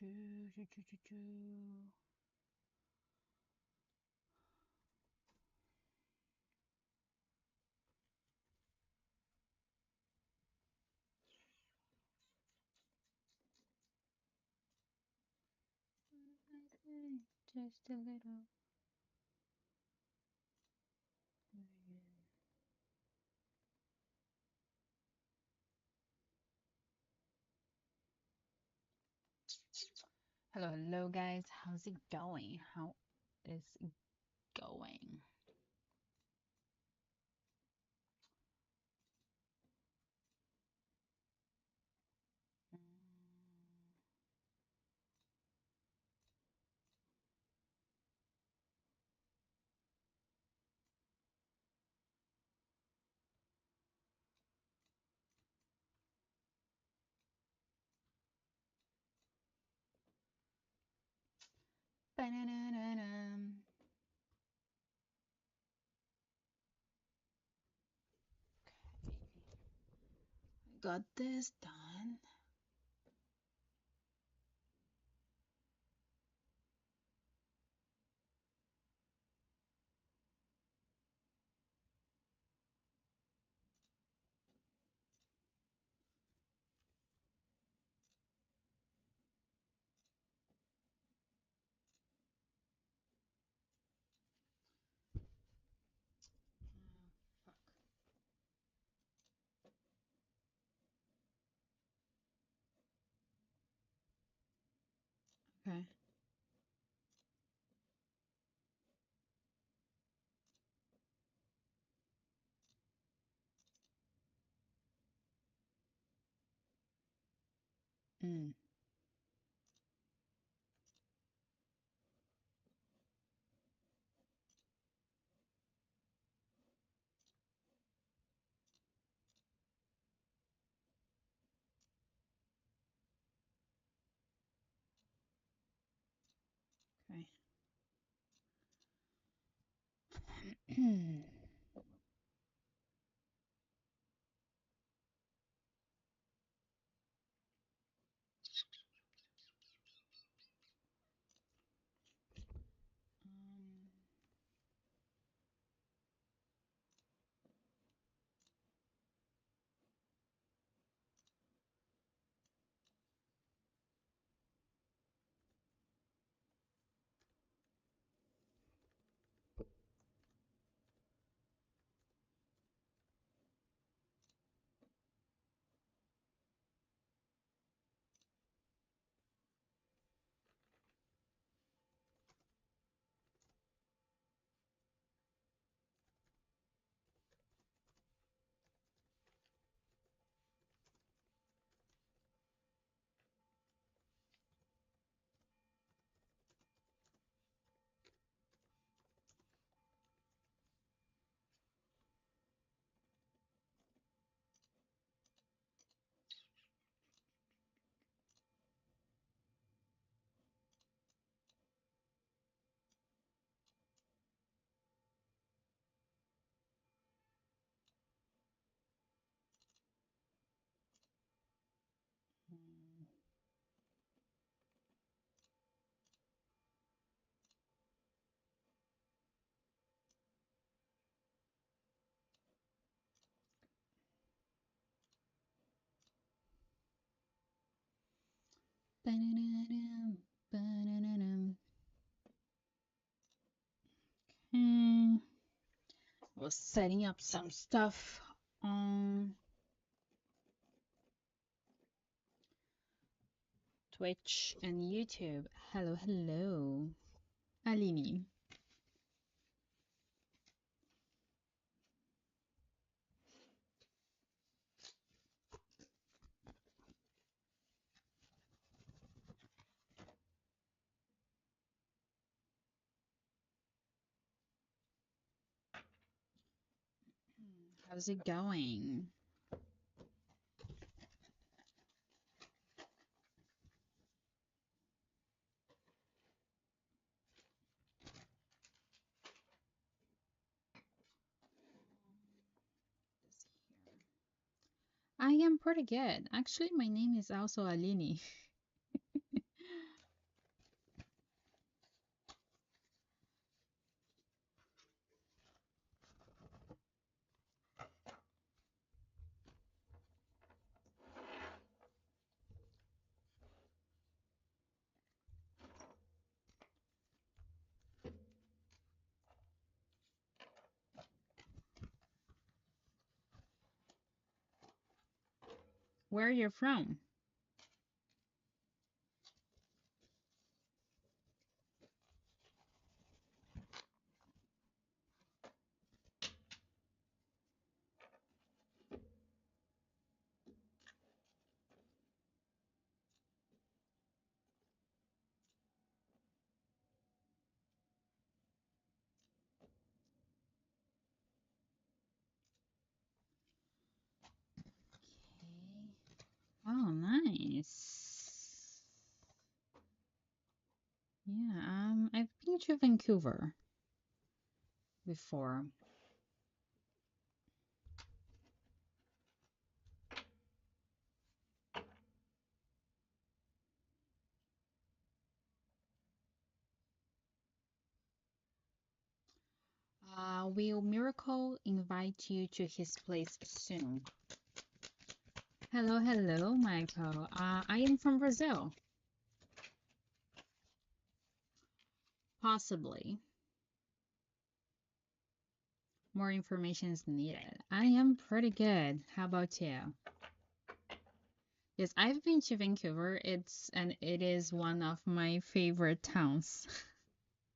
Just a little. Hello, hello, guys. How's it going? How is it going? Ba-na-na-na-na. Got this done. Fuck. Okay. Mm. Okay. um, mm. Ba-na-na-na, ba-na-na-na. Okay. Was setting up some stuff on Twitch and YouTube. Hello, hello. Alini. How's it going? I am pretty good. Actually, my name is also Alini. Where you're from? Oh, nice. Yeah, I've been to Vancouver before. Will Miracle invite you to his place soon? Hello, hello, Michael. I am from Brazil. Possibly. More information is needed. I am pretty good. How about you? Yes, I've been to Vancouver. It is one of my favorite towns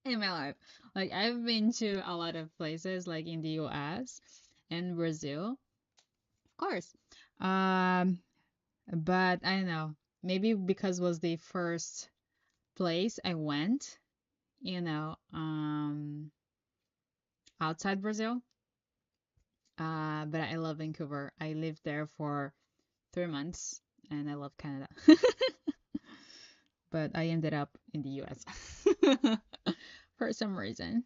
in my life. Like I've been to a lot of places like in the US and Brazil, of course. Um, but I don't know. Maybe because it was the first place I went, you know, outside Brazil. But I love Vancouver. I lived there for 3 months and I love Canada. But I ended up in the US for some reason.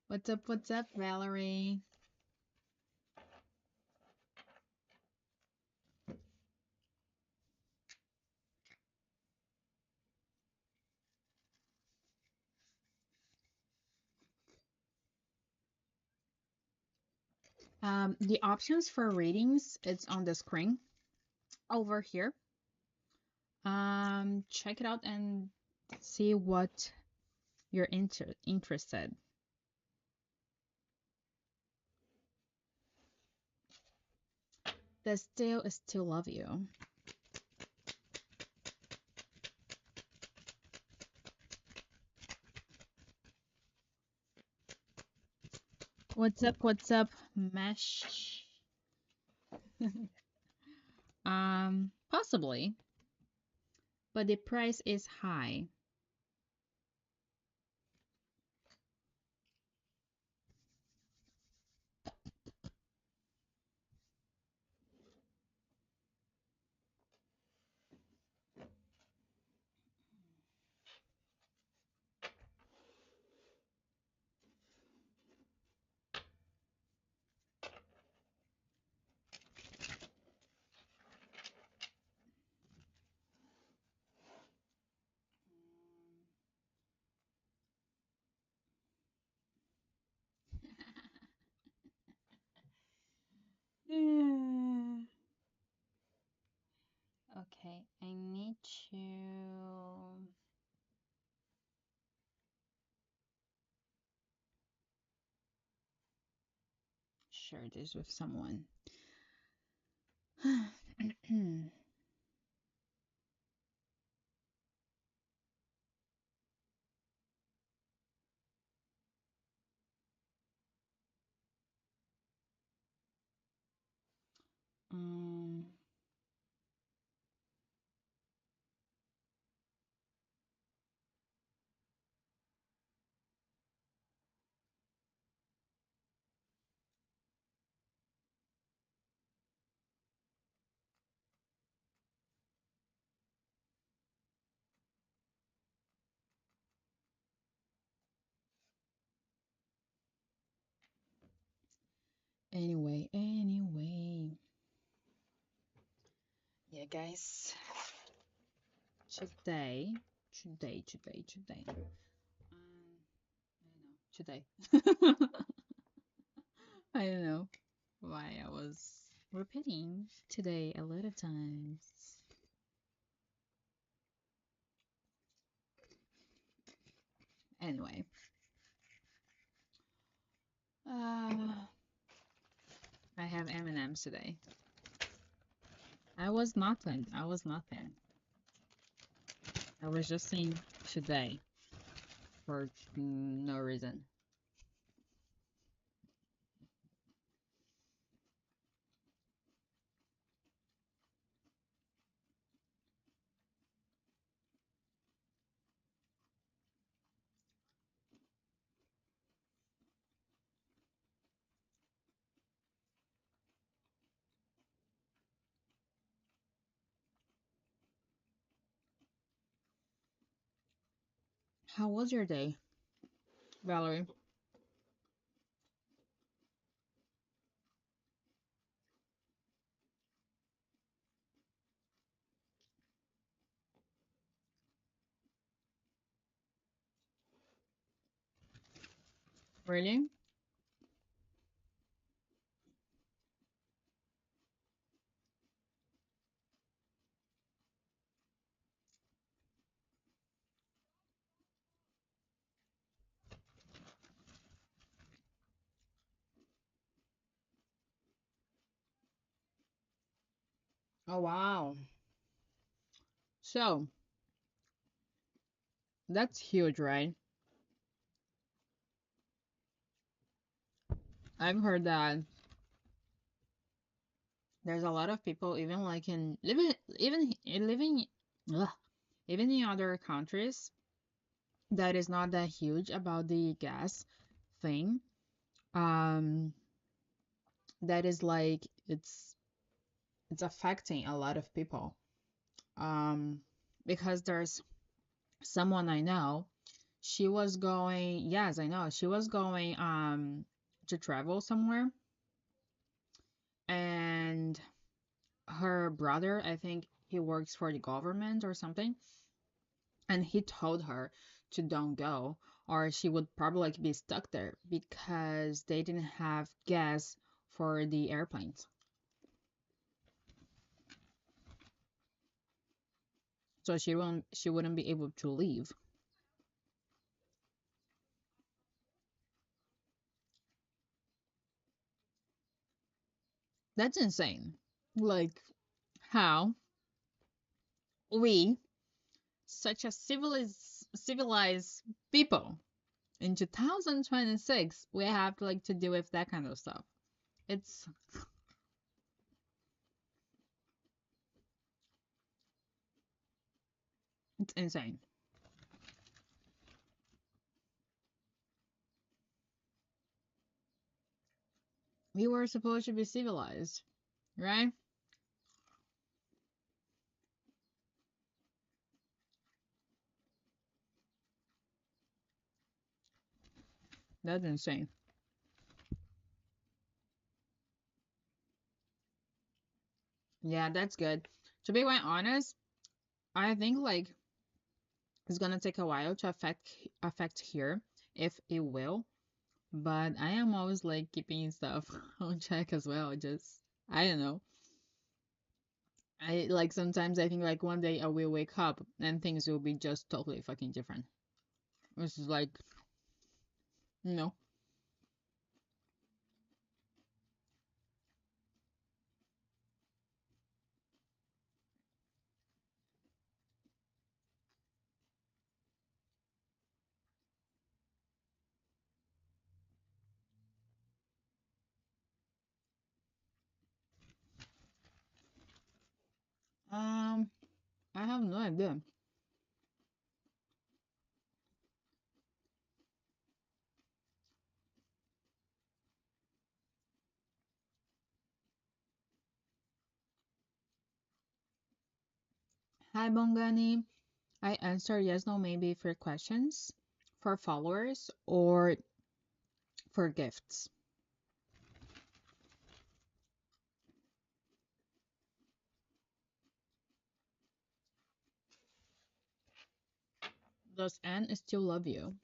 What's up, Valerie? The options for ratings, it's on the screen over here. Check it out and see what you're interested. They still love you. What's up, Mesh? Possibly, but the price is high. Okay, I need to share this with someone. um, anyway. Yeah, guys. Today, today. I don't know, today. I don't know why I was repeating today a lot of times. Anyway, uh, I have M&M's today. I was nothing. I was nothing. I was just saying today for no reason. How was your day, Valerie? Really? Oh, wow. So, that's huge, right? I've heard that there's a lot of people, even like in living, ugh, even in other countries, that is not that huge about the gas thing. Um, that is like it's affecting a lot of people. Um, because there's someone I know, she was going, yes, I know, she was going to travel somewhere, and her brother, I think he works for the government or something, and he told her to don't go, or she would probably like be stuck there because they didn't have gas for the airplanes. So she wouldn't be able to leave. That's insane. Like how we, such a civilized people, in 2026 we have like to deal with that kind of stuff. It's it's insane. We were supposed to be civilized, right? That's insane. Yeah, that's good. To be quite honest, I think like it's gonna take a while to affect here, if it will. But I am always like keeping stuff on check as well. Just I don't know. I like sometimes I think like one day I will wake up and things will be just totally fucking different. It's just like you know. Um, I have no idea. Hi Bongani. I answer yes, no, maybe for questions, for followers, or for gifts. Does Anne still love you?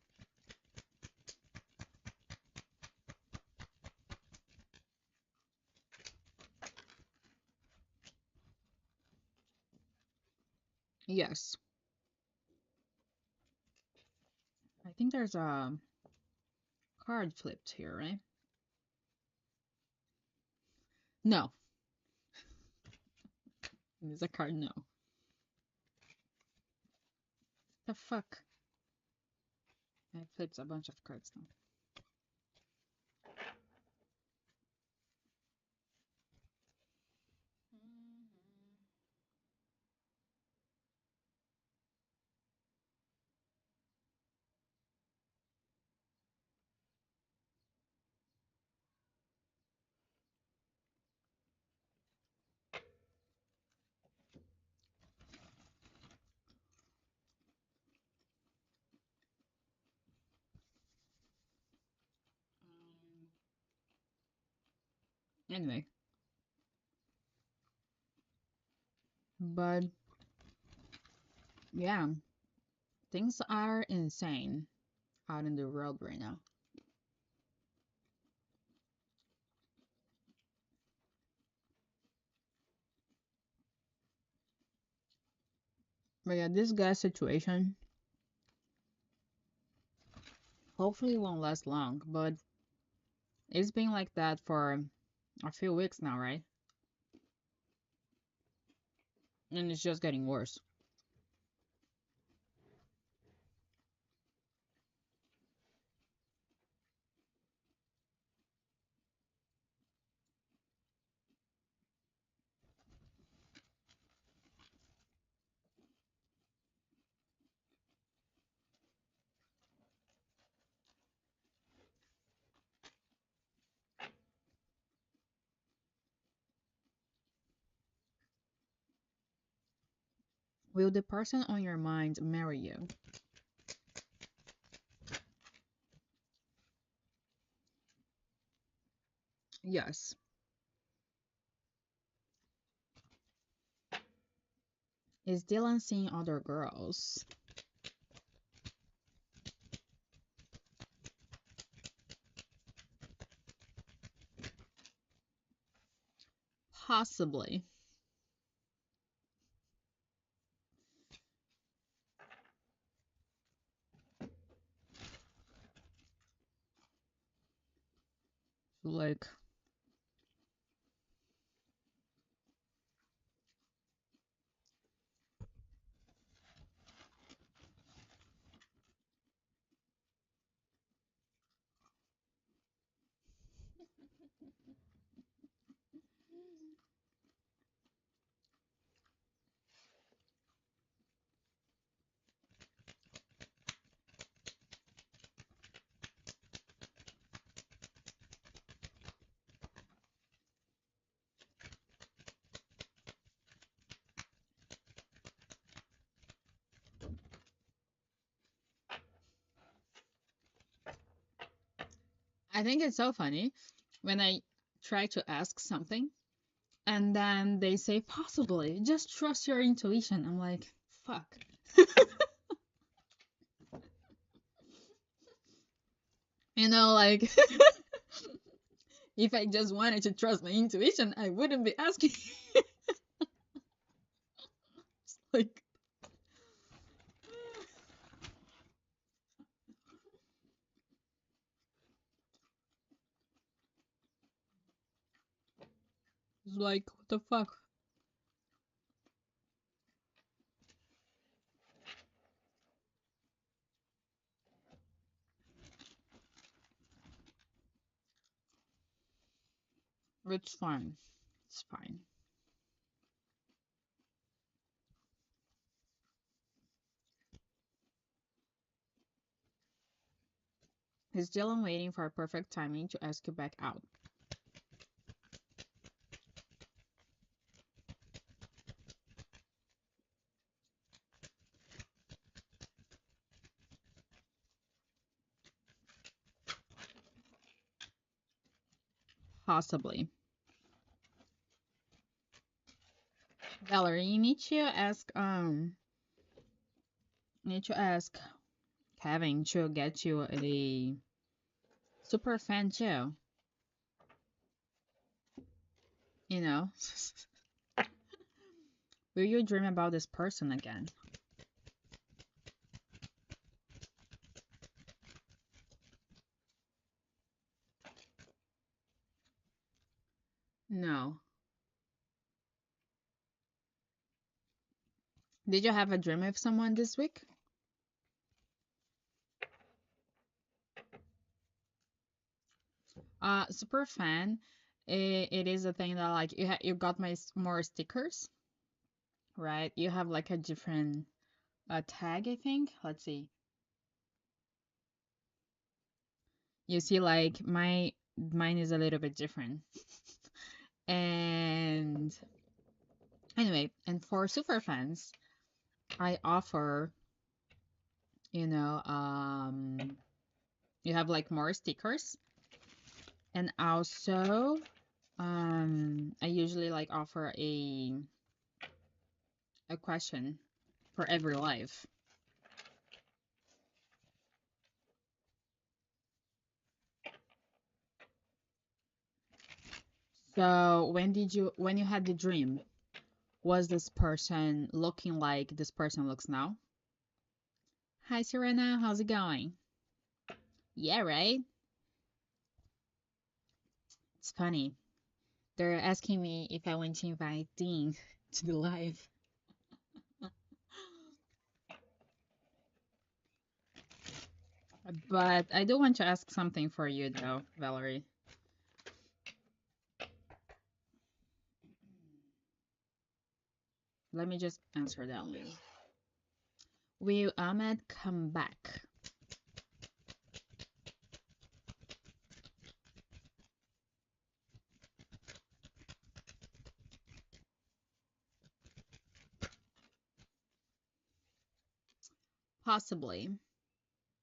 Yes. think there's a card flipped here, right? No. There's a card, no. The fuck? I flipped a bunch of cards now. Anyway. But yeah, things are insane out in the world right now. But yeah, this guy's situation hopefully won't last long, but it's been like that for a few weeks now, right? And it's just getting worse. Will the person on your mind marry you? Yes. Is Dylan seeing other girls? Possibly. Like, I think it's so funny when I try to ask something and then they say possibly, just trust your intuition. I'm like, fuck. Like if I just wanted to trust my intuition, I wouldn't be asking. Like, it's like, what the fuck? It's fine. It's fine. He's still waiting for a perfect timing to ask you back out. Possibly. Valerie, you need to ask Kevin to get you a super fan too. You know? Will you dream about this person again? No. Did you have a dream with someone this week? Super fan. It is a thing that like you got my more stickers, right? You have like a different tag, I think. Let's see. You see, like mine is a little bit different. And anyway, and for super fans, I offer, you know, you have like more stickers, and also I usually like offer a question for every life. So when you had the dream, was this person looking like this person looks now? Hi Serena, how's it going? Yeah, right? It's funny. They're asking me if I want to invite Dean to the live. But I do want to ask something for you though, Valerie. Let me just answer that one. Will Ahmed come back? Possibly.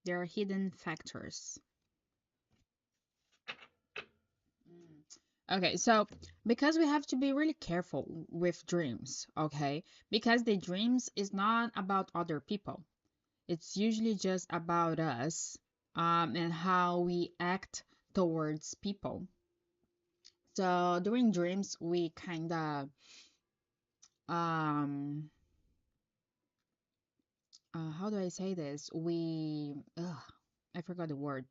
There are hidden factors. Okay, so because we have to be really careful with dreams, okay? Because the dreams is not about other people. It's usually just about us, and how we act towards people. So during dreams, we kind of, um, how do I say this? I forgot the word.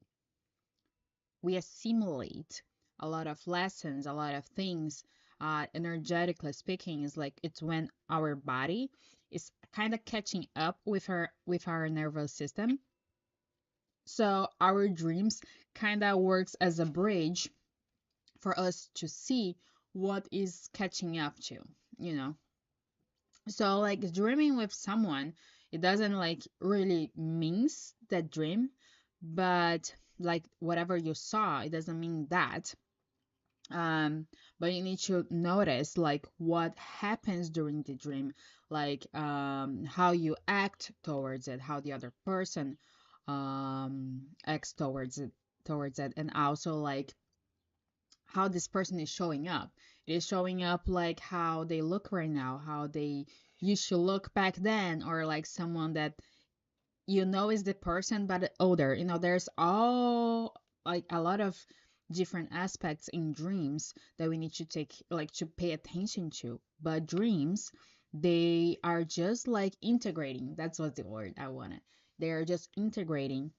We assimilate a lot of lessons, a lot of things. Energetically speaking, is like it's when our body is kind of catching up with our nervous system. So our dreams kind of works as a bridge for us to see what is catching up to, you know. So like dreaming with someone, it doesn't like really means that dream, but like whatever you saw, it doesn't mean that. Um, but you need to notice like what happens during the dream, like how you act towards it, how the other person acts towards it, and also like how this person is showing up. It is showing up like how they look right now, how they used to look back then, or like someone that you know is the person but older. You know, there's all like a lot of different aspects in dreams that we need to take like to pay attention to. But dreams, they are just like integrating. That's what the word I wanted. They are just integrating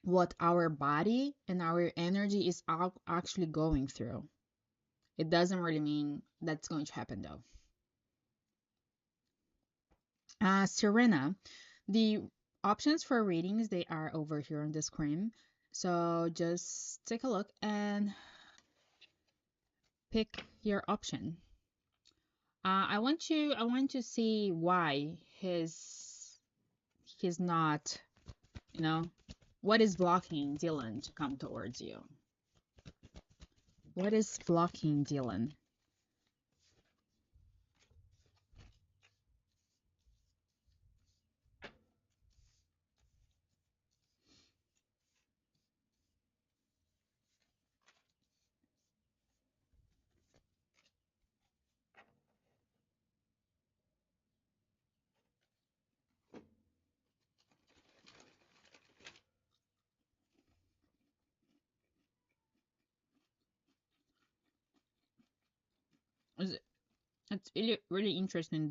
what our body and our energy is actually going through. It doesn't really mean that's going to happen though. Serena, the options for readings, they are over here on the screen. So just take a look and pick your option. I want to see why he's not, you know, what is blocking Dylan to come towards you? What is blocking Dylan? It's really really interesting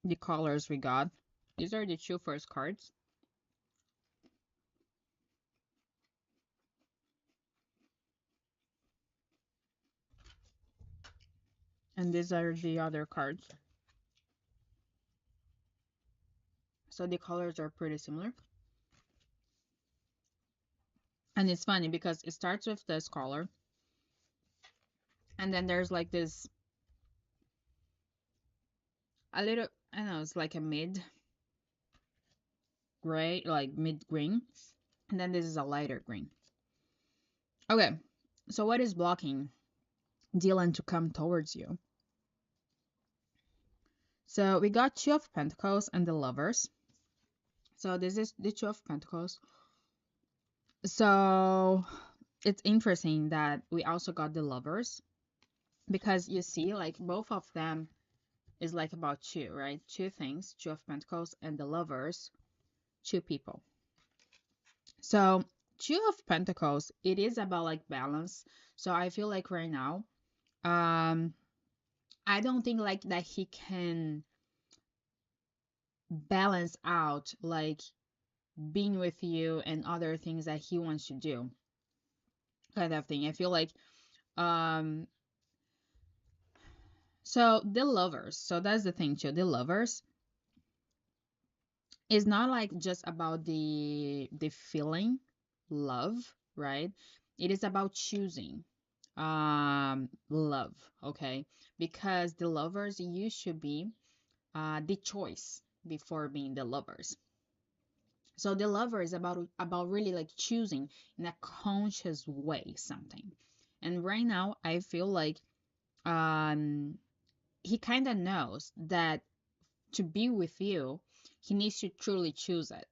the colors we got. These are the two first cards. And these are the other cards. So the colors are pretty similar. And it's funny because it starts with this color, and then there's like this a little, I don't know, it's like a mid gray, like mid green, and then this is a lighter green. Okay, so what is blocking Dylan to come towards you? So we got Two of Pentacles and the Lovers. So this is the Two of Pentacles. So it's interesting that we also got the Lovers, because you see, like, both of them is like about two, right? Two things, Two of Pentacles and the Lovers, two people. So Two of Pentacles, it is about like balance. So I feel like right now, um, I don't think like that he can balance out like being with you and other things that he wants to do, kind of thing. I feel like, um, so the Lovers, so that's the thing too. The Lovers is not like just about the feeling love, right? It is about choosing love, okay? Because the Lovers, you should be the choice before being the Lovers. So the Lover is about really like choosing in a conscious way something. And right now I feel like um he kind of knows that to be with you, he needs to truly choose it,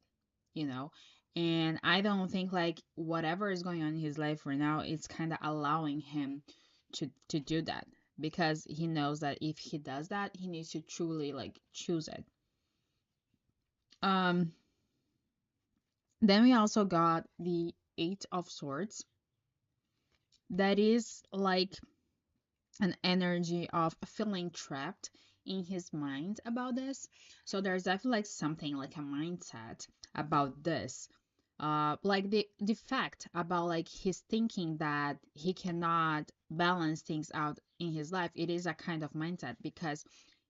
you know. And I don't think like whatever is going on in his life right now, it's kind of allowing him to do that, because he knows that if he does that, he needs to truly like choose it. um then we also got the Eight of Swords. That is like an energy of feeling trapped in his mind about this. So there's definitely like something like a mindset about this. Like the fact about like his thinking that he cannot balance things out in his life, it is a kind of mindset, because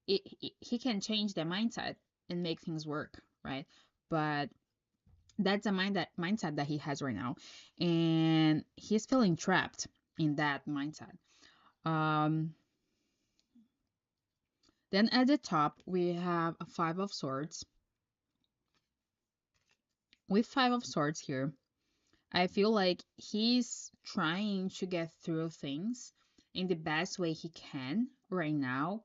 he can change the mindset and make things work, right? But that's a mindset that he has right now, and he's feeling trapped in that mindset. Um, Then at the top, we have a Five of Swords. With Five of Swords here, I feel like he's trying to get through things in the best way he can right now.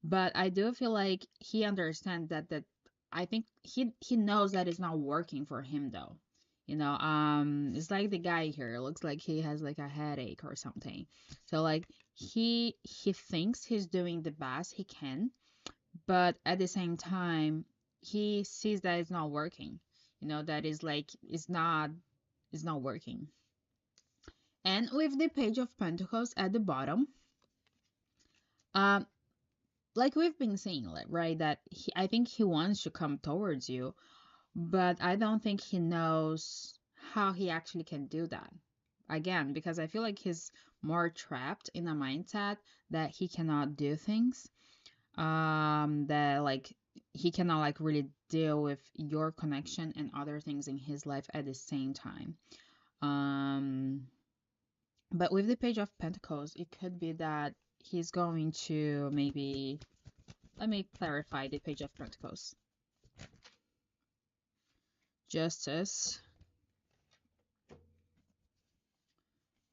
But I do feel like he understands that I think he knows that it's not working for him though. It's like the guy here looks like he has like a headache or something. So like he thinks he's doing the best he can, but at the same time he sees that it's not working, that is like it's not working. And with the Page of Pentacles at the bottom, um like we've been saying, like, right, that I think he wants to come towards you, but I don't think he knows how he actually can do that, again, because I feel like he's more trapped in a mindset that he cannot do things, that like he cannot like really deal with your connection and other things in his life at the same time. um but with the Page of Pentacles, it could be that he's going to maybe, let me clarify the Page of Pentacles. Justice,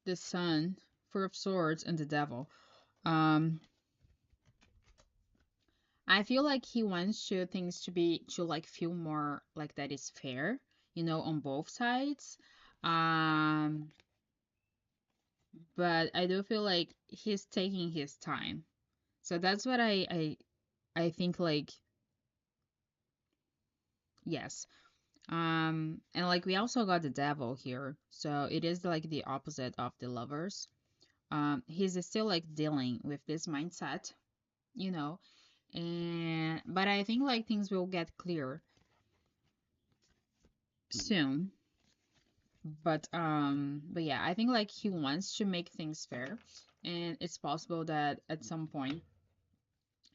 the Sun, Four of Swords, and the Devil. um I feel like he wants things to like feel more like that is fair, on both sides. Um, but I do feel like he's taking his time. So that's what I think, like, yes. And like we also got the Devil here. So it is like the opposite of the Lovers. He's still like dealing with this mindset, you know, and but I think like things will get clear soon. But yeah, I think like he wants to make things fair, and it's possible that at some point.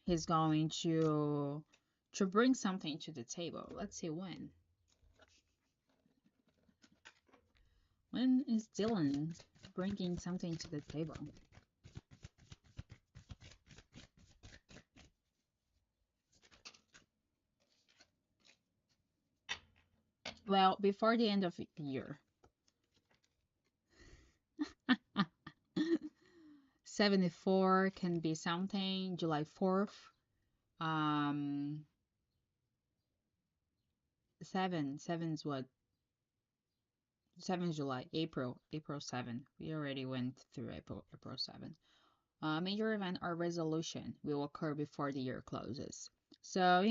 He's going to bring something to the table. Let's see when. When is Dylan bringing something to the table? Well, before the end of the year. 74 can be something. July 4th. Um, 7's what? 7 July, April 7. We already went through April 7. Major event or resolution will occur before the year closes. So,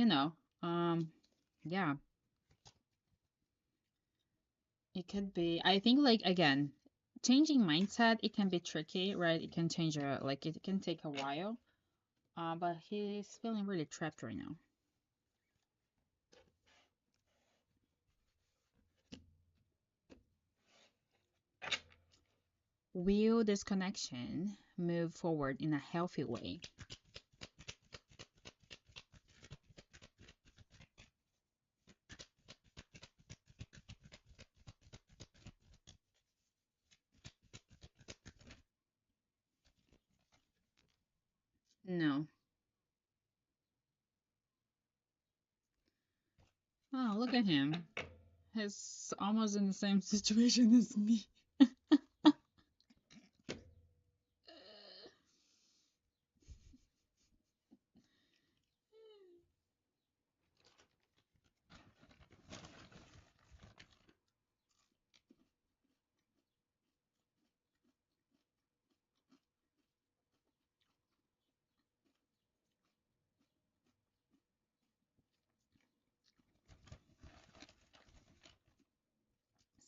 yeah, it could be. I think, like, again, changing mindset, it can be tricky, right? It can change, like, it can take a while. But he's feeling really trapped right now. Will this connection move forward in a healthy way? No. Oh, look at him. He's almost in the same situation as me.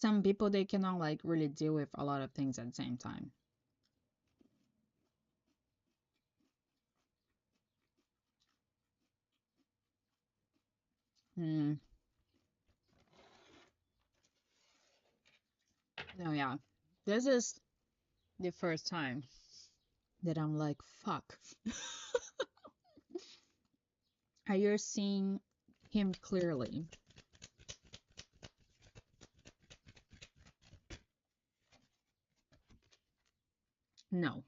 Some people, they cannot like really deal with a lot of things at the same time. Hmm. No, yeah. This is the first time that I'm like, fuck. Are you seeing him clearly? No.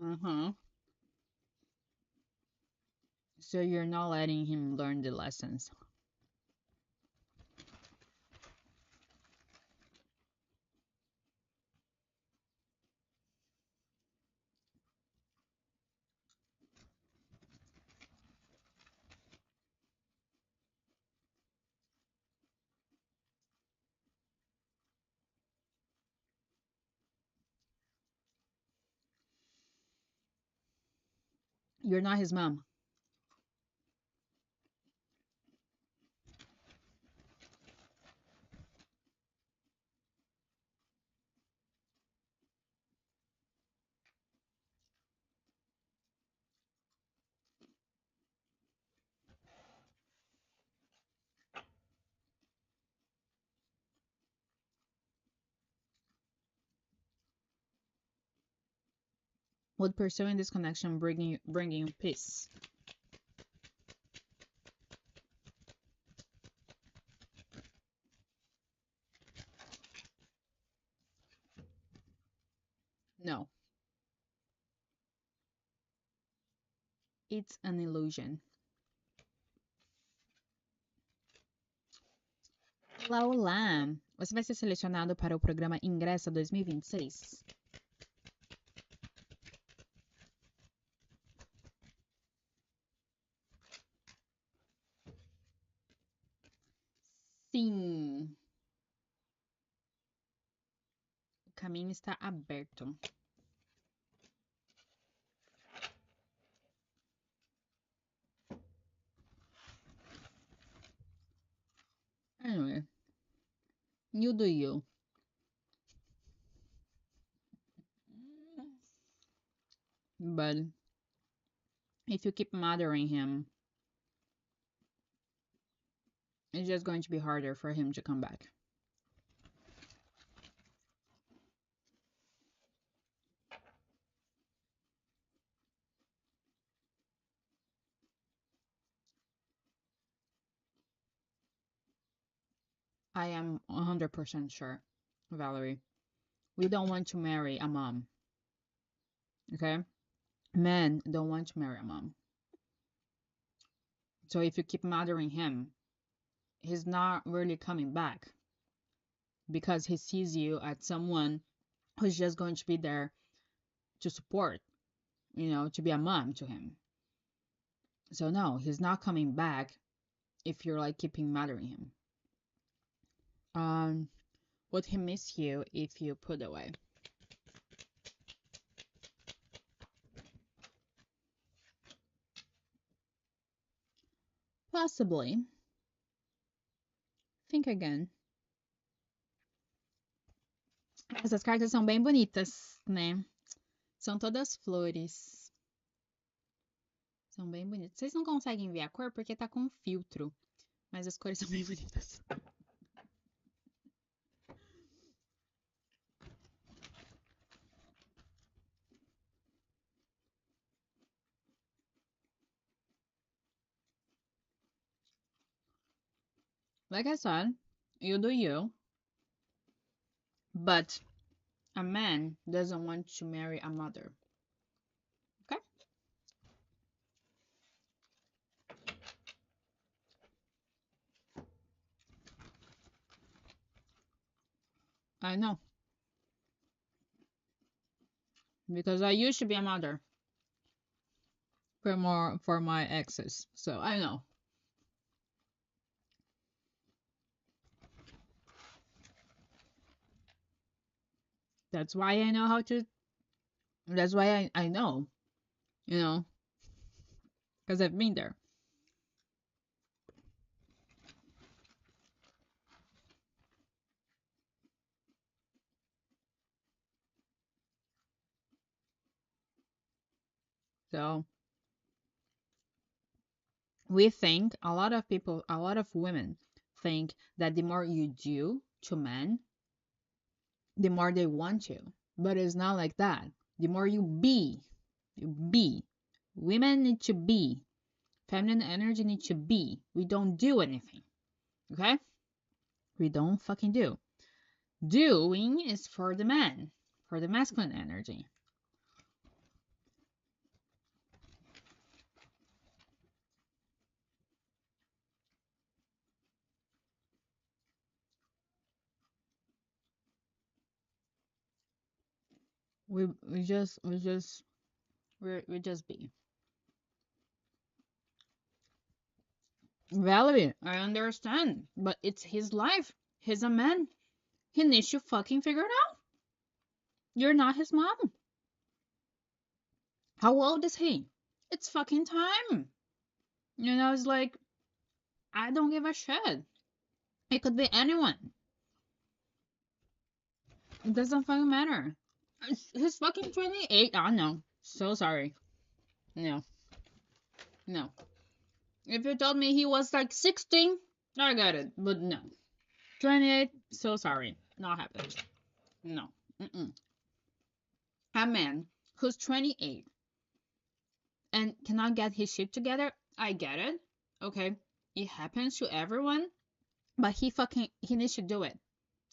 Uh-huh. So you're not letting him learn the lessons. You're not his mom. Would pursuing this connection bring you peace? No. It's an illusion. Olá, olá! Você vai ser selecionado para o programa Ingressa 2026. Sim, o caminho está aberto. Anyway, you do you. But if you keep mothering him, it's just going to be harder for him to come back. I am 100% sure, Valerie. We don't want to marry a mom, okay? Men don't want to marry a mom. So if you keep mothering him, he's not really coming back because he sees you as someone who's just going to be there to support, to be a mom to him. So no, he's not coming back if you're like keeping mothering him. Um, would he miss you if you put away? Possibly. Think again. Essas cartas são bem bonitas, né? São todas flores. São bem bonitas. Vocês não conseguem ver a cor porque tá com filtro. Mas as cores são bem bonitas. Like I said, you do you. But a man doesn't want to marry a mother. Okay? I know. Because I used to be a mother for my exes. So I know. That's why I know how to. That's why I know. Because I've been there. So we think a lot of people, a lot of women think that the more you do to men, the more they want you. But it's not like that. The more you be. Women need to be. Feminine energy needs to be. We don't do anything. Okay? We don't fucking do. Doing is for the man, for the masculine energy. We just be. Valerie, I understand, but it's his life. He's a man. He needs to fucking figure it out. You're not his mom. How old is he? It's fucking time. It's like, I don't give a shit. It could be anyone. It doesn't fucking matter. He's fucking 28. I know. So sorry. No. No. If you told me he was like 16, I got it. But no. 28, so sorry. Not happening. No. Mm-mm. A man who's 28 and cannot get his shit together, I get it. Okay. It happens to everyone. But he needs to do it.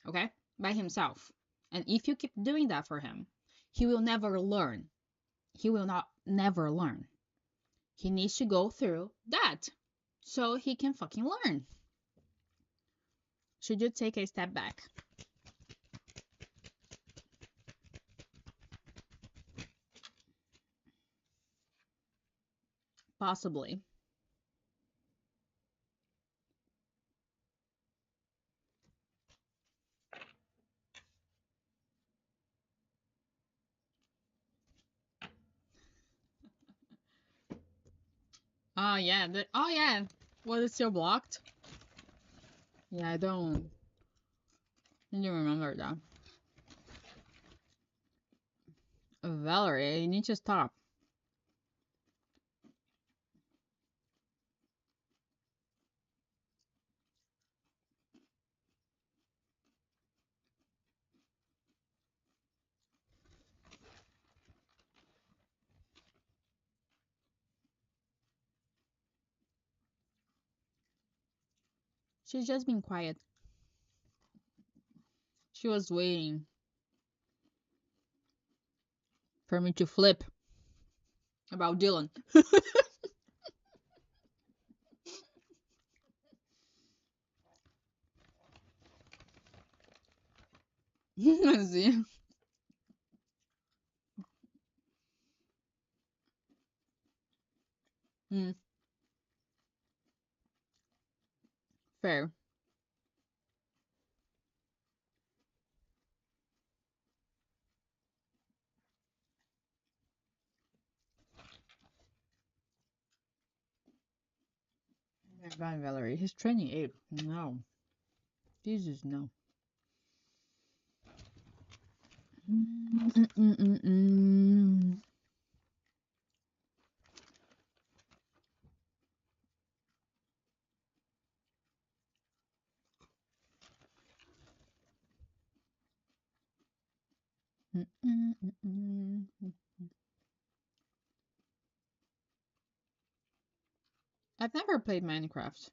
Okay? By himself. And if you keep doing that for him, he will never learn. He will not never learn. He needs to go through that so he can fucking learn. Should you take a step back? Possibly. Oh yeah, oh yeah. Well, it's still blocked. Yeah, I don't remember that. Valerie, you need to stop. She's just been quiet. She was waiting for me to flip about Dylan. See? Mm, fair. My God, Valerie, he's 28. No. Jesus, no. Mm, mm, mm, mm, mm. Mm, mm, mm, mm. I've never played Minecraft.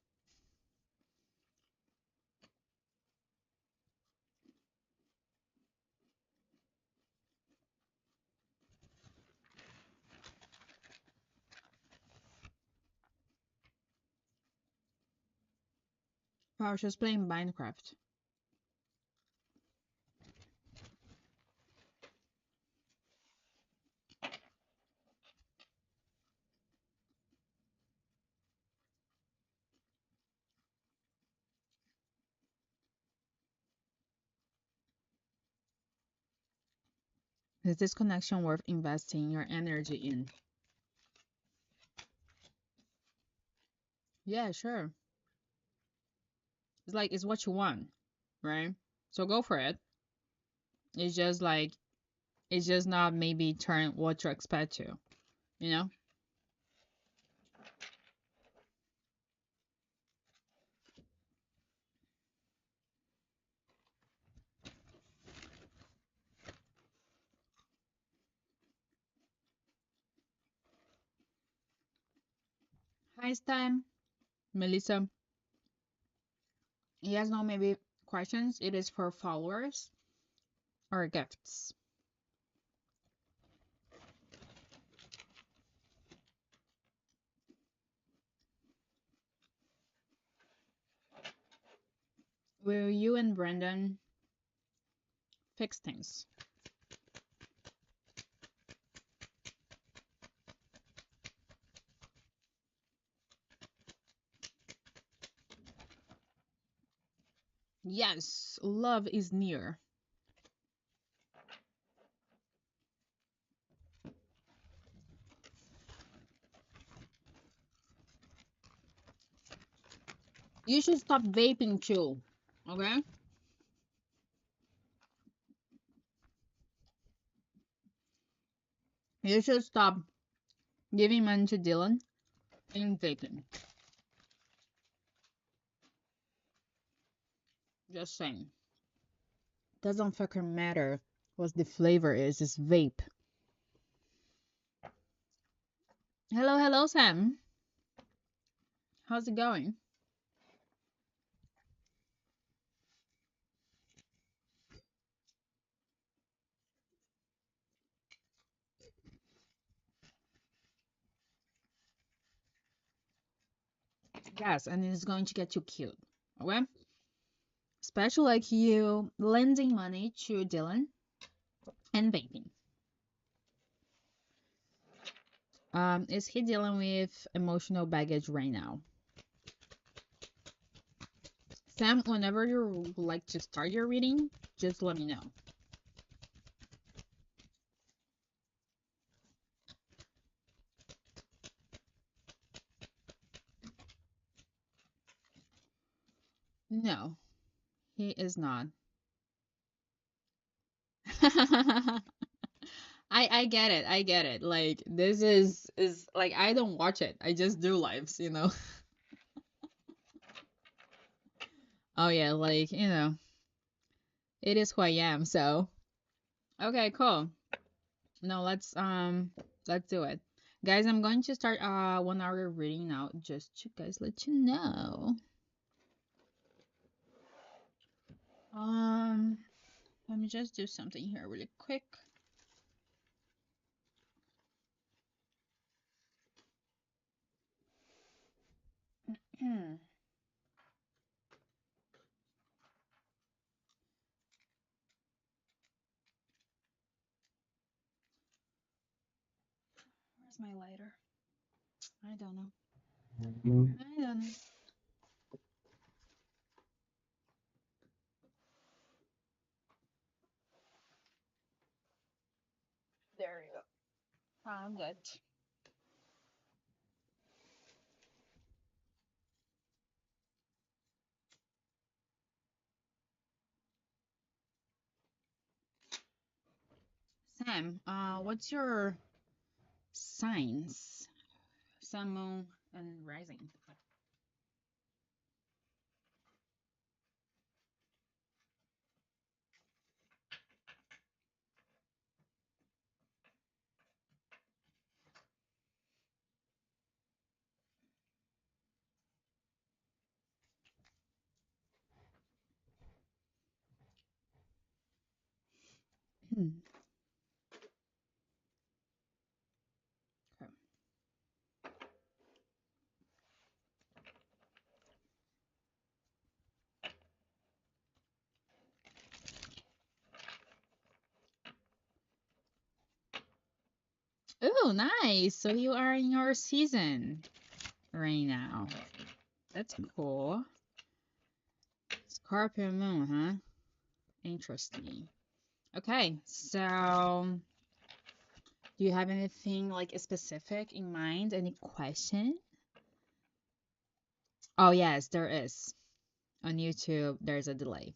I was just playing Minecraft. Is this connection worth investing your energy in? Yeah, sure. It's like it's what you want, right? So go for it. It's just like it's just not maybe turn what you expect to, you know? Hi, Stan. Melissa. He has no maybe questions. It is for followers or gifts. Will you and Brendan fix things? Yes, love is near. You should stop vaping too, okay? You should stop giving money to Dylan and vaping. Just saying. Doesn't fucking matter what the flavor is, it's vape. Hello, hello, Sam. How's it going? Yes, and it's going to get you cute. Okay? Especially like you lending money to Dylan and vaping. Is he dealing with emotional baggage right now? Sam, whenever you like to start your reading, just let me know. No, he is not. I get it. I get it. Like this is like I don't watch it. I just do lives, you know. Oh yeah, like, it is who I am, so. Okay, cool. No, let's do it. Guys, I'm going to start 1 hour reading now just to guys let you know. Um, Let me just do something here really quick. Where's my lighter? I don't know. I don't know. There you go. I'm good. Sam, what's your signs? Sun, moon, and rising. Hmm. Okay. Oh, nice. So you are in your season right now. That's cool. Scorpio moon, huh? Interesting. Okay, so do you have anything like specific in mind? Any question? Oh, yes, there is. On YouTube, there's a delay.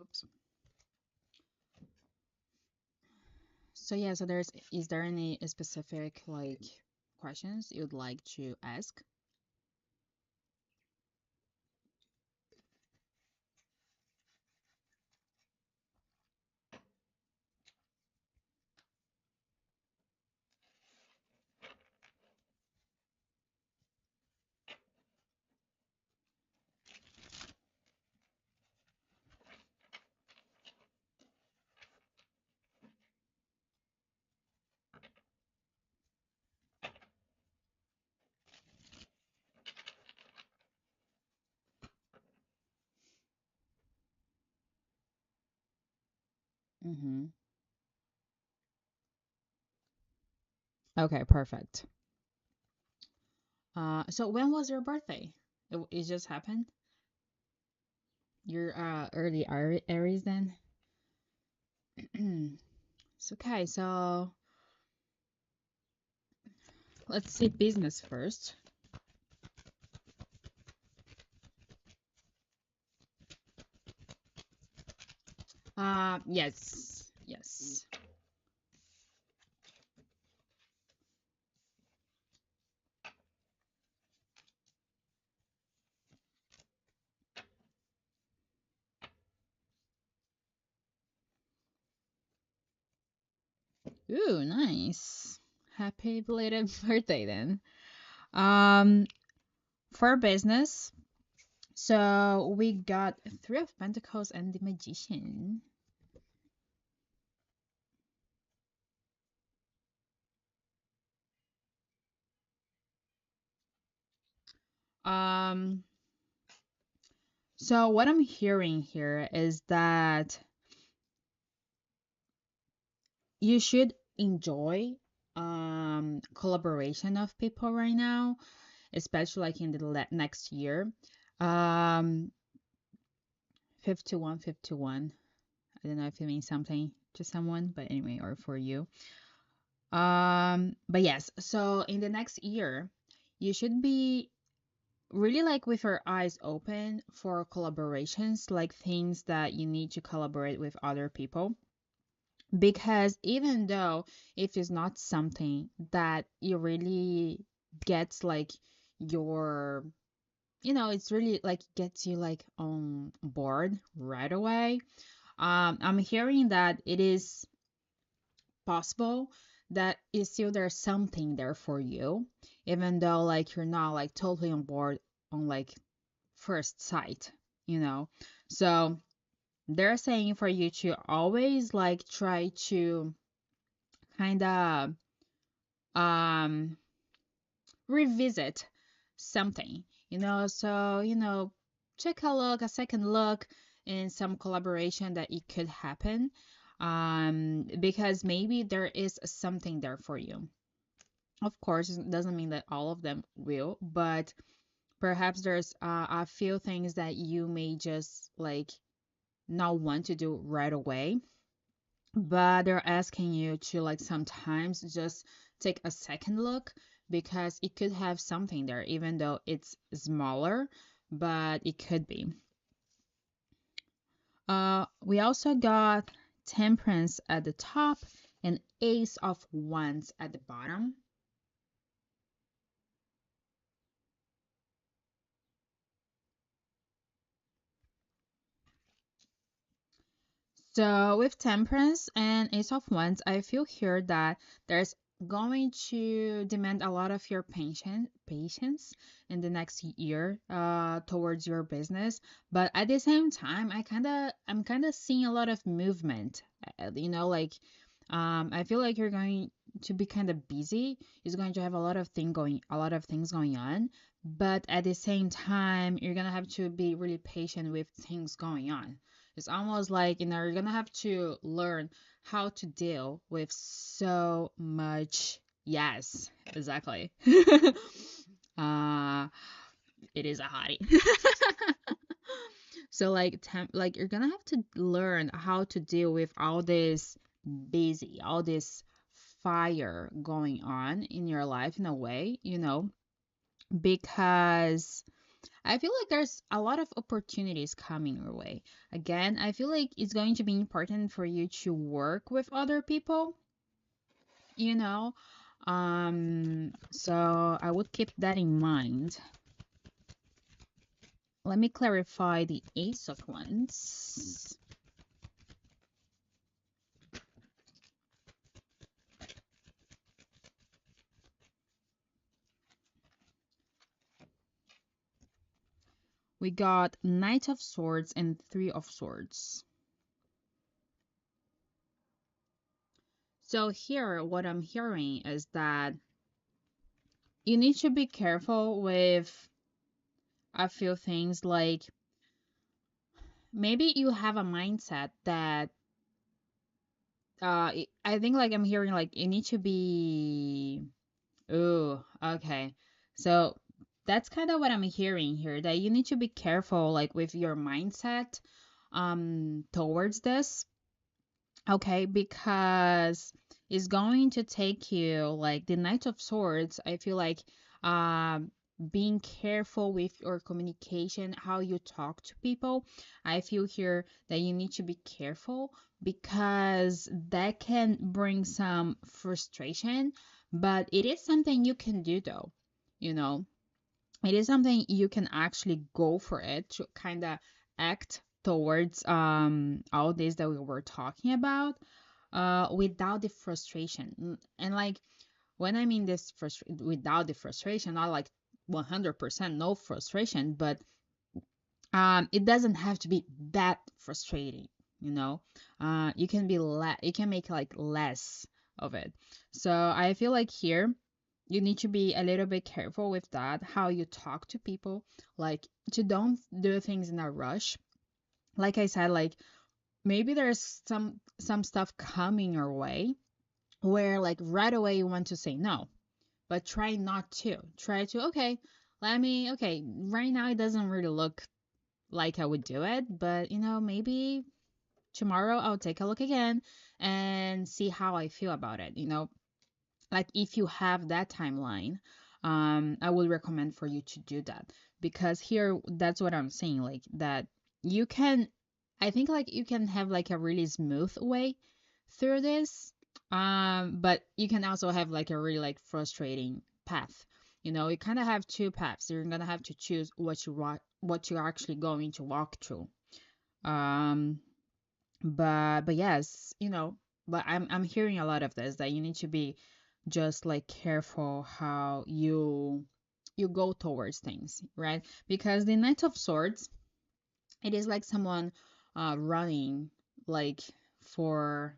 Oops. So yeah, so is there any specific like questions you'd like to ask? Mm-hmm. Okay, perfect. So when was your birthday? It just happened? You're early Aries then? It's okay, so let's see business first. Yes, yes. Ooh, nice. Happy belated birthday then. Um, for business, so we got Three of Pentacles and the Magician. Um, so what I'm hearing here is that you should enjoy collaboration of people right now, especially like in the next year. Um, 51, 51. I don't know if it means something to someone, but anyway, or for you. But yes, so in the next year, you should be really like with your eyes open for collaborations, like things that you need to collaborate with other people. Because even though if it's not something that you really gets like your, it's really like gets you like on board right away. I'm hearing that it is possible that is still there's something there for you, even though like you're not like totally on board on like first sight, you know. So they're saying for you to always like try to kind of um revisit something, so take a second look in some collaboration that it could happen, because maybe there is something there for you. Of course, it doesn't mean that all of them will, but perhaps there's a few things that you may just like not want to do right away, but they're asking you to like sometimes just take a second look because it could have something there, even though it's smaller, but it could be. We also got Temperance at the top and Ace of Wands at the bottom. So with Temperance and Ace of Wands, I feel here that there's going to demand a lot of your patience in the next year towards your business. But at the same time, I'm kind of seeing a lot of movement. Like I feel like you're going to be kind of busy. You're going to have a lot of things going on. But at the same time, you're gonna have to be really patient with things going on. It's almost like, you're gonna have to learn how to deal with so much. Yes, exactly. uh, it is a hottie. So like you're gonna have to learn how to deal with all this fire going on in your life in a way, because I feel like there's a lot of opportunities coming your way. Again, I feel like it's going to be important for you to work with other people, you know. So I would keep that in mind. Let me clarify the Ace of Wands. We got Knight of Swords and Three of Swords. So here, what I'm hearing is that you need to be careful with a few things. Like maybe you have a mindset that I think like I'm hearing like you need to be. Oh, okay. So that's kind of what I'm hearing here, that you need to be careful like with your mindset towards this. Okay, because it's going to take you like the Knight of Swords. I feel like um being careful with your communication, how you talk to people. I feel here that you need to be careful because that can bring some frustration, but it is something you can do though. You know, it is something you can actually go for it to kind of act towards all this that we were talking about without the frustration. And like when I mean this without the frustration, not like 100% no frustration, but it doesn't have to be that frustrating, you know. You can you can make like less of it. So I feel like here you need to be a little bit careful with that, how you talk to people, like to don't do things in a rush. Like I said, like maybe there's some stuff coming your way where like right away you want to say no, but try not to. Try to, okay, okay, right now it doesn't really look like I would do it, but maybe tomorrow I'll take a look again and see how I feel about it. Like if you have that timeline, I would recommend for you to do that, because here that's what I'm saying, like that you can, I think like you can have like a really smooth way through this, but you can also have like a really like frustrating path. You kind of have two paths. You're gonna have to choose what you're actually going to walk through. Um, but yes, but I'm hearing a lot of this that you need to be just like careful how you go towards things, right? Because the Knight of Swords, it is like someone running like for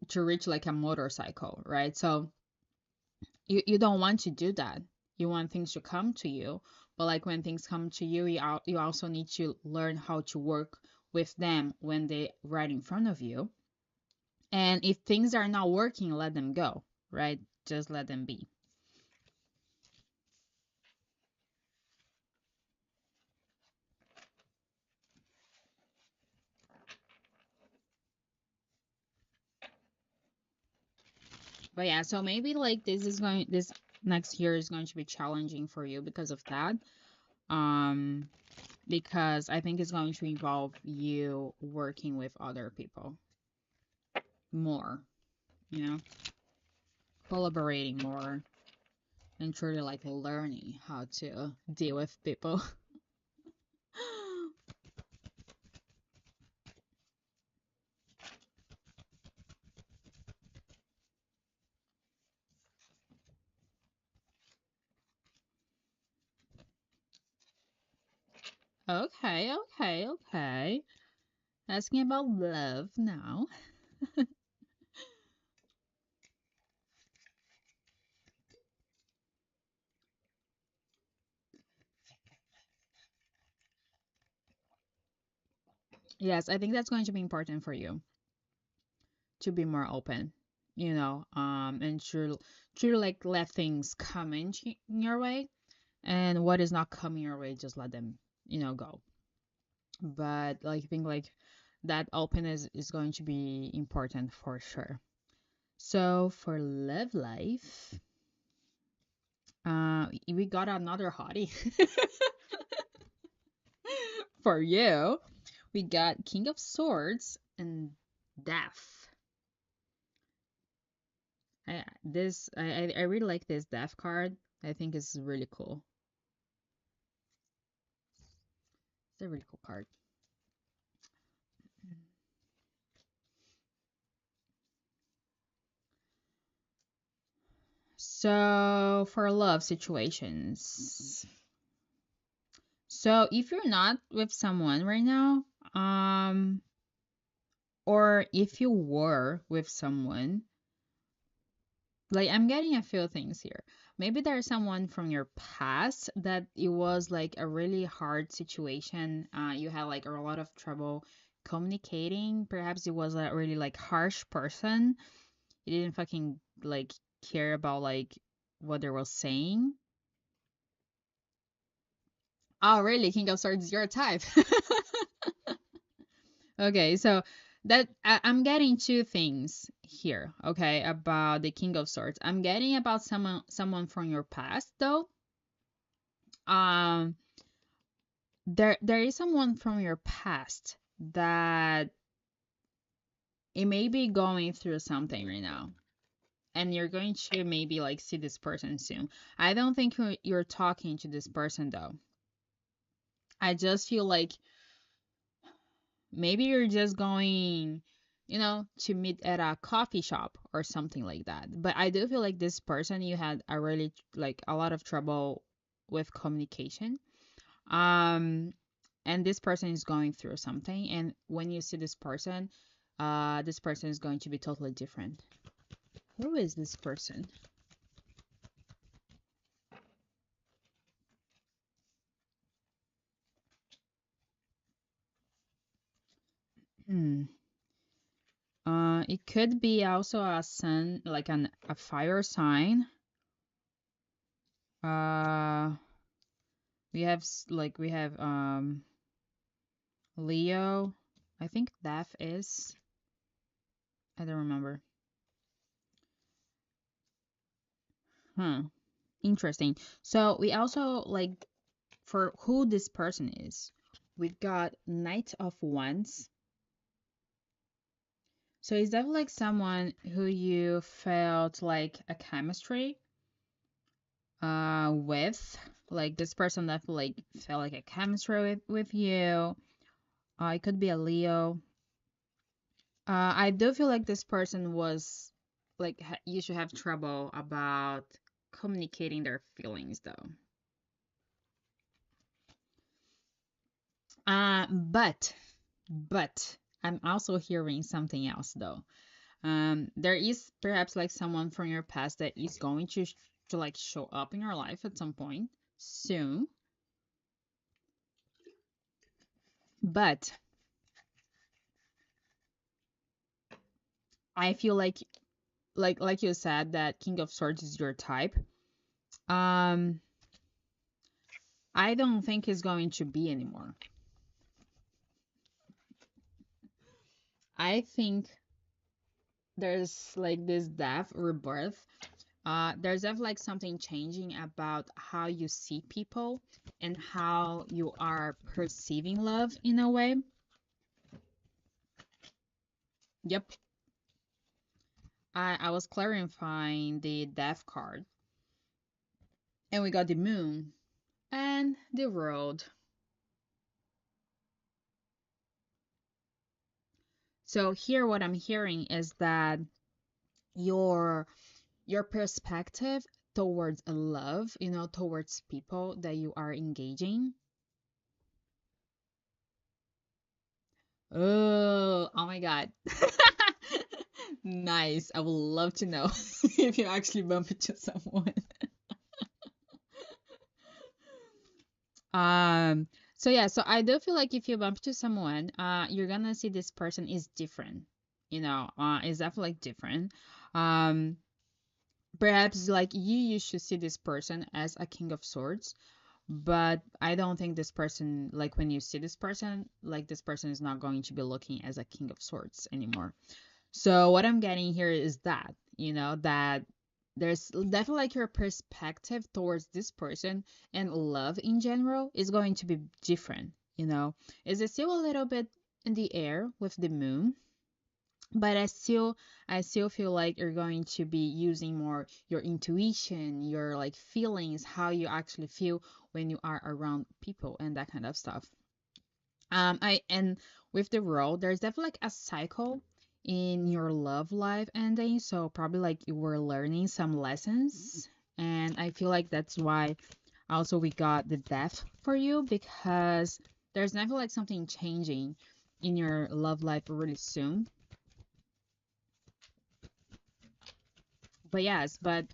to reach like a motorcycle, right? So you don't want to do that. You want things to come to you, but like when things come to you, you also need to learn how to work with them when they right in front of you. And if things are not working, let them go, right? Just let them be. But yeah, so maybe like this next year is going to be challenging for you because of that. Um, because I think it's going to involve you working with other people more, you know, collaborating more and truly like learning how to deal with people. Okay, okay, okay. Asking about love now. Yes, I think that's going to be important for you to be more open, and to like let things come in your way, and what is not coming your way, just let them, go. But like I think like that openness is going to be important for sure. So for love life, we got another hottie for you. We got King of Swords and Death. I really like this Death card. I think it's really cool. It's a really cool card. So for love situations. So if you're not with someone right now, or if you were with someone, like I'm getting a few things here. Maybe there's someone from your past that it was like a really hard situation. You had like a lot of trouble communicating. Perhaps it was a really like harsh person. You didn't fucking like care about like what they were saying. Oh, really? King of Swords is your type. Okay, so I'm getting two things here, okay, about the King of Swords. I'm getting about someone from your past though. Um, there is someone from your past that it may be going through something right now, and you're going to maybe like see this person soon. I don't think you're talking to this person though. I just feel like maybe you're just going, to meet at a coffee shop or something like that. But I do feel like this person you had a really like a lot of trouble with communication. Um, and this person is going through something. And when you see this person is going to be totally different. Who is this person? Hmm. It could be also a sun, like a fire sign. Uh, we have Leo. I think that is. I don't remember. Hmm. Interesting. So we also like for who this person is. We've got Knight of Wands. So is that like someone who you felt like a chemistry? with, like this person that like felt like a chemistry with you. It could be a Leo. I do feel like this person was like you should have trouble about communicating their feelings though. But I'm also hearing something else though. There is perhaps like someone from your past that is going to like show up in your life at some point soon. But I feel like you said that King of Swords is your type. Um, I don't think it's going to be anymore. I think there's like this death rebirth. There's definitely like something changing about how you see people and how you are perceiving love in a way. Yep. I was clarifying the death card, and we got the moon and the world. So here, what I'm hearing is that your your perspective towards love, towards people that you are engaging. Oh my God. Nice. I would love to know if you actually bump into someone. Um, so yeah, so I do feel like if you bump into someone, you're gonna see this person is different. Is definitely like different. Um, Perhaps like you should see this person as a king of swords, but I don't think this person, like when you see this person, like this person is not going to be looking as a king of swords anymore. So what I'm getting here is that, that there's definitely like your perspective towards this person and love in general is going to be different, Is it still a little bit in the air with the moon? But I still feel like you're going to be using more your intuition, your like feelings, how you actually feel when you are around people and that kind of stuff. I and with the world, there's definitely like a cycle in your love life ending. So probably like you were learning some lessons. And I feel like that's why also we got the death for you because there's definitely like something changing in your love life really soon. But yes, but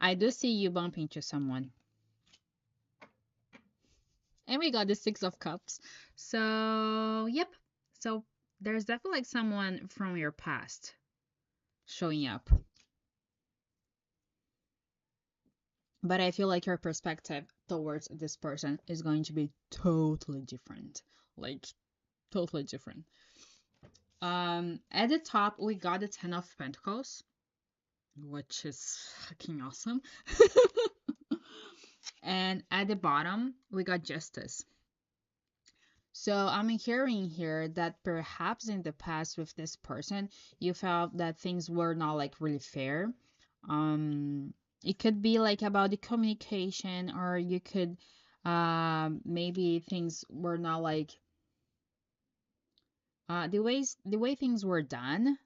I do see you bump into someone. And we got the Six of Cups. So, yep. So there's definitely like someone from your past showing up. But I feel like your perspective towards this person is going to be totally different. Like totally different. At the top we got the Ten of Pentacles, which is fucking awesome. And at the bottom we got Justice. So I'm hearing here that perhaps in the past with this person, you felt that things were not like really fair. It could be like about the communication, or you could, maybe things were not like, the way things were done.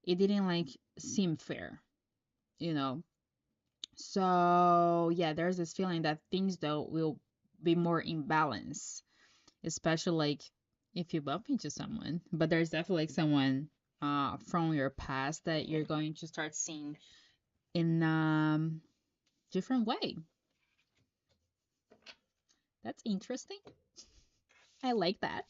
It didn't like seem fair, you know. So yeah, there's this feeling that things though will be more in balance, especially like if you bump into someone. But there's definitely like someone from your past that you're going to start seeing in different way. That's interesting. I like that.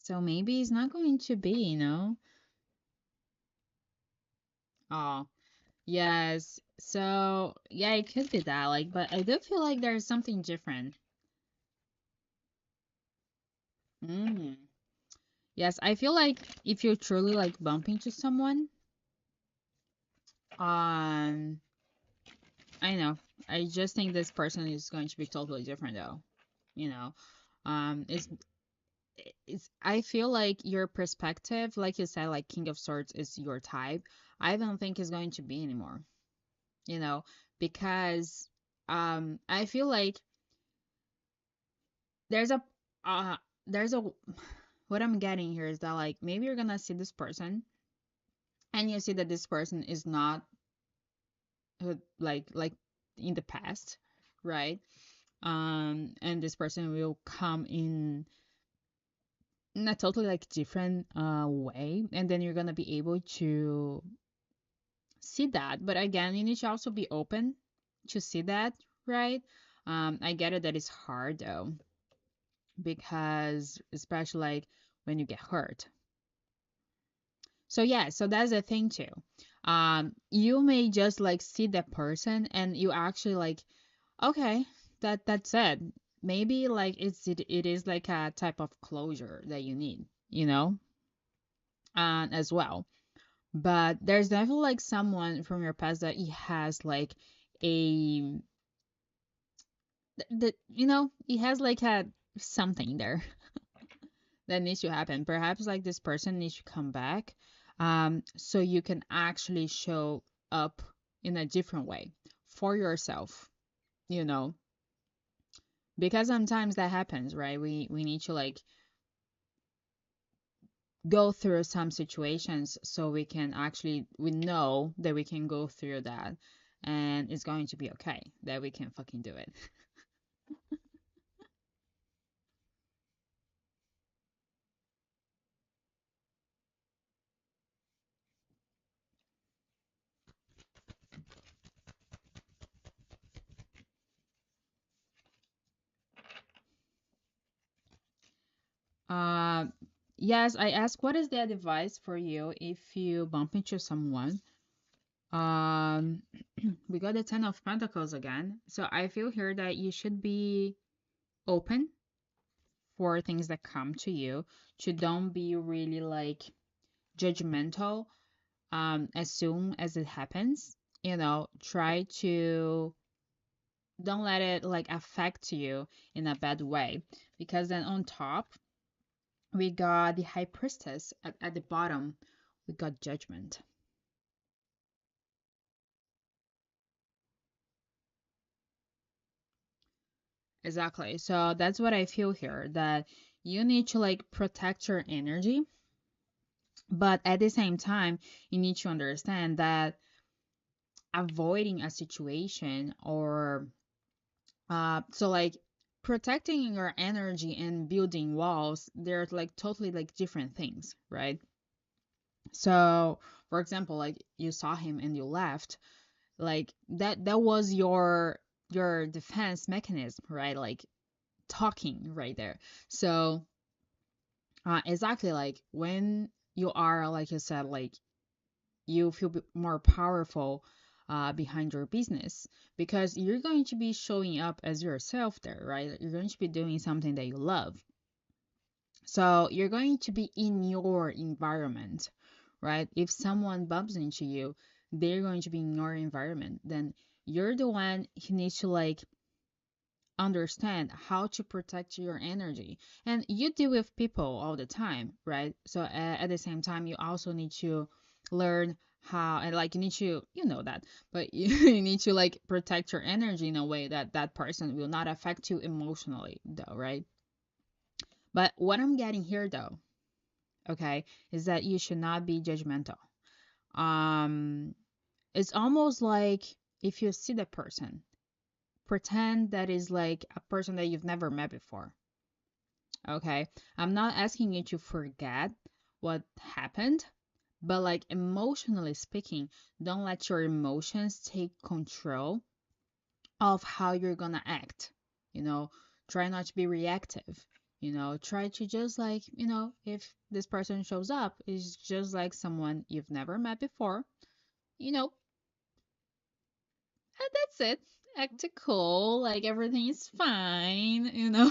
So maybe it's not going to be, Oh, yes. So yeah, it could be that, like, but I do feel like there's something different. Mm. Yes, I feel like if you truly like bump into someone, I know. I just think this person is going to be totally different though. you know. It's I feel like your perspective, like you said, like King of Swords is your type. I don't think it's going to be anymore, you know, because I feel like there's a uh there's a what I'm getting here is that like maybe you're gonna see this person and you see that this person is not like in the past, right? And this person will come in a totally like different way, and then you're gonna be able to see that. But again, you need to also be open to see that, right? I get it that it's hard though, because especially like when you get hurt. So yeah, so that's the thing too. You may just like see that person and you actually like, okay, that's it. Maybe like it is like a type of closure that you need, you know, as well. But there's definitely like someone from your past that he has like a that you know he has like a something there that needs to happen. Perhaps like this person needs to come back, so you can actually show up in a different way for yourself, you know, because sometimes that happens, right? We need to like go through some situations so we know that we can go through that and it's going to be okay, that we can fucking do it. Uh, yes, I asked what is the advice for you if you bump into someone. Um, we got the Ten of Pentacles again. So I feel here that you should be open for things that come to you. To don't be really like judgmental as soon as it happens. You know, try to don't let it like affect you in a bad way. Because then on top, we got the High Priestess at the bottom. We got Judgment. Exactly. So that's what I feel here, that you need to like protect your energy, but at the same time, you need to understand that avoiding a situation or so like protecting your energy and building walls, they're like totally like different things, right? So, for example, like you saw him and you left, like that was your defense mechanism, right? Like talking right there. So exactly, like when you are, like you said, like you feel more powerful behind your business because you're going to be showing up as yourself there, right? You're going to be doing something that you love. So you're going to be in your environment, right? If someone bumps into you, they're going to be in your environment. Then you're the one who needs to like understand how to protect your energy. And you deal with people all the time, right? So at the same time, you also need to learn how, and like you need to, you know that, but you need to like protect your energy in a way that that person will not affect you emotionally, though, right? But what I'm getting here, though, okay, is that you should not be judgmental. Um, it's almost like if you see the person, pretend that is like a person that you've never met before. Okay. I'm not asking you to forget what happened, but like emotionally speaking, don't let your emotions take control of how you're gonna act. You know, try not to be reactive. You know, try to just like, you know, if this person shows up, is just like someone you've never met before, you know, and that's it. Act cool, like everything is fine, you know.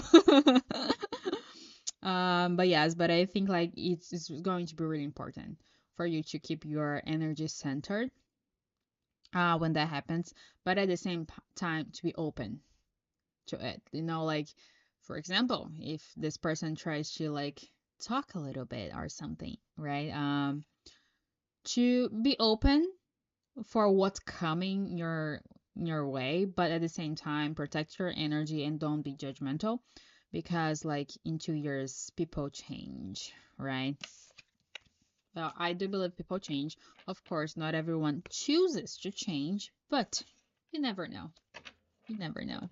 But yes, but I think like it's going to be really important for you to keep your energy centered when that happens, but at the same time to be open to it. You know, like For example, if this person tries to like talk a little bit or something, right? To be open for what's coming your way, but at the same time protect your energy and don't be judgmental because like in 2 years people change, right? Well, I do believe people change. Of course, not everyone chooses to change, but you never know. You never know.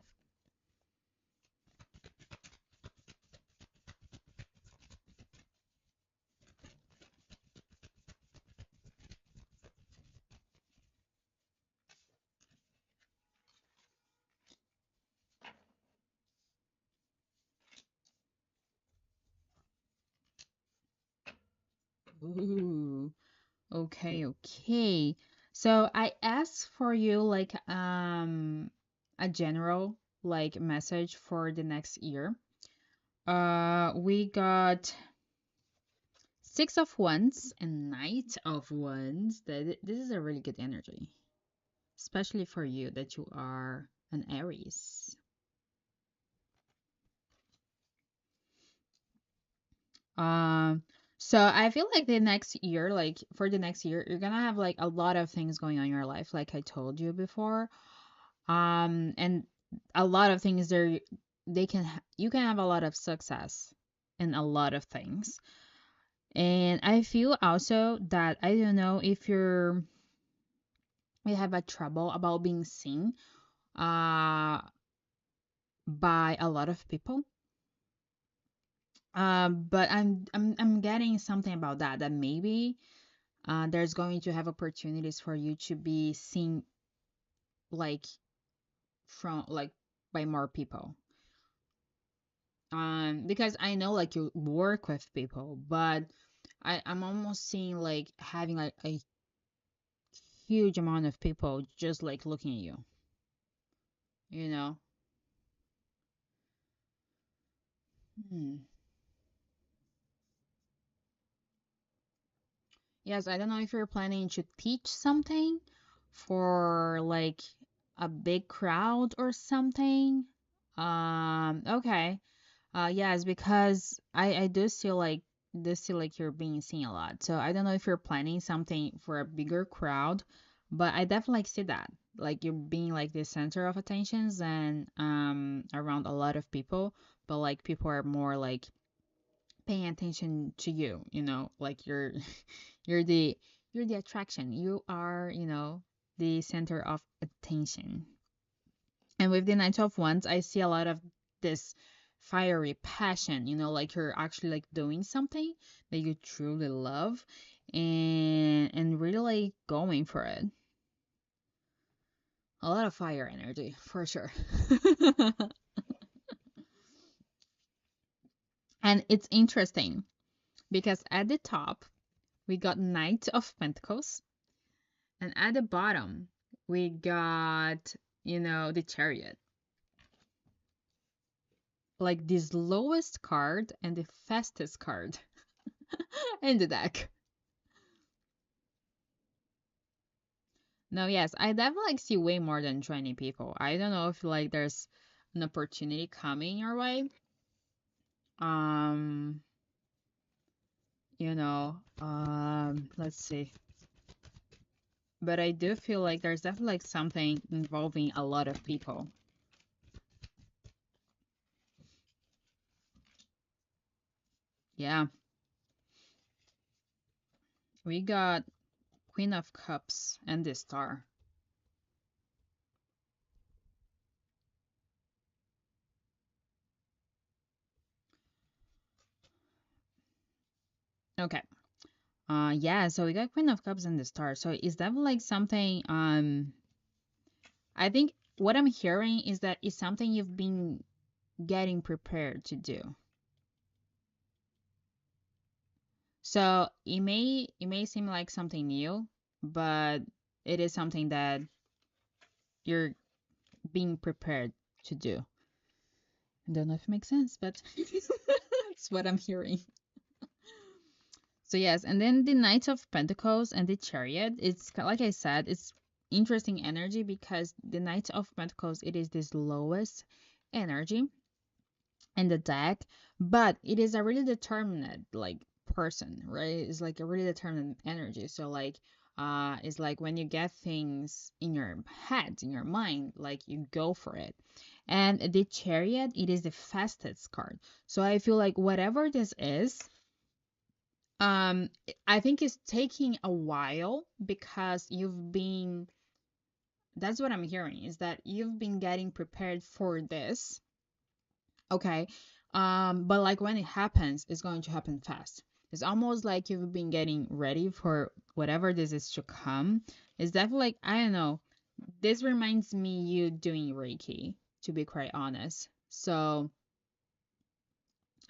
Ooh. Okay, okay. So I asked for you like a general like message for the next year. We got Six of Wands and Knight of Wands. This is a really good energy, especially for you that you are an Aries. Um, so I feel like the next year, like for the next year, you're gonna have like a lot of things going on in your life, like I told you before. And a lot of things there, you can have a lot of success in a lot of things. And I feel also that I don't know if you have a trouble about being seen uh by a lot of people. But I'm getting something about that maybe there's going to have opportunities for you to be seen like from like by more people. Because I know like you work with people, but I'm almost seeing like having like a huge amount of people just like looking at you, you know? Hmm. Yes, I don't know if you're planning to teach something for like a big crowd or something. Okay. Yes, because I do see like you're being seen a lot. So I don't know if you're planning something for a bigger crowd, but I definitely like see that. Like you're being like the center of attentions and around a lot of people, but like people are more like paying attention to you, like you're you're the you're the attraction. You are, the center of attention. And with the Knight of Wands, I see a lot of this fiery passion, like you're actually like doing something that you truly love and really like going for it. A lot of fire energy, for sure. And it's interesting because at the top, we got Knight of Pentacles, and at the bottom, we got, the Chariot. Like the lowest card and the fastest card in the deck. No, yes, I definitely like see way more than 20 people. I don't know if like there's an opportunity coming your way. Um, let's see. But I do feel like there's definitely like something involving a lot of people. Yeah, we got Queen of Cups and the Star. Okay. Yeah, so we got Queen of Cups and the Star. So is that like something I think what I'm hearing is that it's something you've been getting prepared to do. So it may seem like something new, but it is something that you're being prepared to do. I don't know if it makes sense, but it's what I'm hearing. So yes, and then the Knight of Pentacles and the Chariot, like I said, it's interesting energy because the Knight of Pentacles, it is this lowest energy. in the deck, but it is a really determined like person, right? It's like a really determined energy. So like it's like when you get things in your head, in your mind, like you go for it. And the Chariot, it is the fastest card. So I feel like whatever this is, um I think it's taking a while because you've been, that's what I'm hearing, is that you've been getting prepared for this. Okay. But like when it happens, it's going to happen fast. It's almost like you've been getting ready for whatever this is to come. It's definitely like, I don't know. This reminds me you doing Reiki, to be quite honest. So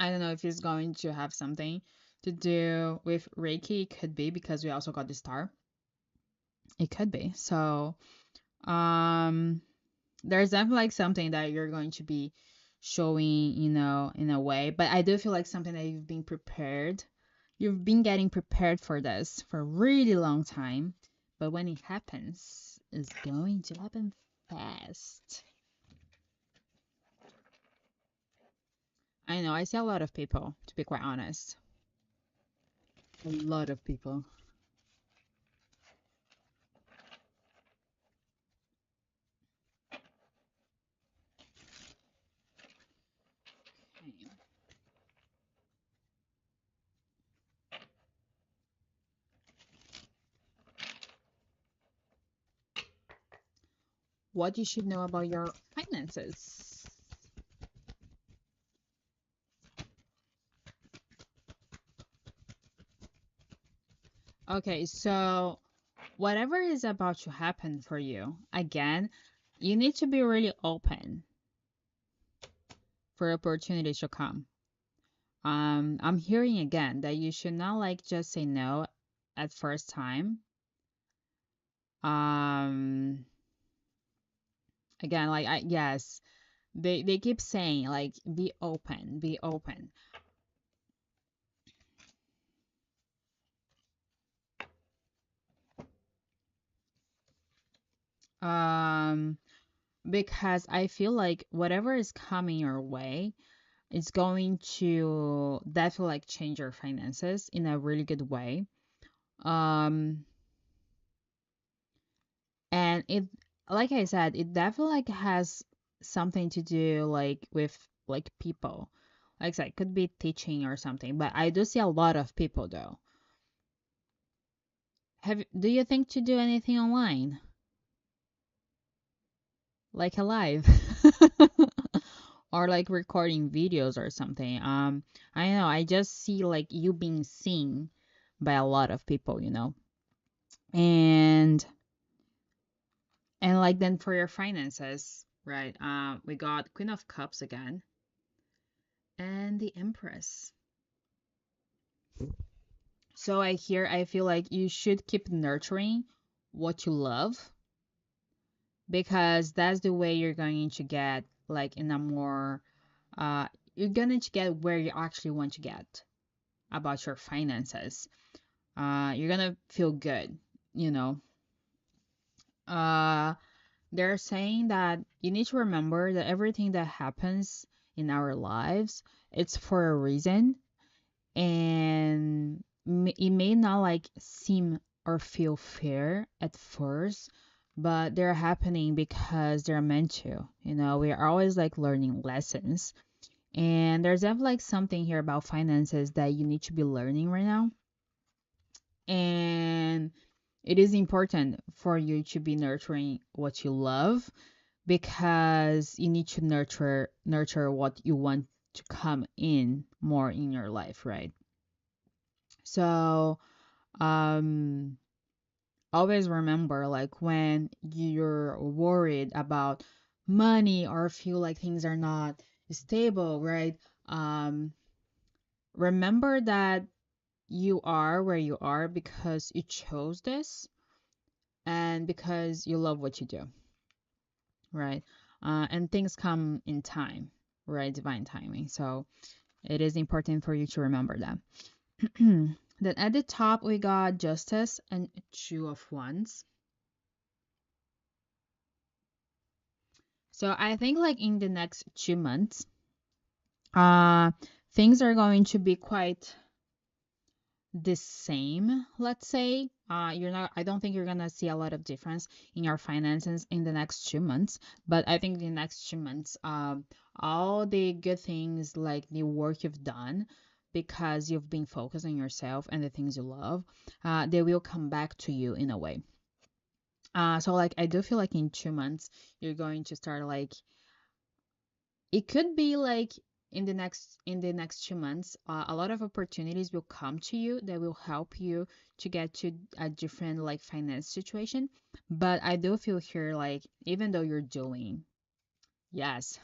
I don't know if it's going to have something to do with Reiki. It could be because we also got the star. It could be. So um there's definitely like something that you're going to be showing, in a way. But I do feel like something that you've been prepared. You've been getting prepared for this for a really long time. But when it happens, it's going to happen fast. I know, I see a lot of people, to be quite honest. A lot of people. Okay. What you should know about your finances. Okay, so whatever is about to happen for you, again, you need to be really open for opportunities to come. I'm hearing again that you should not like just say no at first time. Um, again, like yes, they keep saying like be open, be open. Um, because I feel like whatever is coming your way, it's going to definitely like change your finances in a really good way. Um, and it, like I said, it definitely like has something to do like with like people. Like I said, it could be teaching or something, but I do see a lot of people though. Do you think to do anything online? Like a live? Or like recording videos or something. I don't know, I just see like you being seen by a lot of people. And like then for your finances, right? We got Queen of Cups again and the Empress. So I feel like you should keep nurturing what you love because that's the way you're going to get like in a more you're going to get where you actually want to get about your finances. You're gonna feel good, you know. Uh they're saying that you need to remember that everything that happens in our lives, it's for a reason, and it may not like seem or feel fair at first, but they're happening because they're meant to. We are always like learning lessons, and there's definitely like something here about finances that you need to be learning right now. And it is important for you to be nurturing what you love because you need to nurture what you want to come in more in your life, right? So um always remember like when you're worried about money or feel like things are not stable, right? um Remember that you are where you are because you chose this and because you love what you do, right? And things come in time, right? Divine timing. So it is important for you to remember that. Then at the top, we got Justice and Two of Wands. So I think like in the next 2 months, uh things are going to be quite the same, let's say. You're not, I don't think you're gonna see a lot of difference in your finances in the next 2 months, but I think the next 2 months, all the good things, like the work you've done because you've been focused on yourself and the things you love, they will come back to you in a way. So like I do feel like in 2 months you're going to start like, it could be like in the next 2 months, a lot of opportunities will come to you that will help you to get to a different like finance situation. But I do feel here like even though you're doing, yes,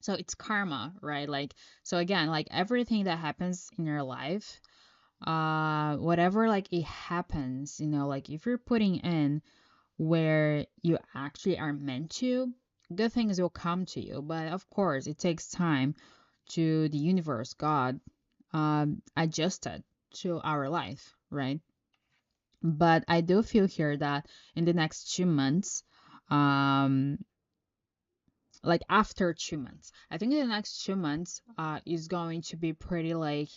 so it's karma, right? Like, so again, like everything that happens in your life, whatever like it happens, like if you're putting in where you actually are meant to, good things will come to you. But of course, it takes time to the universe, God, adjusted to our life, right? But I do feel here that in the next 2 months, um, like after 2 months, I think the next 2 months is going to be pretty like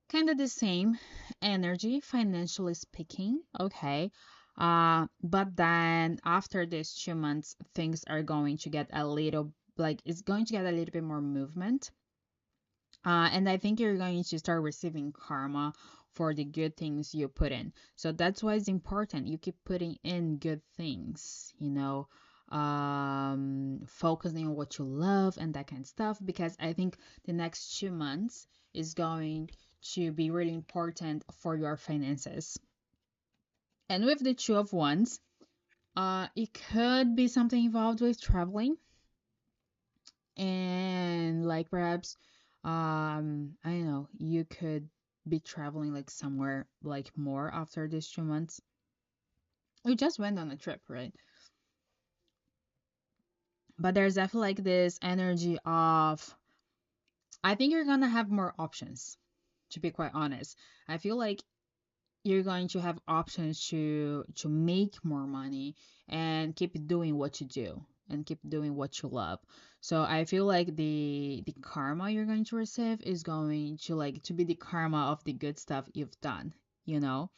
kind of the same energy, financially speaking. Okay. But then after these 2 months, things are going to get a little, like, it's going to get a little bit more movement. And I think you're going to start receiving karma for the good things you put in. So that's why it's important. You keep putting in good things, focusing on what you love and that kind of stuff, because I think the next 2 months is going to be really important for your finances. And with the Two of Wands, it could be something involved with traveling, and like perhaps I don't know, you could be traveling like somewhere like more after these 2 months. We just went on a trip, right? But there's definitely like this energy of, I think you're gonna have more options, to be quite honest. I feel like you're going to have options to make more money and keep doing what you do and keep doing what you love. So I feel like the karma you're going to receive is going to like to be the karma of the good stuff you've done, you know?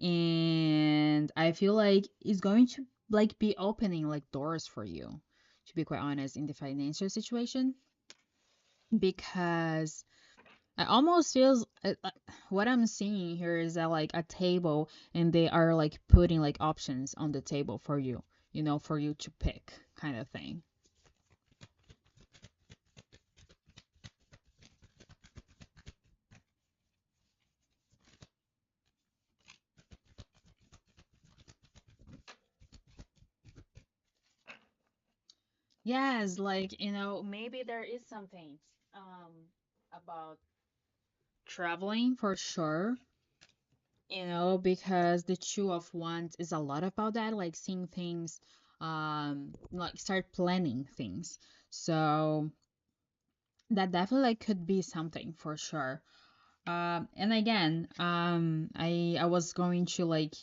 And I feel like it's going to like be opening like doors for you, to be quite honest, in the financial situation, because I almost feels what I'm seeing here is that like a table, and they are like putting like options on the table for you, for you to pick, kind of thing. Yes, like, maybe there is something um about traveling for sure, because the Two of Wands is a lot about that, like seeing things, like start planning things. So that definitely like could be something for sure. And again, I was going to like,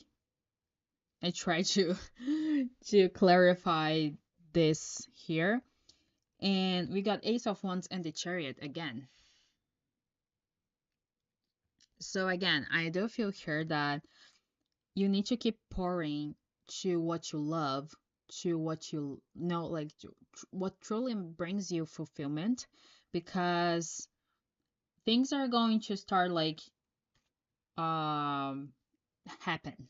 I try to to clarify this here, and we got Ace of Wands and the Chariot again. So again, I do feel here that you need to keep pouring to what you love, to what you know, like what truly brings you fulfillment, because things are going to start like um happen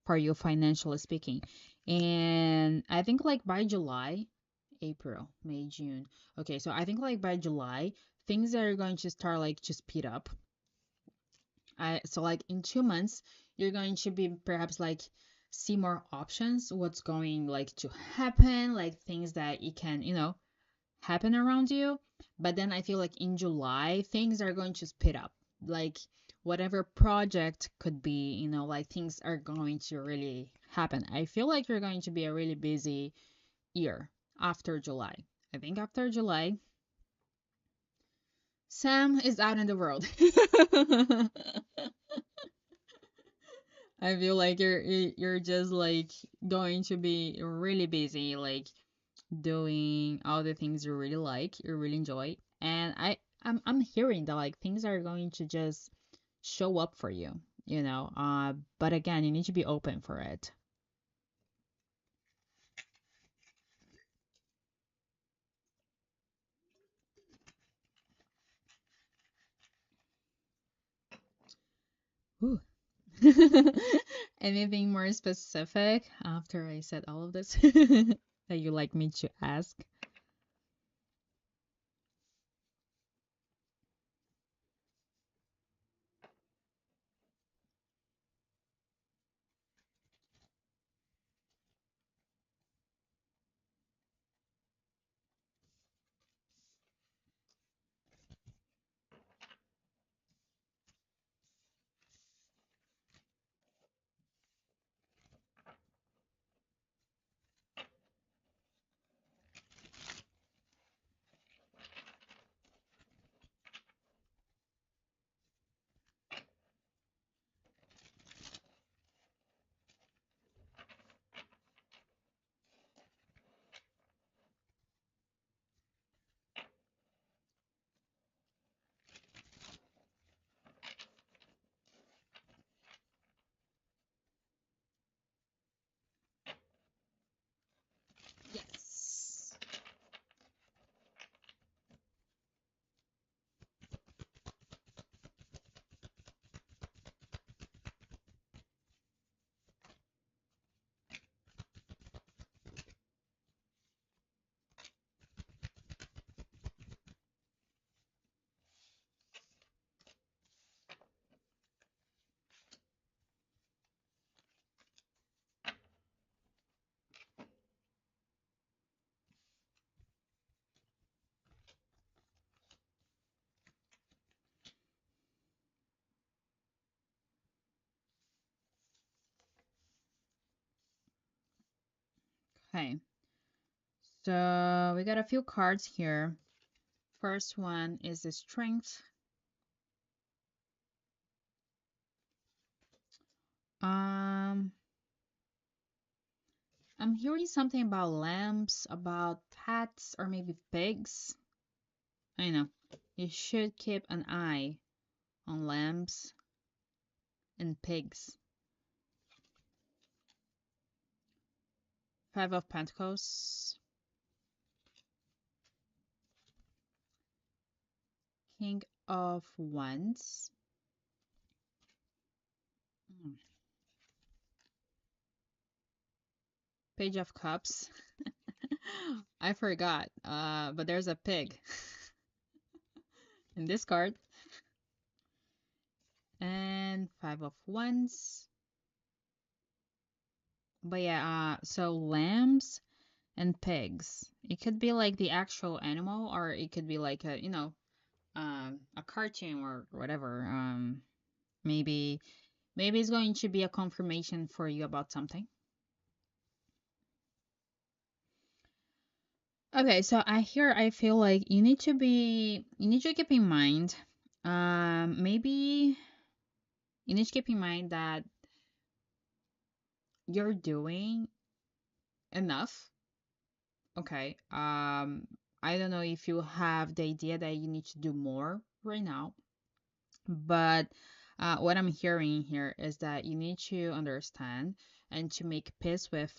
for you financially speaking. And I think like by July, April, May, June. Okay, so I think like by July, things are going to start like to speed up. So like in 2 months, you're going to be perhaps like see more options, what's going like to happen, like things that it can, happen around you. But then I feel like in July, things are going to speed up. Like whatever project could be, like things are going to really happen. I feel like you're going to be a really busy year after July. I think after July, Sam is out in the world. I feel like you're just like going to be really busy, like doing all the things you really like, you really enjoy, And I'm hearing that like things are going to just show up for you, but again, you need to be open for it. Ooh. Anything more specific after I said all of this that you like me to ask? Yes. Okay. So we got a few cards here. First one is the strength. Um, I'm hearing something about lambs, about cats, or maybe pigs. I know. You should keep an eye on lambs and pigs. Five of Pentacles, King of Wands, mm, Page of Cups. I forgot, but there's a pig in this card, and Five of Wands. But yeah, so lambs and pigs. It could be like the actual animal, or it could be like a cartoon or whatever. Maybe maybe it's going to be a confirmation for you about something. Okay, so I feel like you need to keep in mind, maybe you need to keep in mind that you're doing enough. Okay. I don't know if you have the idea that you need to do more right now, but what I'm hearing here is that you need to understand and to make peace with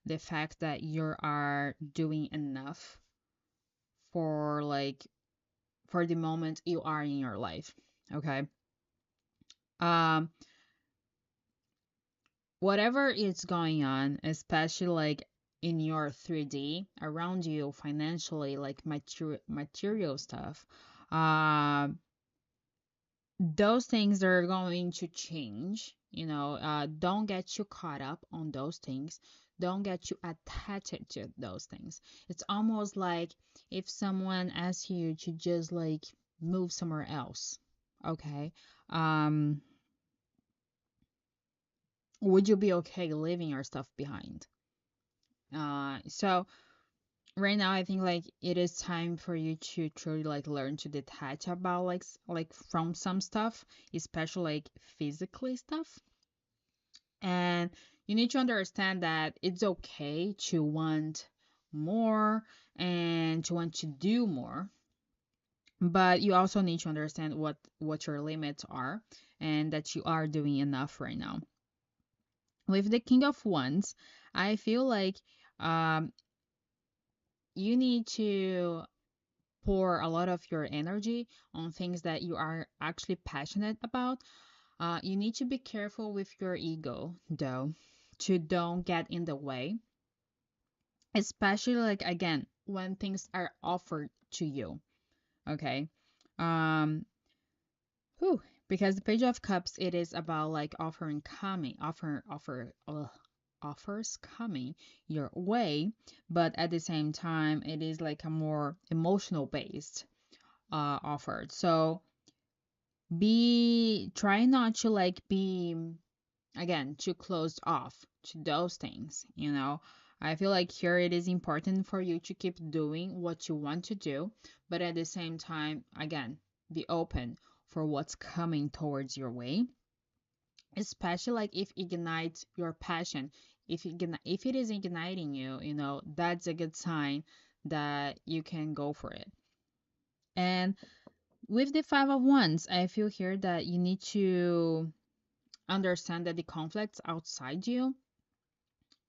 the fact that you are doing enough for for the moment you are in your life. Okay. Um, whatever is going on, especially like in your 3D around you financially, like material stuff, uh, those things are going to change. Don't get too caught up on those things. Don't get too attached to those things. It's almost like if someone asks you to just like move somewhere else. Okay. Um, would you be okay leaving your stuff behind? So right now I think like it is time for you to truly like learn to detach about like from some stuff, especially like physically stuff. And you need to understand that it's okay to want more and to want to do more. But you also need to understand what your limits are and that you are doing enough right now. With the King of Wands, I feel like um, you need to pour a lot of your energy on things that you are actually passionate about. You need to be careful with your ego, though, to don't get in the way, especially like again when things are offered to you. Okay. Um, whew, because the Page of Cups, it is about like offering coming, offers coming your way, but at the same time, it is like a more emotional based offered. So be try not to like be again too closed off to those things, you know. I feel like here it is important for you to keep doing what you want to do, but at the same time, again, be open for what's coming towards your way, especially like if ignites your passion. If it is igniting you, you know, that's a good sign that you can go for it. And with the Five of Wands, I feel here that you need to understand that the conflicts outside you,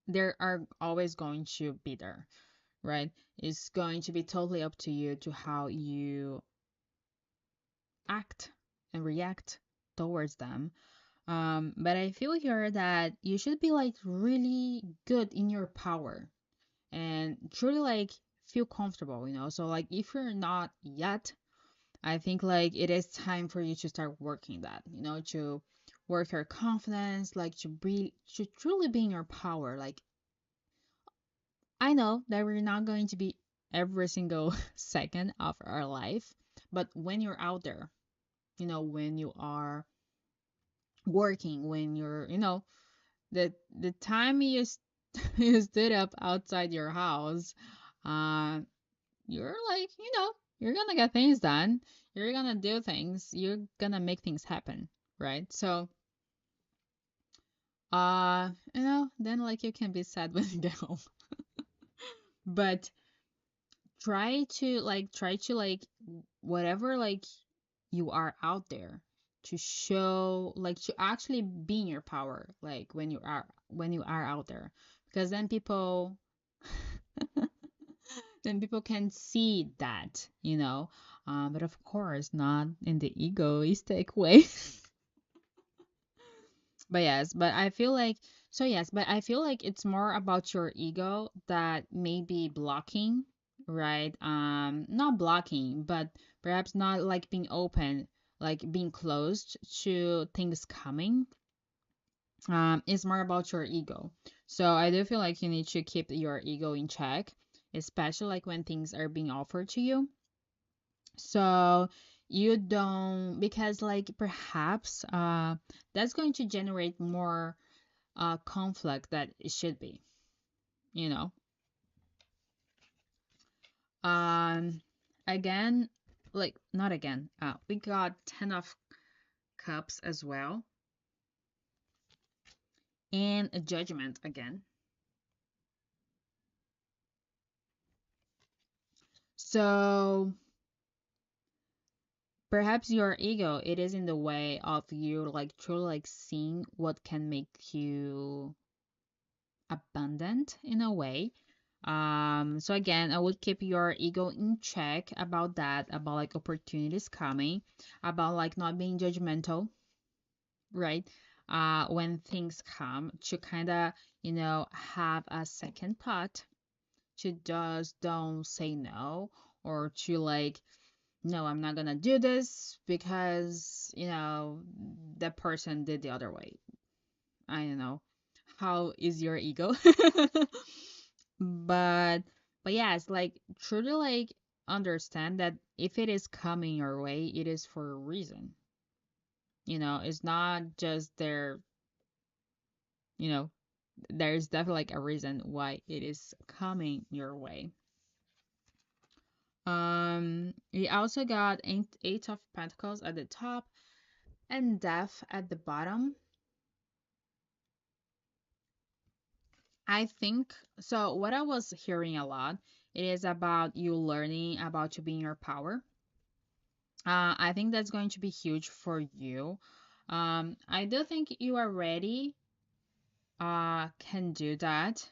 there are always going to be there, right? It's going to be totally up to you to how you act and react towards them. But I feel here that you should be like really good in your power and truly like feel comfortable, you know. So like if you're not yet, I think like it is time for you to start working that, you know, to work your confidence, like to truly be in your power. Like I know that we're not going to be every single second of our life, but when you're out there, you know, when you are working, when you're, you know, the time you stood up outside your house, uh, you're like, you know, you're gonna get things done. You're gonna do things. You're gonna make things happen, right? So, you know, then like you can be sad when you get home, but try to like whatever like you are out there to show like to actually be in your power like when you are out there because then people can see that, you know. But of course not in the egoistic way. But yes, but I feel like so yes, but I feel like it's more about your ego that may be blocking, right? Not blocking, but perhaps not like being open, like being closed to things coming. It's more about your ego. So I do feel like you need to keep your ego in check, especially like when things are being offered to you. So you don't because like perhaps that's going to generate more conflict that it should be, you know. Um, again, like not again. We got 10 of Cups as well, and a Judgment again. So perhaps your ego it is in the way of you like truly like seeing what can make you abundant in a way. So again, I would keep your ego in check about that, about like opportunities coming, about like not being judgmental, right? When things come to kind of, you know, have a second thought to just don't say no or to like, no, I'm not gonna do this because, you know, the person did the other way. I don't know. How is your ego? but but yes, like truly like understand that if it is coming your way, it is for a reason. You know, it's not just there, you know, there's definitely like a reason why it is coming your way. We also got eight of Pentacles at the top and Death at the bottom. I think so. What I was hearing a lot, it is about you learning about to be in your power, I think that's going to be huge for you. I do think you already can do that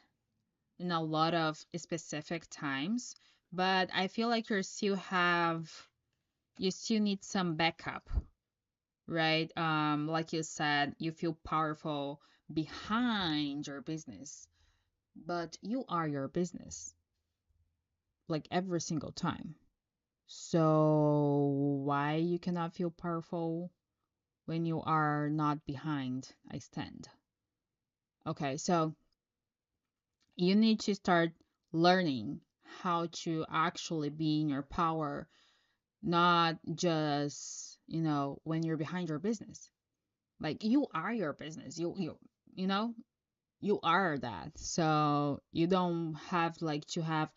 in a lot of specific times, but I feel like you still need some backup, right? Like you said, you feel powerful behind your business, but you are your business, like every single time. So why you cannot feel powerful when you are not behind I stand? Okay, so you need to start learning how to actually be in your power, not just, when you're behind your business. Like you are your business. You know, you are that. So you don't have like to have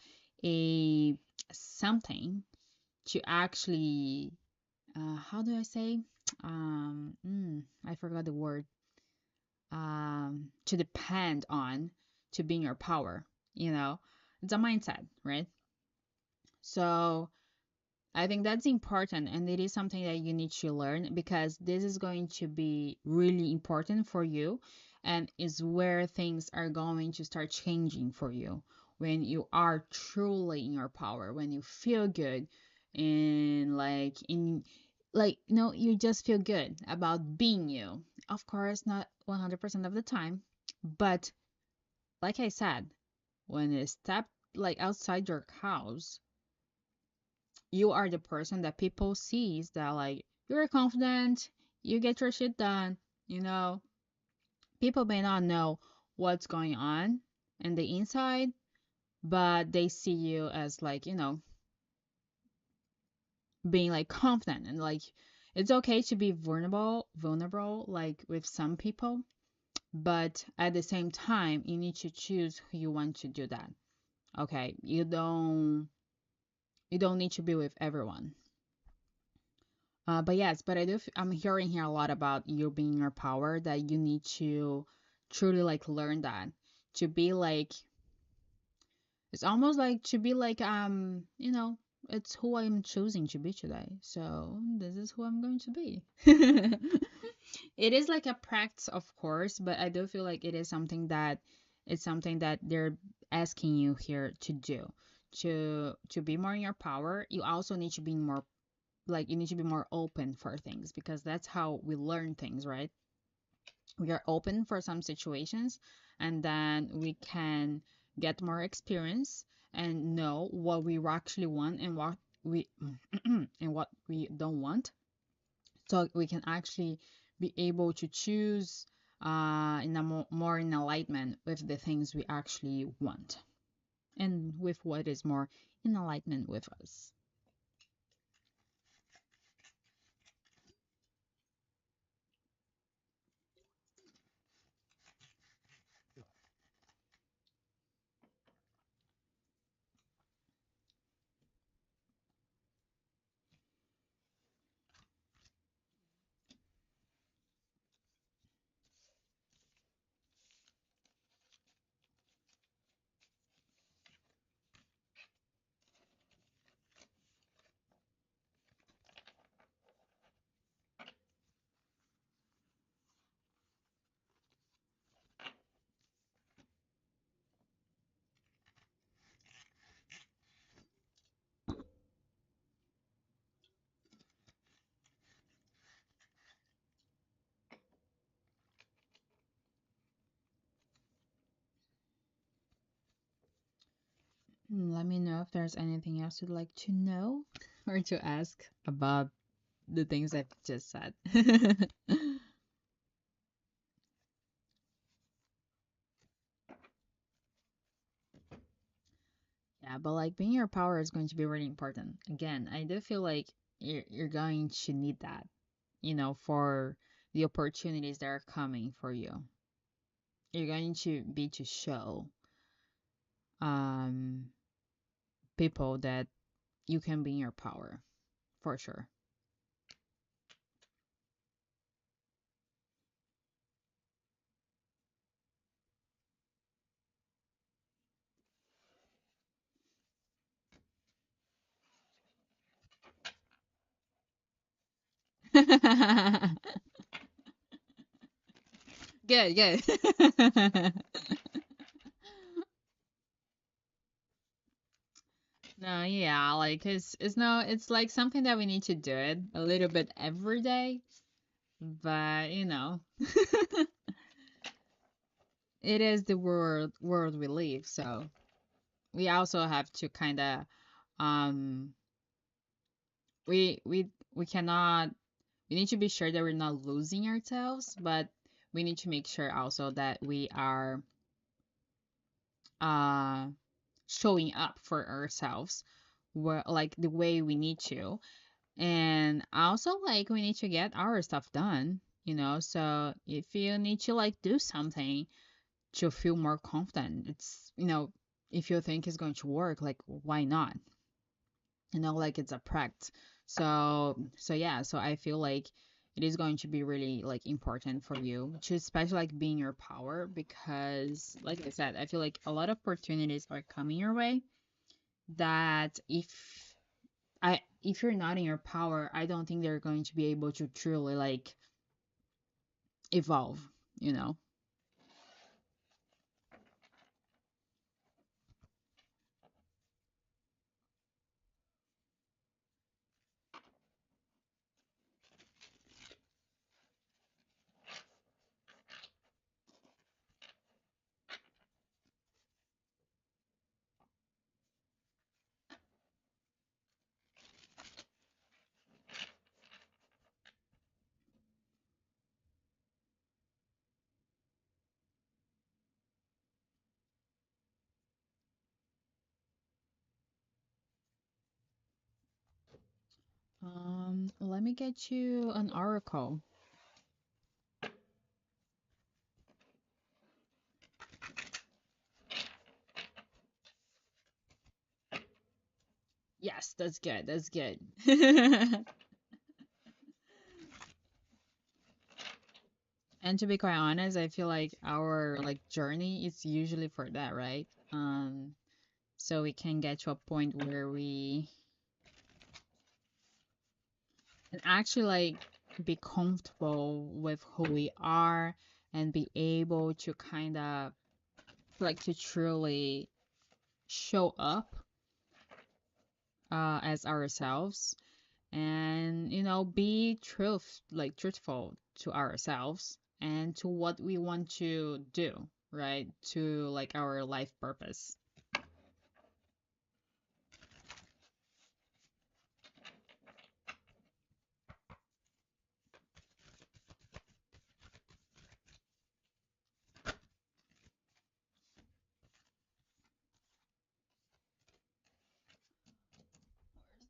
a something to actually how do I say? I forgot the word. To depend on to be in your power. You know, it's a mindset, right? So I think that's important, and it is something that you need to learn because this is going to be really important for you and is where things are going to start changing for you when you are truly in your power, when you feel good and you just feel good about being you. Of course, not 100% of the time, but like I said, when you step like outside your house, you are the person that people sees that like you're confident, you get your shit done, you know. People may not know what's going on in the inside, but they see you as like, being like confident and like it's okay to be vulnerable like with some people, but at the same time, you need to choose who you want to do that. Okay, you don't need to be with everyone. But yes, but I'm hearing here a lot about you being your power that you need to truly like learn that to be like it's almost like to be like it's who I'm choosing to be today. So this is who I'm going to be. It is like a practice, of course, but I do feel like it's something that they're asking you here to do. To be more in your power, you also need to be more like you need to be more open for things because that's how we learn things, right? We are open for some situations and then we can get more experience and know what we actually want and what we and what we don't want, so we can actually be able to choose in a more in alignment with the things we actually want and with what is more in alignment with us. Let me know if there's anything else you'd like to know or to ask about the things I've just said. Yeah, but like being your power is going to be really important. Again, I do feel like you're going to need that, for the opportunities that are coming for you. You're going to be to show um people that you can be in your power for sure. Good, good. No, yeah, like it's no, it's like something that we need to do it a little bit every day, but it is the world we live, so we also have to kind of um we cannot we need to be sure that we're not losing ourselves, but we need to make sure also that we are uh showing up for ourselves where like the way we need to. And also like we need to get our stuff done, so if you need to like do something to feel more confident, if you think it's going to work, like why not? Like it's a practice. So yeah, so I feel like it is going to be really like important for you to especially like be in your power, because like I said, I feel like a lot of opportunities are coming your way that if you're not in your power, I don't think they're going to be able to truly like evolve, you know. Let me get you an oracle. Yes, that's good. That's good. And to be quite honest, I feel like our like journey is usually for that, right? So we can get to a point where we can actually like be comfortable with who we are and be able to kind of like to truly show up as ourselves, and be truthful to ourselves and to what we want to do, right, to like our life purpose.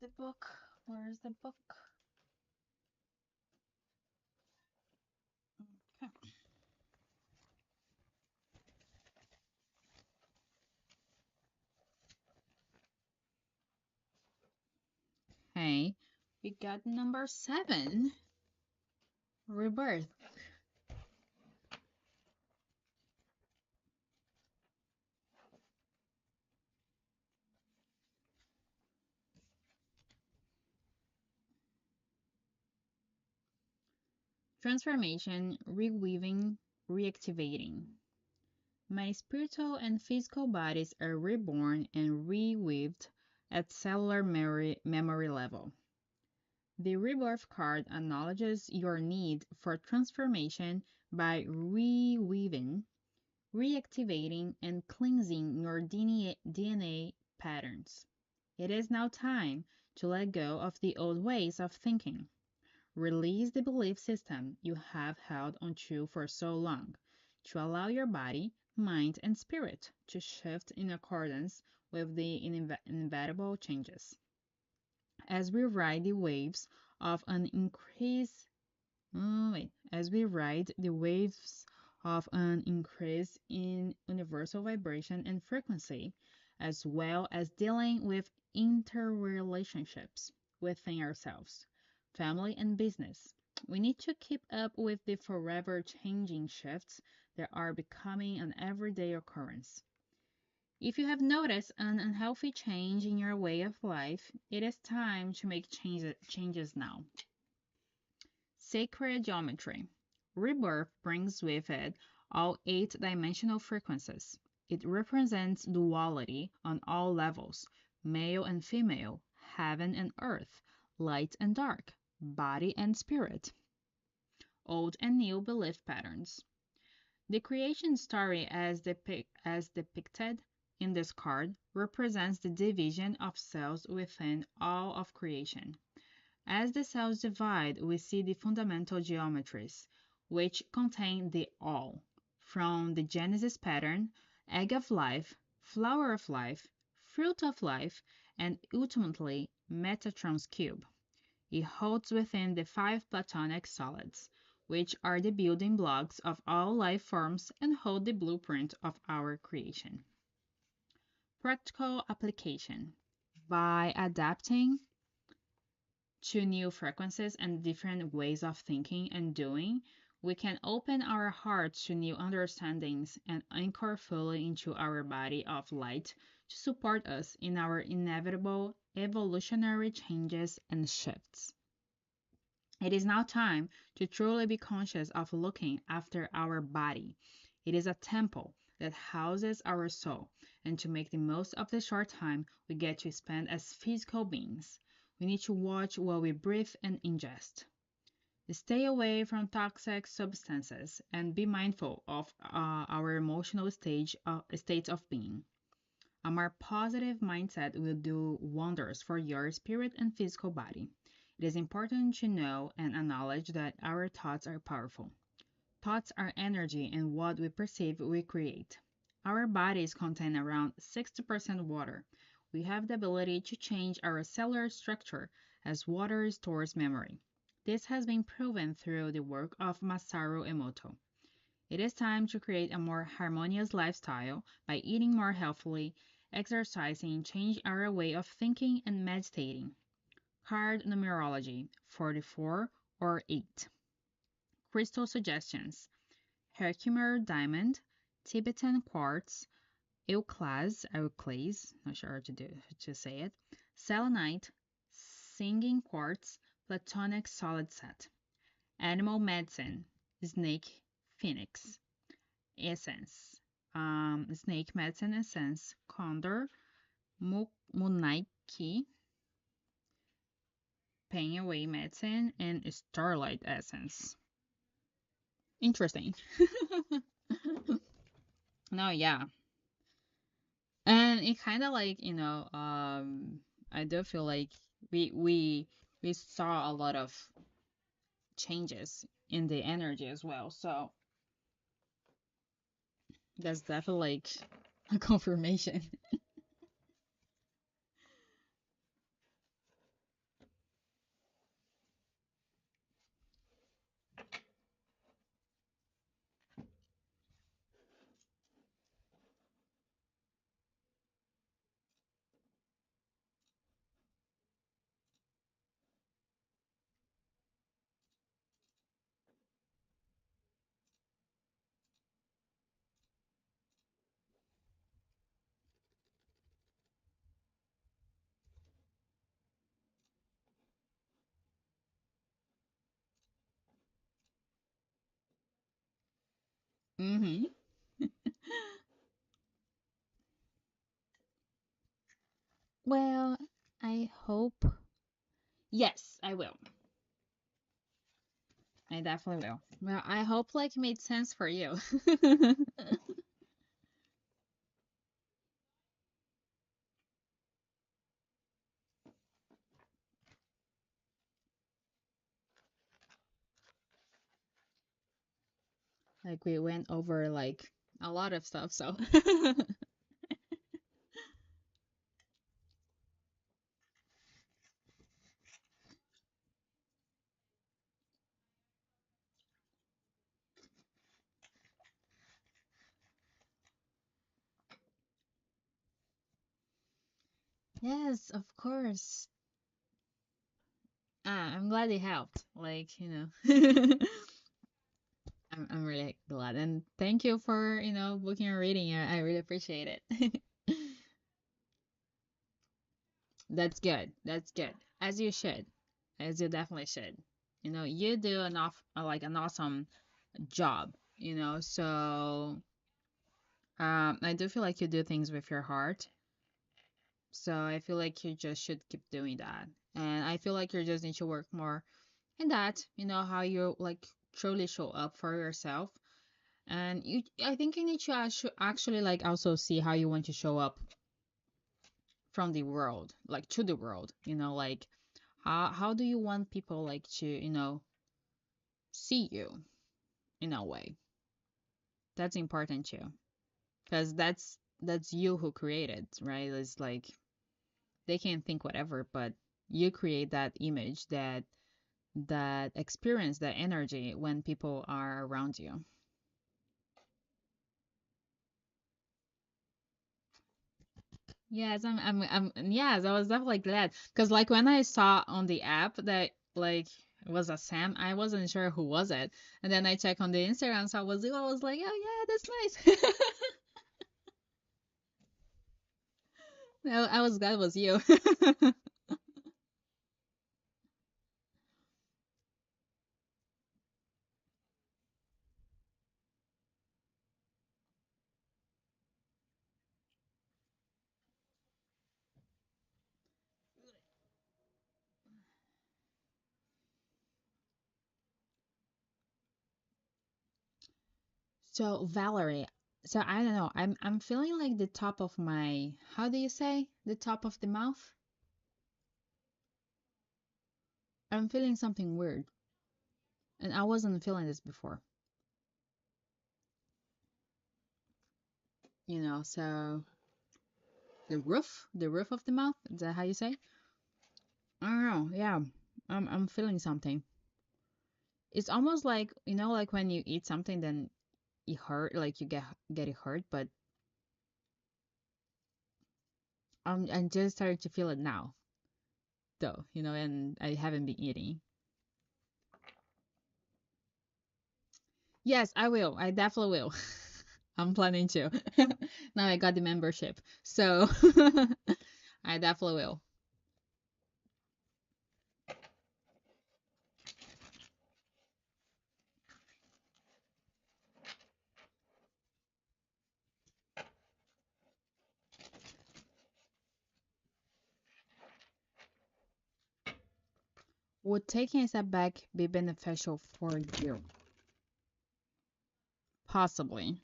Where's the book? Where's the book? Okay, we got number 7, rebirth. Transformation, reweaving, reactivating. My spiritual and physical bodies are reborn and reweaved at cellular memory level. The rebirth card acknowledges your need for transformation by reweaving, reactivating, and cleansing your DNA patterns. It is now time to let go of the old ways of thinking. Release the belief system you have held onto for so long, to allow your body, mind, and spirit to shift in accordance with the inevitable changes. As we ride the waves of an increase, as we ride the waves of an increase in universal vibration and frequency, as well as dealing with interrelationships within ourselves, family, and business. We need to keep up with the forever changing shifts that are becoming an everyday occurrence. If you have noticed an unhealthy change in your way of life, it is time to make changes now. Sacred geometry. Rebirth brings with it all eight-dimensional frequencies. It represents duality on all levels, male and female, heaven and earth, light and dark, body and spirit, old and new belief patterns. The creation story, as depicted in this card, represents the division of cells within all of creation. As the cells divide, we see the fundamental geometries, which contain the all, from the Genesis pattern, egg of life, flower of life, fruit of life, and ultimately Metatron's cube. It holds within the five Platonic solids, which are the building blocks of all life forms and hold the blueprint of our creation. Practical application. By adapting to new frequencies and different ways of thinking and doing, we can open our hearts to new understandings and anchor fully into our body of light to support us in our inevitable evolutionary changes and shifts. It is now time to truly be conscious of looking after our body. It is a temple that houses our soul, and to make the most of the short time we get to spend as physical beings, we need to watch what we breathe and ingest. Stay away from toxic substances and be mindful of our emotional states of being. A more positive mindset will do wonders for your spirit and physical body. It is important to know and acknowledge that our thoughts are powerful. Thoughts are energy, and what we perceive, we create. Our bodies contain around 60% water. We have the ability to change our cellular structure as water stores memory. This has been proven through the work of Masaru Emoto. It is time to create a more harmonious lifestyle by eating more healthily, exercising, change our way of thinking, and meditating. Card numerology 44 or 8. Crystal suggestions: Herkimer diamond, Tibetan quartz, Euclase, not sure how to say it, selenite, singing quartz, platonic solid set. Animal medicine, snake phoenix, essence, snake medicine essence, condor, munaiki, pain away medicine, and starlight essence. Interesting. No, yeah. And it kind of like, I do feel like we we we saw a lot of changes in the energy as well. So that's definitely like a confirmation. Mm-hmm. Well, I hope. Yes, I will. I definitely will. Well, I hope like it made sense for you. Like we went over like a lot of stuff, so yes, of course. I'm glad it helped. Like, I'm really glad. And thank you for, booking a reading. I really appreciate it. That's good. That's good. As you should. As you definitely should. You do an awesome job, so I do feel like you do things with your heart. So I feel like you just should keep doing that. And I feel like you just need to work more in that, how you like truly show up for yourself. And I think you need to actually like also see how you want to show up from the world, like to the world, like how do you want people like to, see you in a way. That's important too, because that's you who created, right? It's like they can think whatever, but you create that image, that experience, that energy when people are around you. Yes, yes, I was definitely glad because like when I saw on the app that like it was a Sam, I wasn't sure who was it, and then I checked on the Instagram, so I was like, oh yeah, that's nice. I was glad it was you. So Valerie, so I don't know, I'm feeling like the top of my, how do you say, the top of the mouth? I'm feeling something weird, and I wasn't feeling this before. So the roof of the mouth, is that how you say? I don't know. Yeah, I'm feeling something. It's almost like like when you eat something, then it hurt, like you get it hurt. But I'm just starting to feel it now, though. And I haven't been eating. Yes, I will. I definitely will. I'm planning to. Now I got the membership, so I definitely will. Would taking a step back be beneficial for you? Possibly.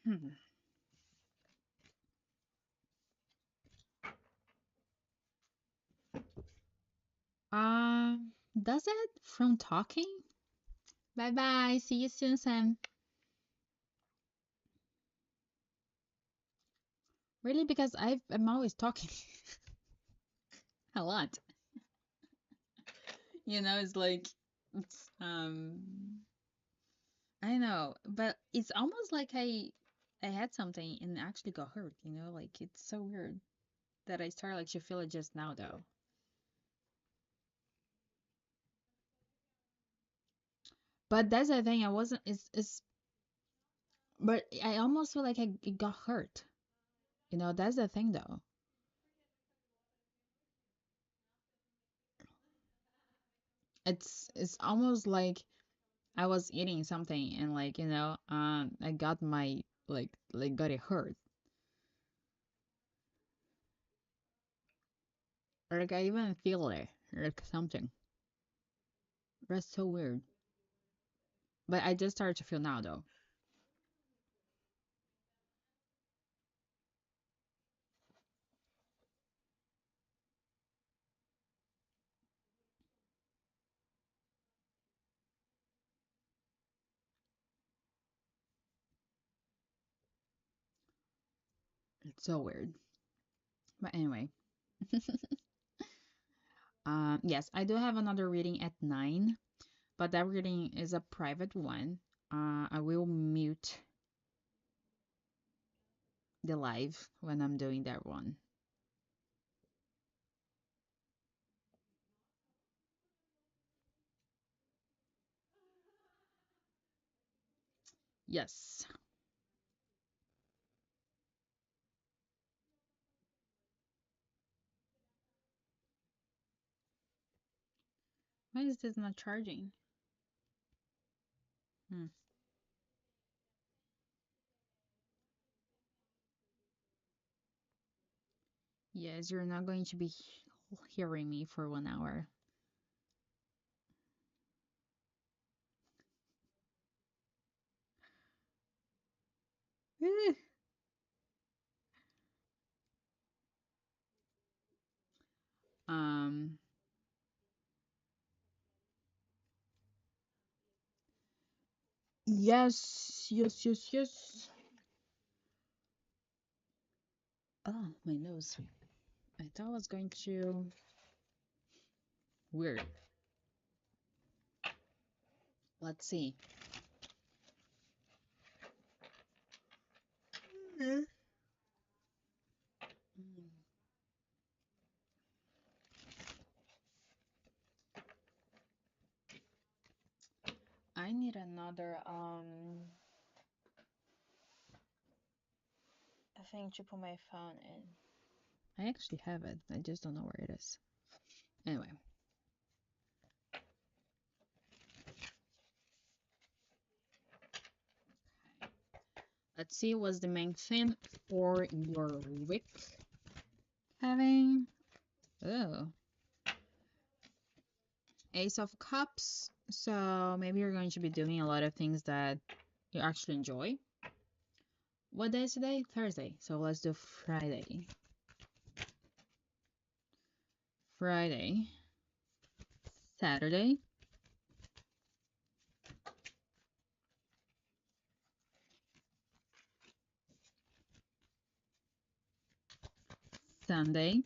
Hmm. Does it from talking? Bye bye. See you soon, Sam. Really, because I'm always talking a lot. It's like I know, but it's almost like I had something and actually got hurt. Like it's so weird that I started like to feel it just now though. But that's the thing. I wasn't. It's but I almost feel like it got hurt. That's the thing though. It's almost like I was eating something and like I got my like got it hurt. Or like I even feel it like something. That's so weird. But I just started to feel now though. It's so weird. But anyway, yes, I do have another reading at 9, but that reading is a private one. I will mute the live when I'm doing that one. Yes. Why is this not charging? Hmm. Yes, you're not going to be hearing me for 1 hour. um, yes, yes, yes, yes. Oh, my nose. I thought I was going to. Weird. Let's see. Mm. I need another a thing to put my phone in. I actually have it. I just don't know where it is. Anyway, let's see what's the main thing for your week. Having oh Ace of Cups. So maybe you're going to be doing a lot of things that you actually enjoy. What day is today? Thursday. So let's do Friday. Friday. Saturday. Sunday.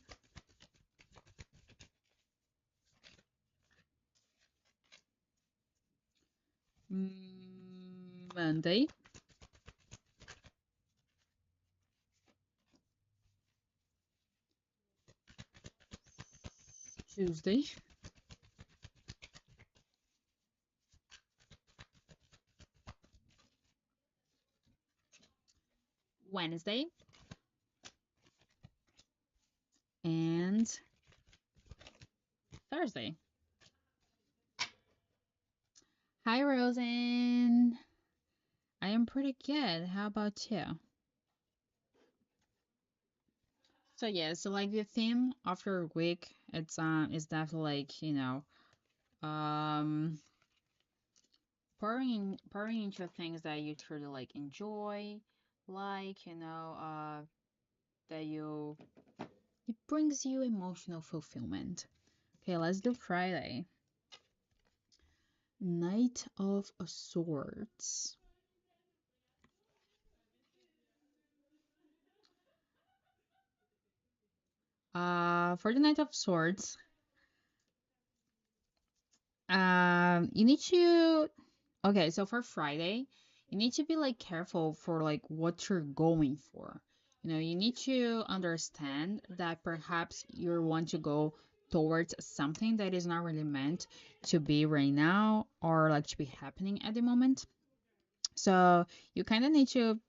Monday. Tuesday. Wednesday. And Thursday. Hi, Rosen. I am pretty good. How about you? So yeah, so like the theme of your week, it's definitely like, um pouring into things that you truly like enjoy, like, that you it brings you emotional fulfillment. Okay, let's do Friday. Knight of Swords. For the Knight of Swords, you need to. Okay, so for Friday, you need to be like careful for like what you're going for. You need to understand that perhaps you want to go towards something that is not really meant to be right now or like to be happening at the moment. So you kind of need to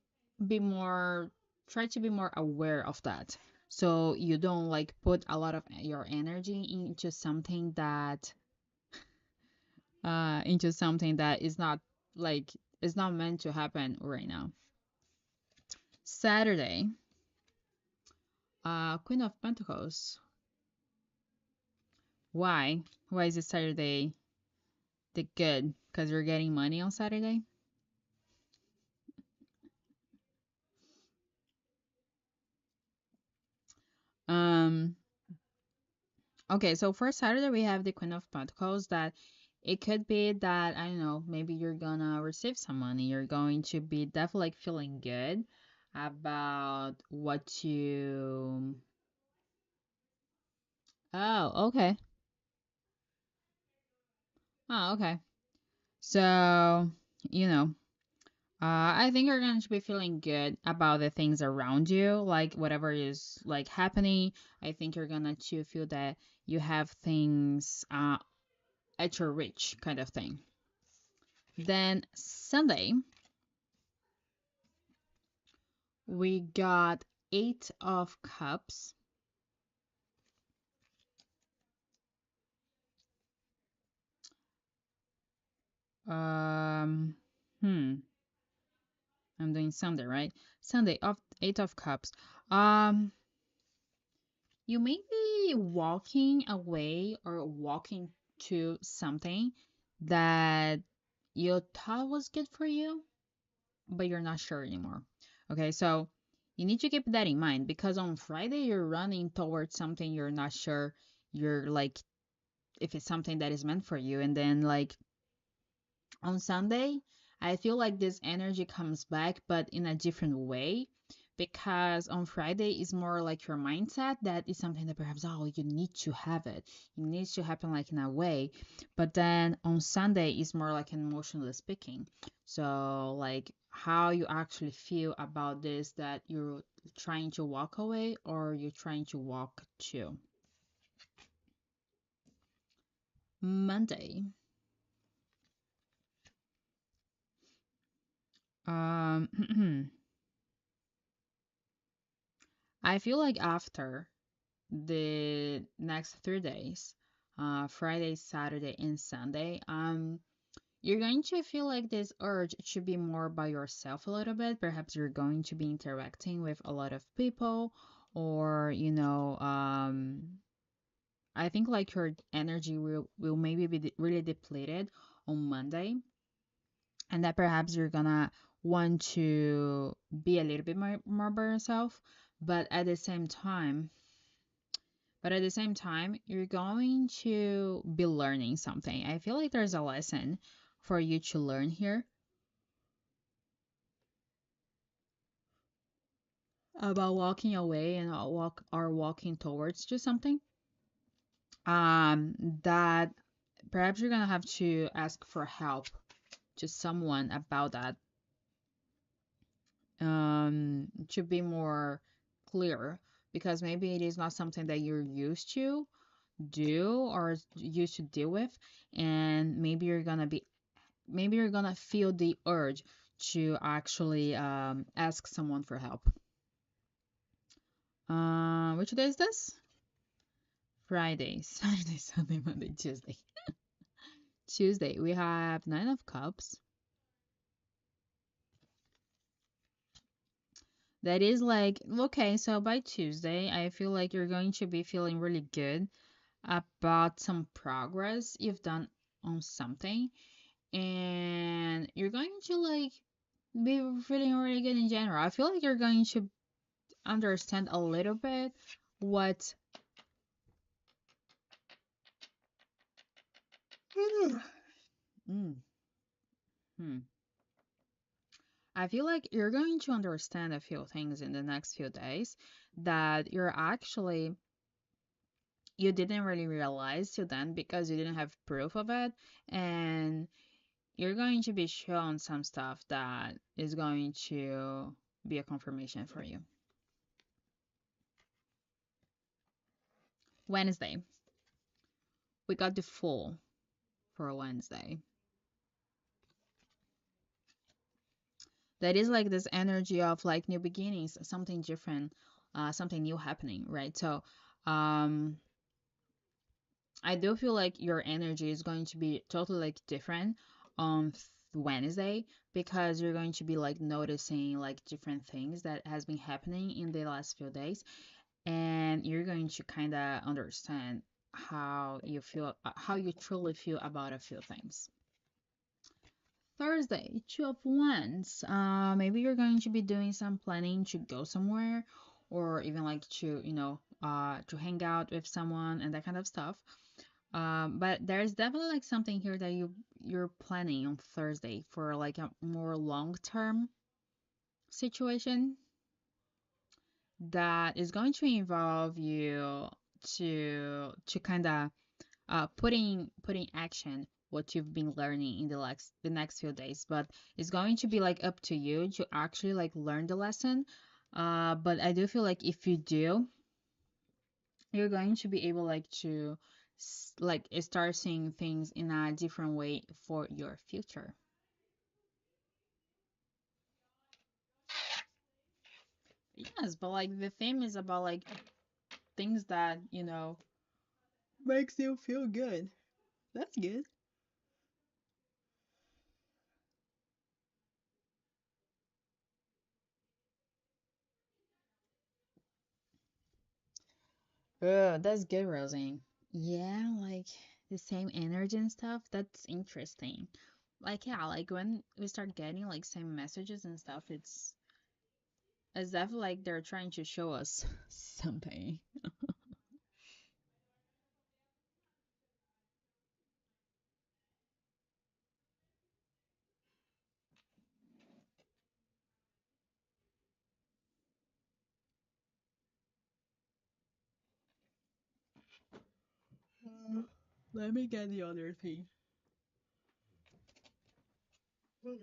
be more, try to be more aware of that. So you don't like put a lot of your energy into something that is not like is not meant to happen right now. Saturday, Queen of Pentacles. Why? Why is it Saturday the good? Because you're getting money on Saturday? Um, okay, so for Saturday we have the Queen of Pentacles that it could be that, I don't know, maybe you're gonna receive some money. You're going to be definitely like feeling good about what you. Oh, okay. Oh, okay. So, you know, I think you're going to be feeling good about the things around you, like whatever is like happening. I think you're gonna to feel that you have things at your reach, kind of thing. Then Sunday, we got Eight of Cups. Um, hmm. I'm doing Sunday, right? Sunday of Eight of Cups. Um, you may be walking away or walking to something that you thought was good for you, but you're not sure anymore. Okay, so you need to keep that in mind because on Friday you're running towards something you're not sure you're like if it's something that is meant for you, and then like on Sunday, I feel like this energy comes back, but in a different way. Because on Friday is more like your mindset that is something that perhaps, oh, you need to have it. It needs to happen like in a way. But then on Sunday is more like an emotionally speaking. So, like how you actually feel about this that you're trying to walk away or you're trying to walk to. Monday. Um, I feel like after the next 3 days, Friday, Saturday, and Sunday, you're going to feel like this urge to be more by yourself a little bit. Perhaps you're going to be interacting with a lot of people, or I think like your energy will maybe be really depleted on Monday, and that perhaps you're gonna want to be a little bit more by yourself, but at the same time you're going to be learning something. I feel like there's a lesson for you to learn here about walking away and walking towards to something. That perhaps you're gonna have to ask for help to someone about that. To be more clear, because maybe it is not something that you're used to do or used to deal with, and maybe you're gonna feel the urge to actually ask someone for help. Which day is this? Friday, Saturday, Sunday, Monday, Tuesday. Tuesday, we have Nine of Cups. That is like, okay, so by Tuesday, I feel like you're going to be feeling really good about some progress you've done on something, and you're going to like be feeling really good in general. I feel like you're going to understand a little bit what mm, hmm. I feel like you're going to understand a few things in the next few days that you didn't really realize till then because you didn't have proof of it, and you're going to be shown some stuff that is going to be a confirmation for you. Wednesday, we got the full for Wednesday. That is like this energy of like new beginnings, something different, something new happening, right? So, um, I do feel like your energy is going to be totally like different on Wednesday because you're going to be like noticing like different things that has been happening in the last few days, and you're going to kind of understand how you truly feel about a few things. Thursday, Two of Wands. Maybe you're going to be doing some planning to go somewhere, or even like to hang out with someone and that kind of stuff. But there's definitely like something here that you're planning on Thursday for like a more long-term situation that is going to involve you to kind of putting action what you've been learning in the next few days, but it's going to be like up to you to actually like learn the lesson. But I do feel like if you do, you're going to be able like to like start seeing things in a different way for your future. Yes, but like the theme is about like things that makes you feel good. That's good. Oh, that's good, Rosie. Yeah, like the same energy and stuff. That's interesting. Like, yeah, like when we start getting like same messages and stuff, it's definitely like they're trying to show us something. Let me get the other thing. Um,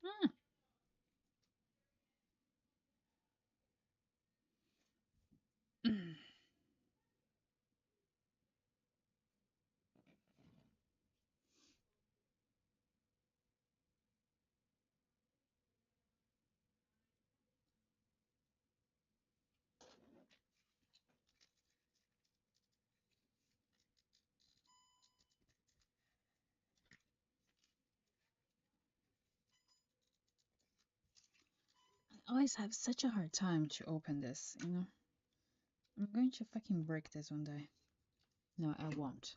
ah, I always have such a hard time to open this. I'm going to fucking break this one day. No, I won't.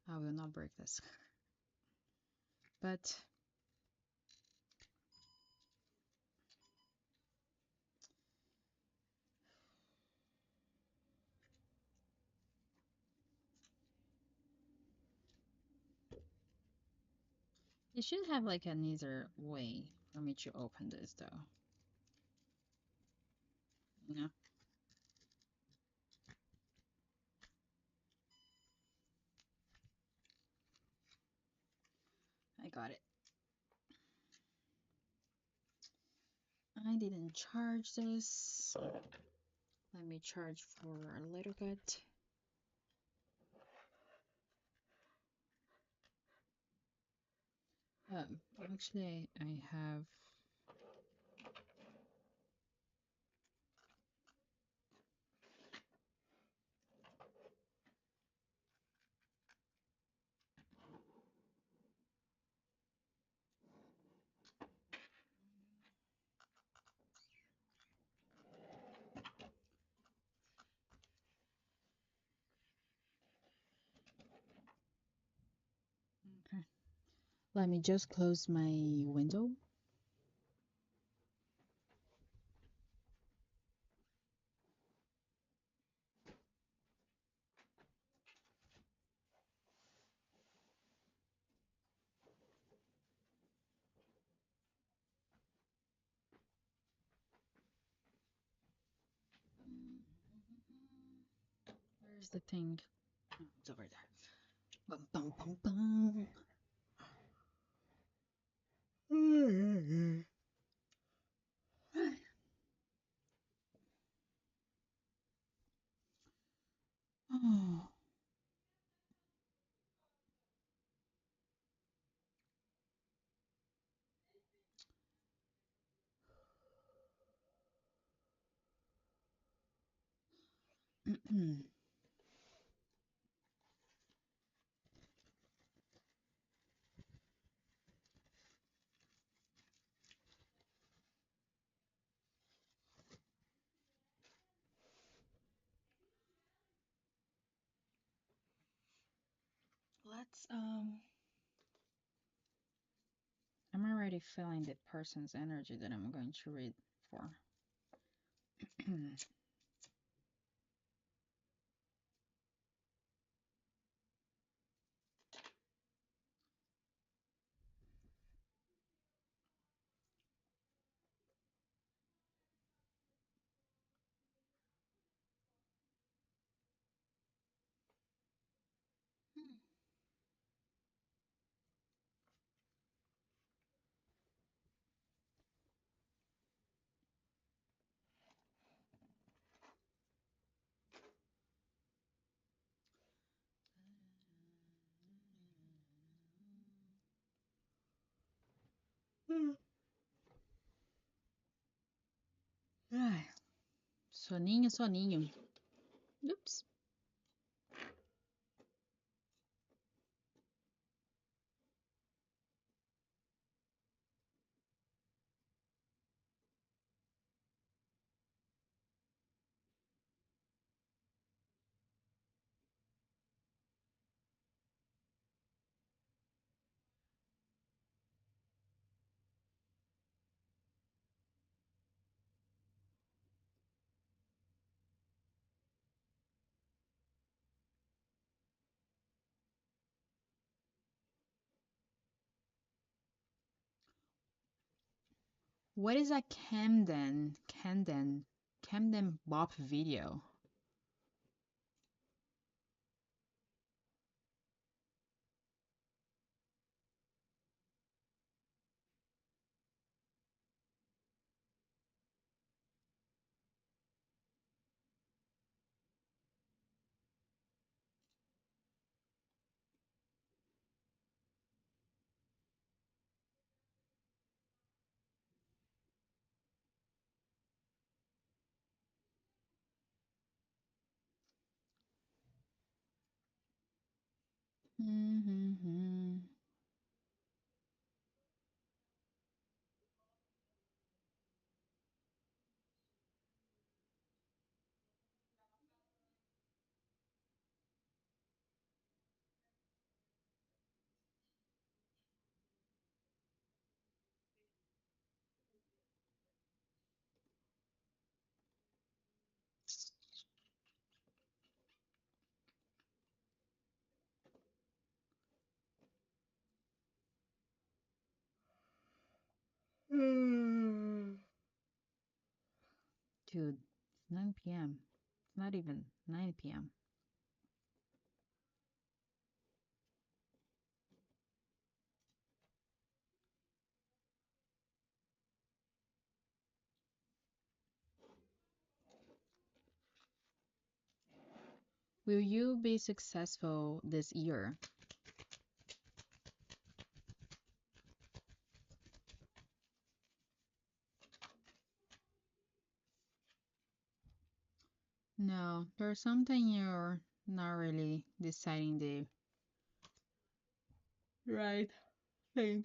I will not break this. But you should have like an easier way for me to open this though. You know, I got it. I didn't charge this. Let me charge for a little bit. Actually, I have. Okay. Let me just close my window. Where's the thing? Oh, it's over there. Bum, bum, bum, bum. Oh. Let's I'm already feeling the person's energy that I'm going to read for. Ai, soninho, soninho. Oops. What is a Camden Bop video? Mm-hmm. Dude, it's 9 p.m. It's not even 9 p.m. Will you be successful this year? No, there's something you're not really deciding the right thing.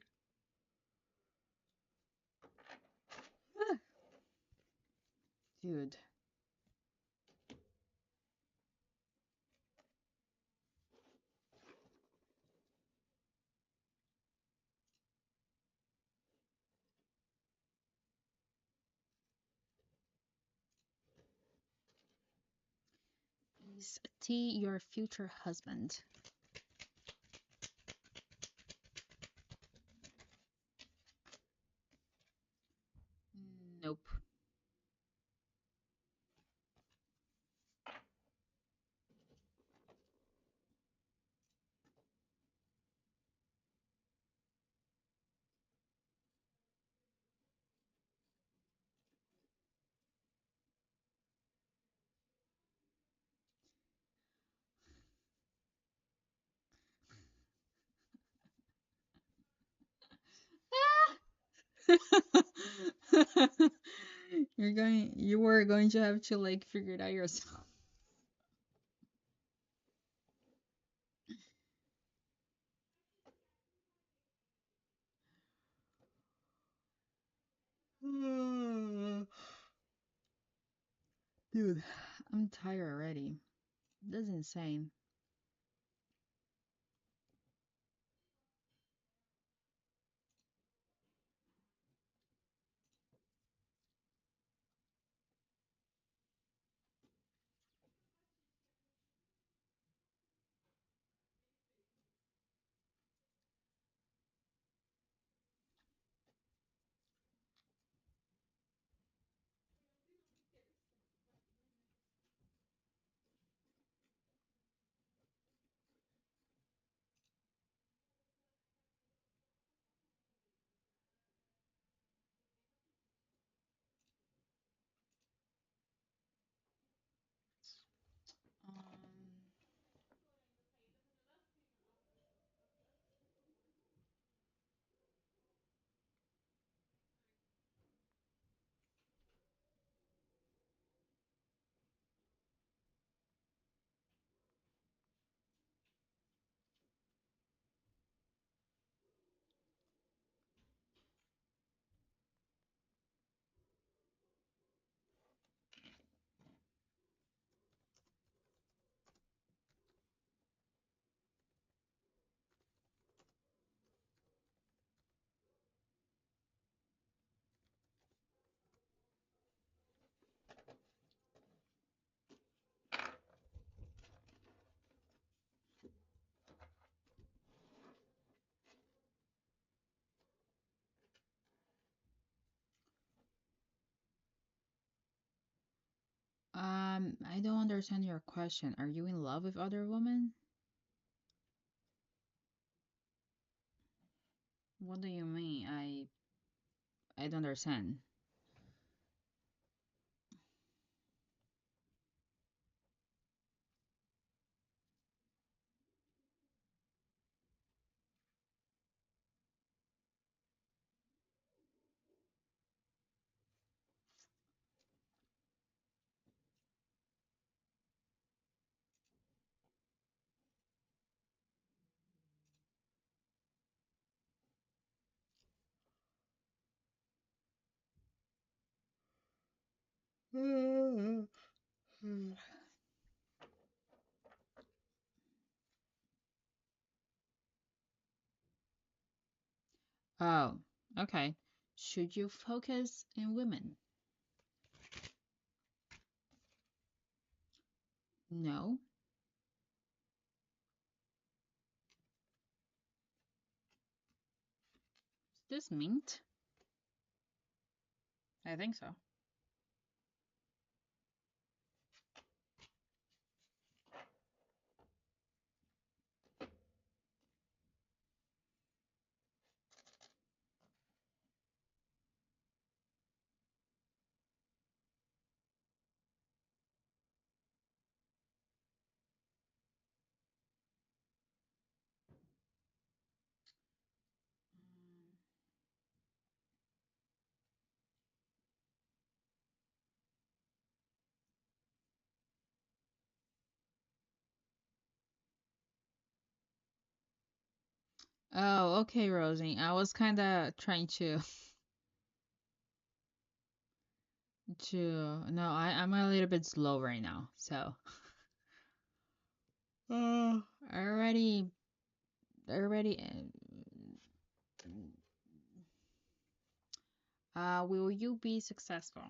Dude, is T your future husband? Nope. You were going to have to like figure it out yourself. Dude, I'm tired already. That's insane. I don't understand your question. Are you in love with other women? What do you mean? I don't understand. Oh, okay. Should you focus in women? No. Is this mint? I think so. Oh, okay, Rosie. I was kind of trying to no, I'm a little bit slow right now. So, uh, already already will you be successful?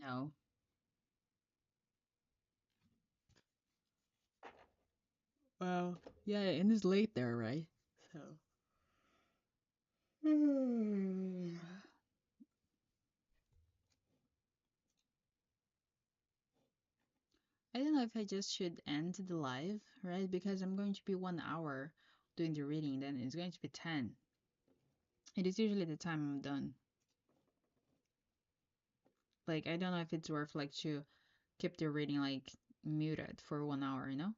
No. Well, yeah, and it's late there, right? So. I don't know if I just should end the live, right? Because I'm going to be 1 hour doing the reading, then it's going to be 10. It is usually the time I'm done. Like, I don't know if it's worth like to keep the reading like muted for 1 hour, you know?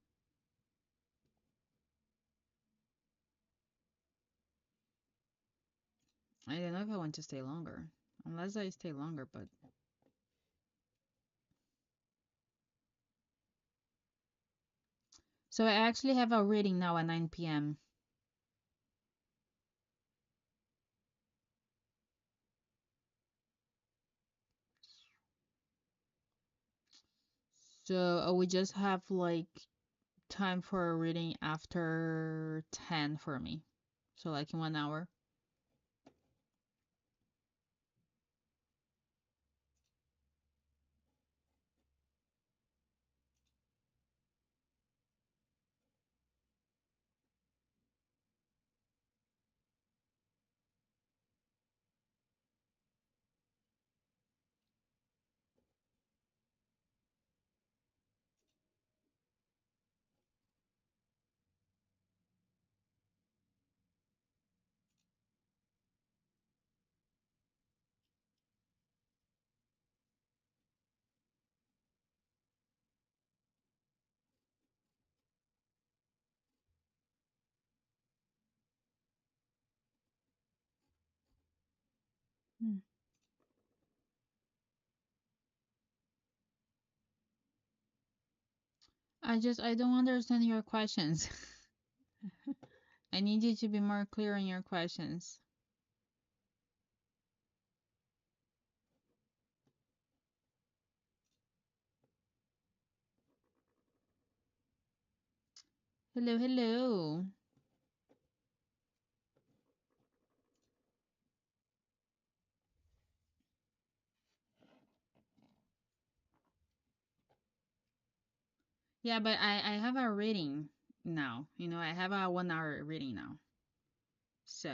I don't know if I want to stay longer. Unless I stay longer, but so I actually have a reading now at 9 p.m. So we just have like time for a reading after 10 for me. So like in 1 hour. Hmm. I don't understand your questions. I need you to be more clear on your questions. Hello, hello. Yeah, but I have a reading. now. I have a 1 hour reading now. So,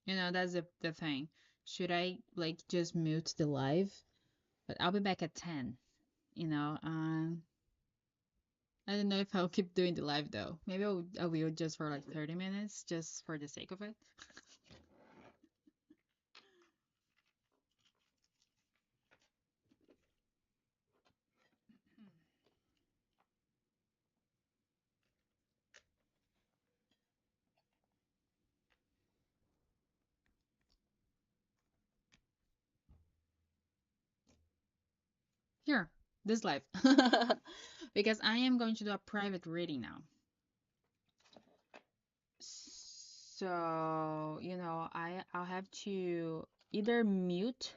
that's the thing. Should I like just mute the live? But I'll be back at 10, you know. I don't know if I'll keep doing the live though. Maybe I will just for like 30 minutes, just for the sake of it. Here, this live. Because I am going to do a private reading now. So, I'll have to either mute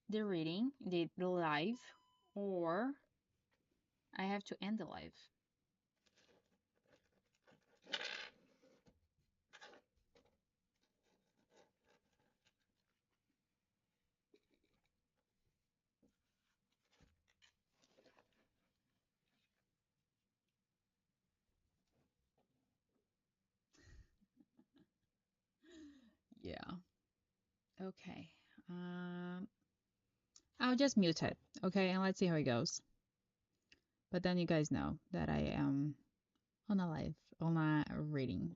the reading, the live, or I have to end the live. Yeah. Okay. I'll just mute it. Okay, and let's see how it goes. But then you guys know that I am on a live, on a reading.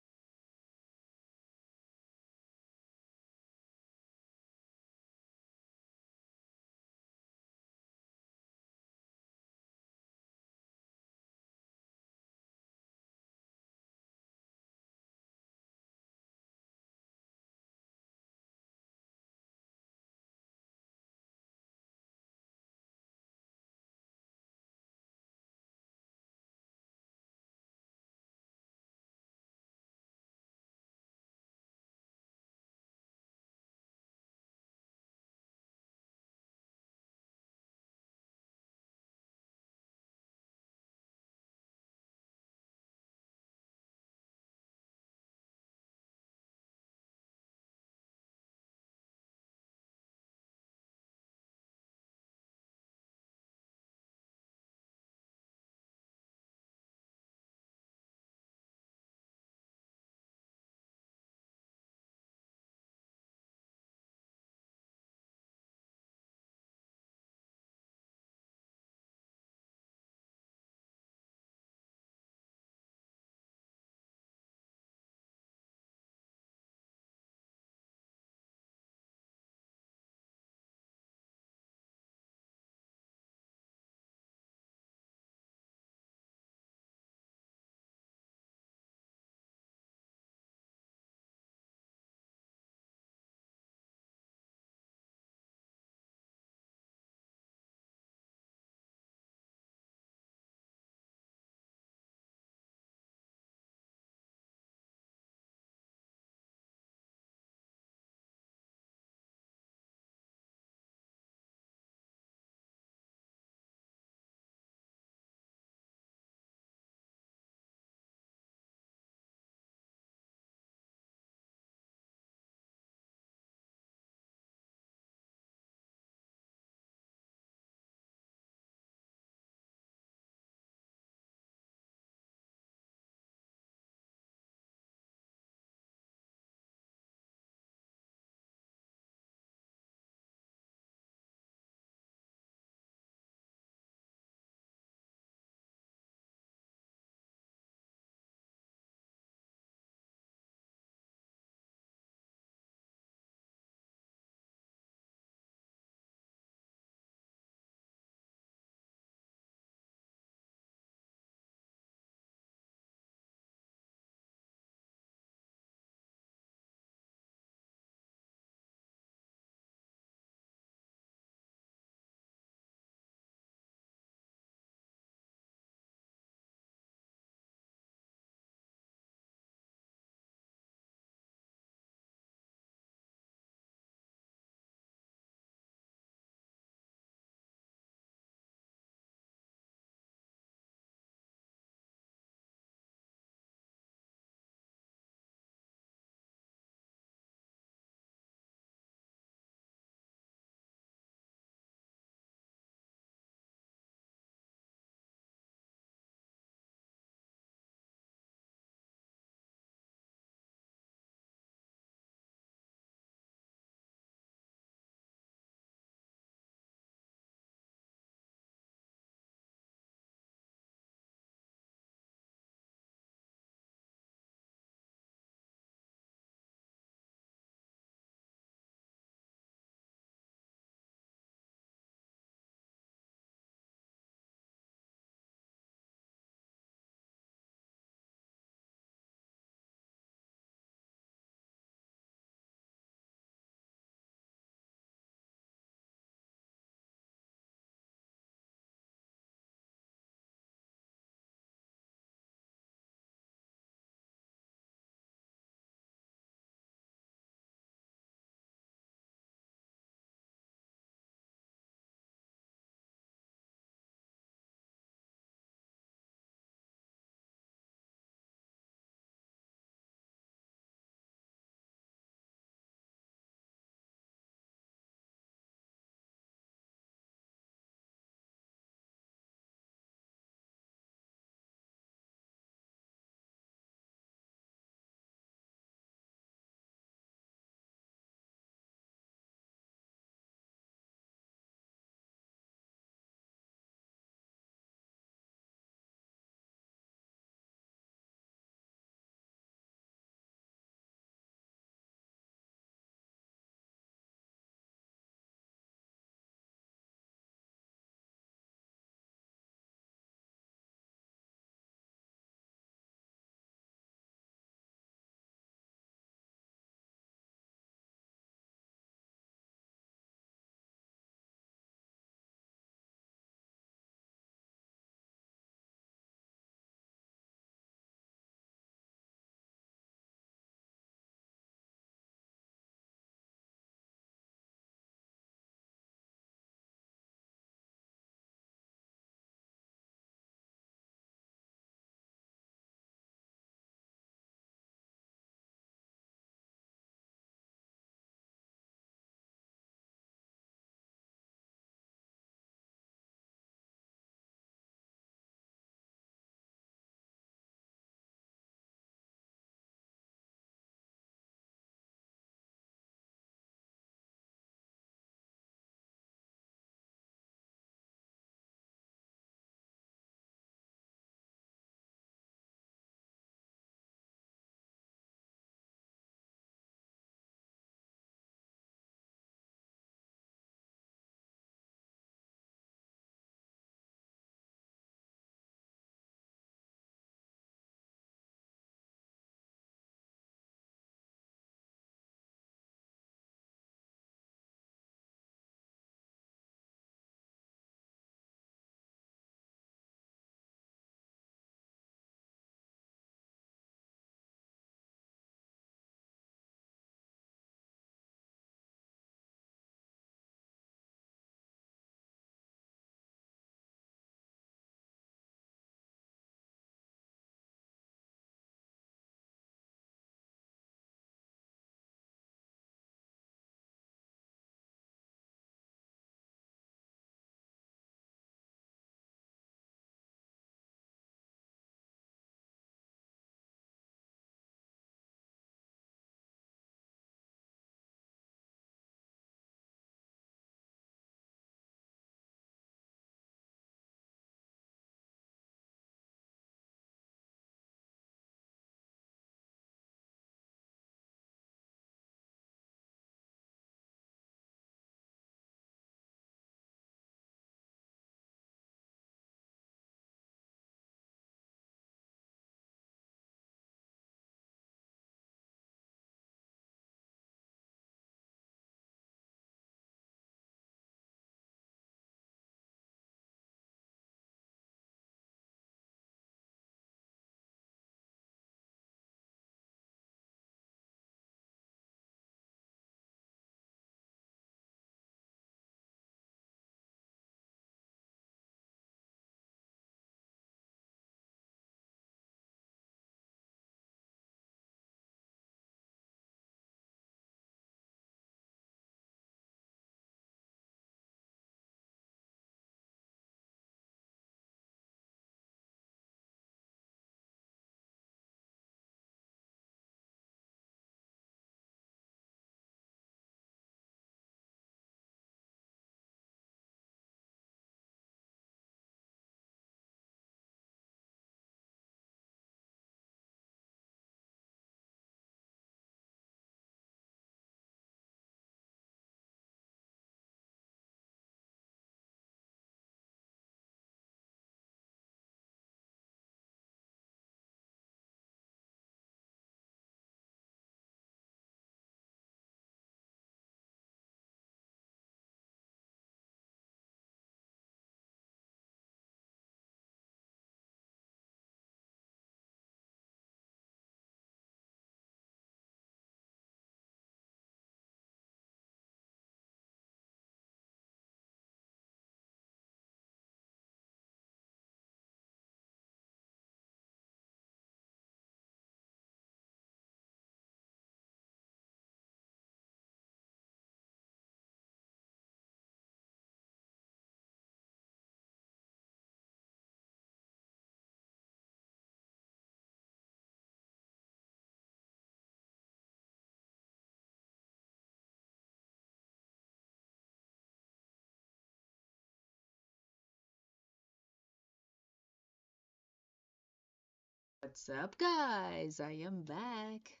What's up, guys? I am back.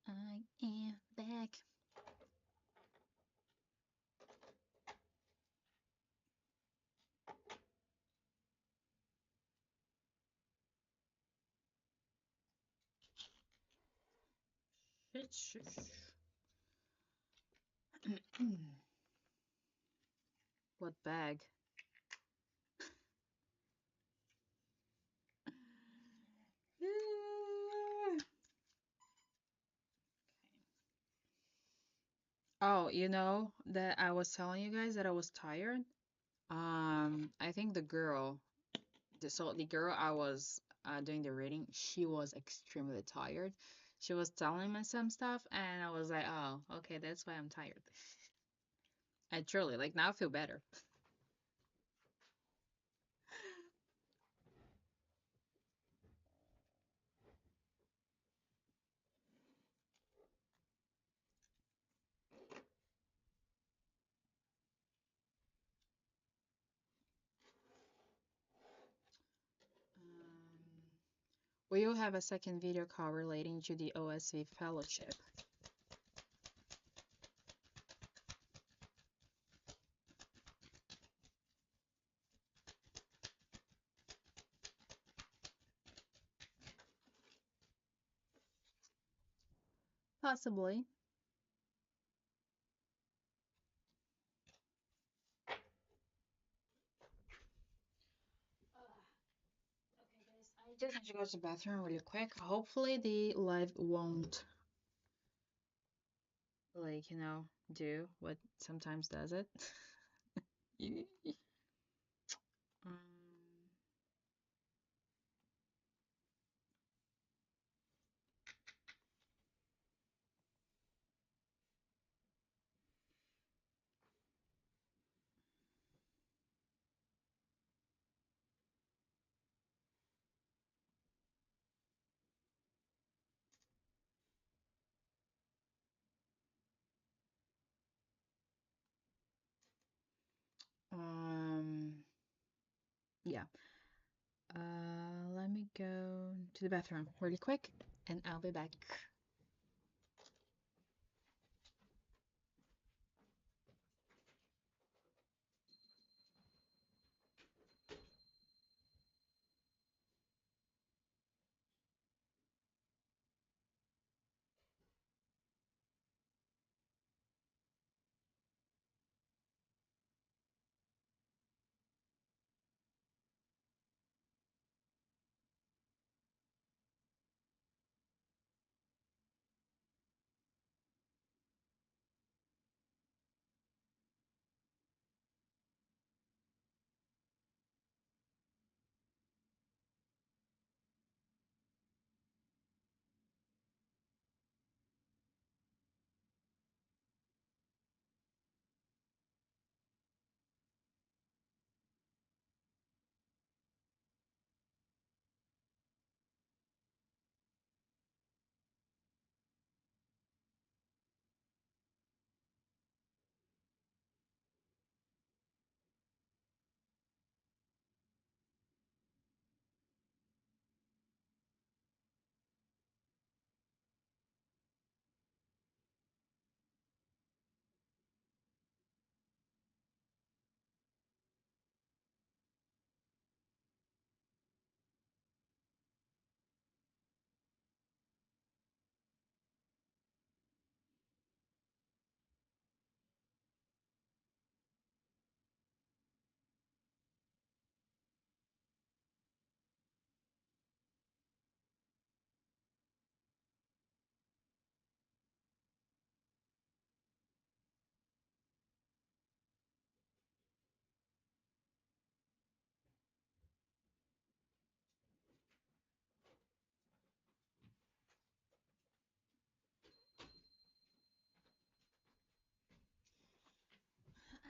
I am back. What bag? Oh, you know that I was telling you guys that I was tired. I think the girl I was doing the reading, she was extremely tired. She was telling me some stuff, and I was like, oh, okay, that's why I'm tired. I truly like now I feel better. We will have a second video call relating to the OSV fellowship. Possibly. Okay, guys, I just need to go to the bathroom really quick. Hopefully the live won't like, do what sometimes does it. um, um, yeah. Let me go to the bathroom really quick and I'll be back.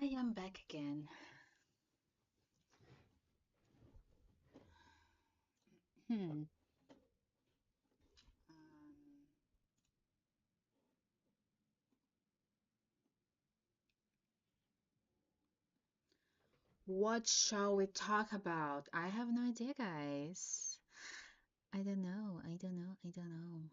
I am back again. Hmm. What shall we talk about? I have no idea, guys. I don't know. I don't know. I don't know.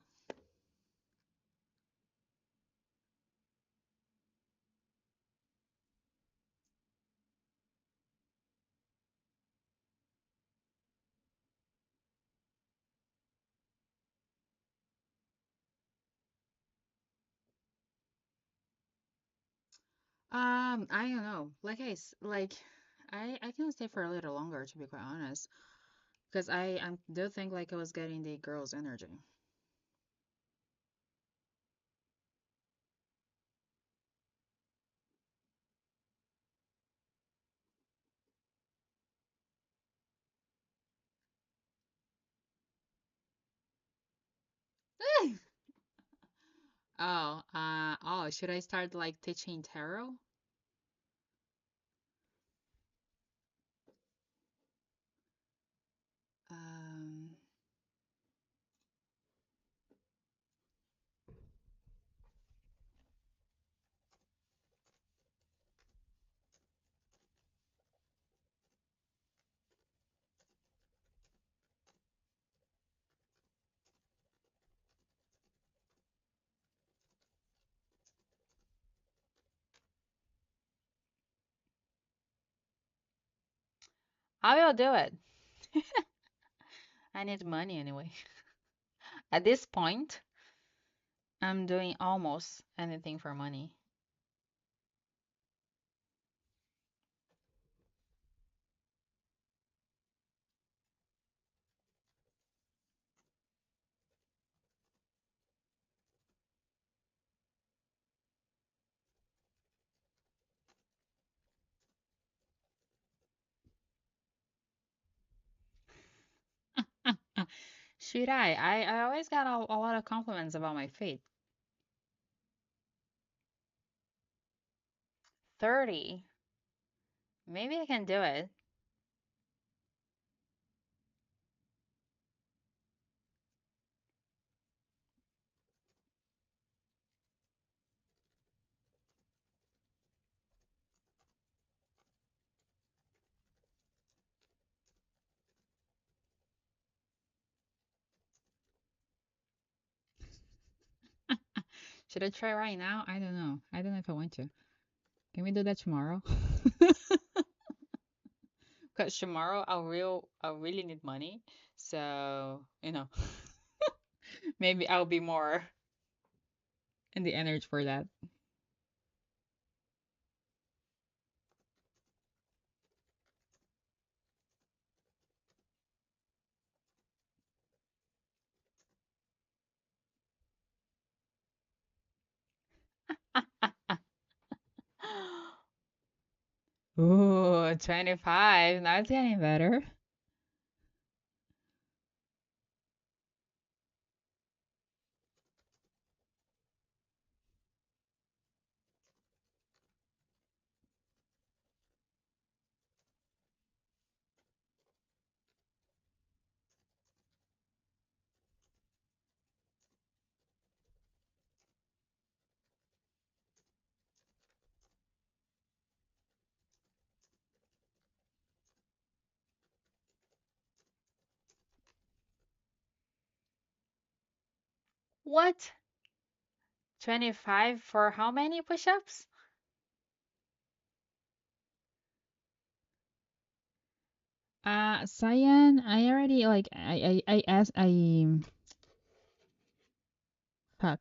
I don't know. I can stay for a little longer to be quite honest, because I do think like I was getting the girl's energy. Oh, should I start like teaching tarot? Um, I will do it. I need money anyway. At this point, I'm doing almost anything for money. Should I? I always got a lot of compliments about my feet. 30. Maybe I can do it. Should I try right now? I don't know. I don't know if I want to. Can we do that tomorrow? Because tomorrow I really need money. So, maybe I'll be more in the energy for that. Ooh, 25. Now it's getting better. What? 25 for how many push-ups? Cyan, I already like I asked fuck.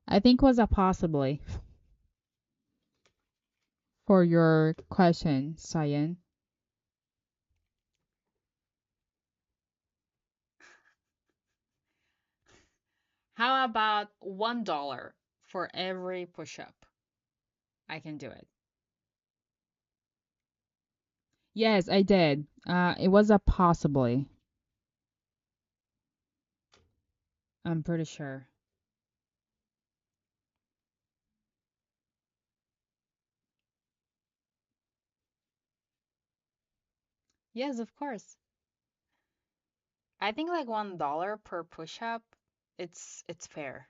I think was a possibly for your question, Cyan. How about $1 for every push-up? I can do it. Yes, I did. It was a possibly. I'm pretty sure. Yes, of course. I think like $1 per push-up, it's fair.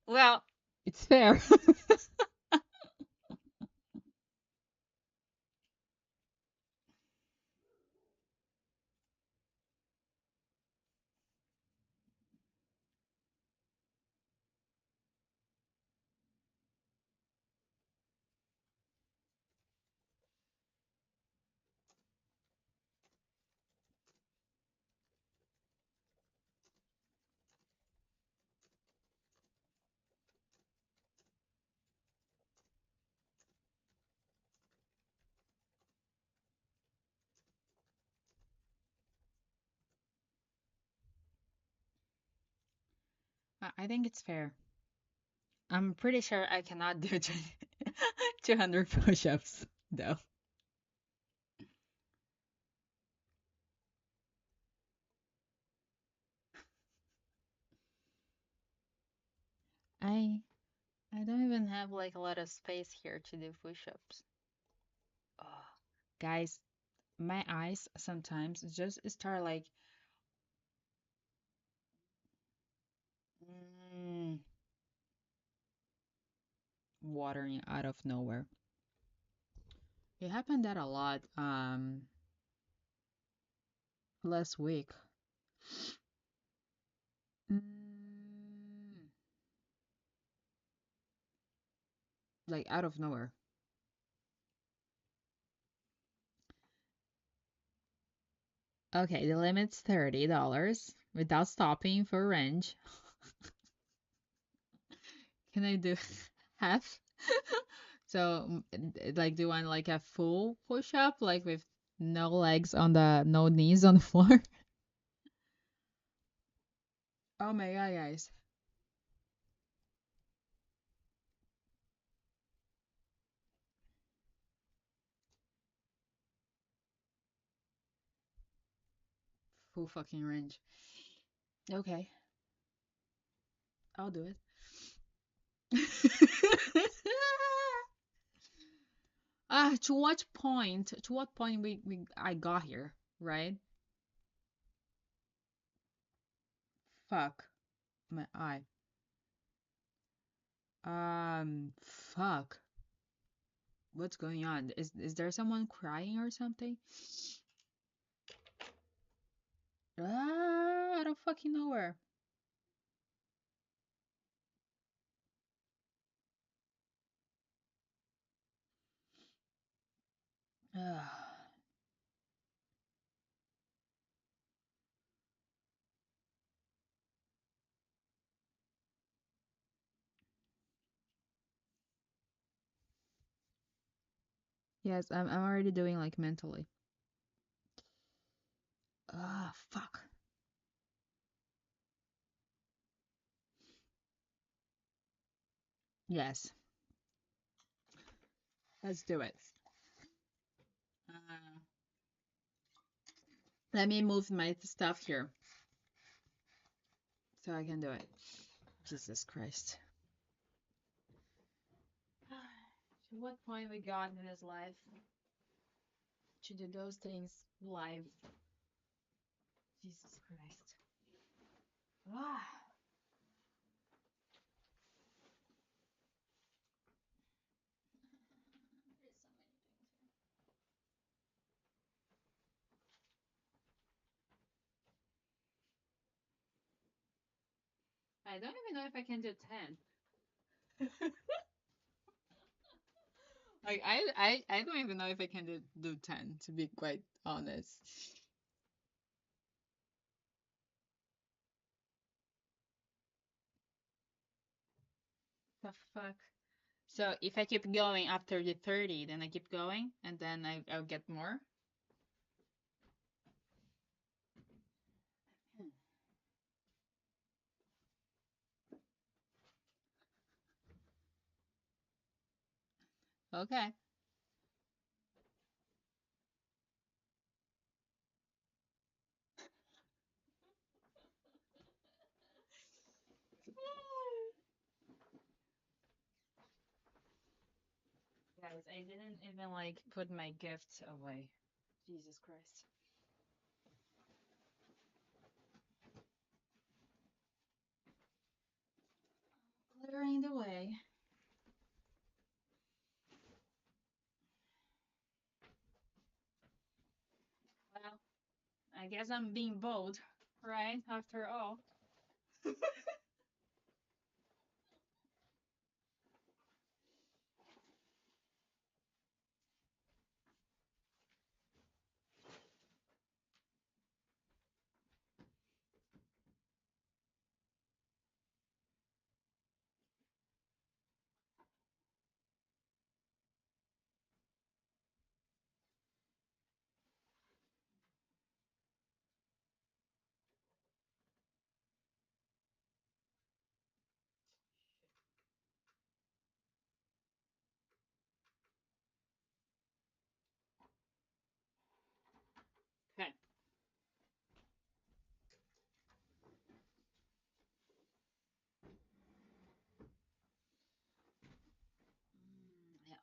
Well, it's fair. I think it's fair. I'm pretty sure I cannot do 200 push-ups though. I I don't even have like a lot of space here to do push-ups. Oh, guys, my eyes sometimes just start like mm, watering out of nowhere. It happened that a lot last week. Mm, like out of nowhere. Okay, the limit's $30 without stopping for range. Can I do half? So, like, do you want like a full push up, like with no knees on the floor? Oh my God, guys. Full fucking range. Okay, I'll do it. To what point we I got here, right? Fuck my eye. Fuck. What's going on? Is there someone crying or something? I don't fucking know where. Yes, I'm already doing like mentally. Fuck. Yes, let's do it. Uh, Let me move my stuff here so I can do it. Jesus Christ. To what point we got in this life to do those things live? Jesus Christ. Ah. I don't even know if I can do 10. Like I don't even know if I can do 10, to be quite honest. The fuck? So if I keep going after the 30, then I keep going and then I'll get more. Okay. Guys, I didn't even like put my gifts away. Jesus Christ. Clearing the way. Well, I guess I'm being bold, right? After all.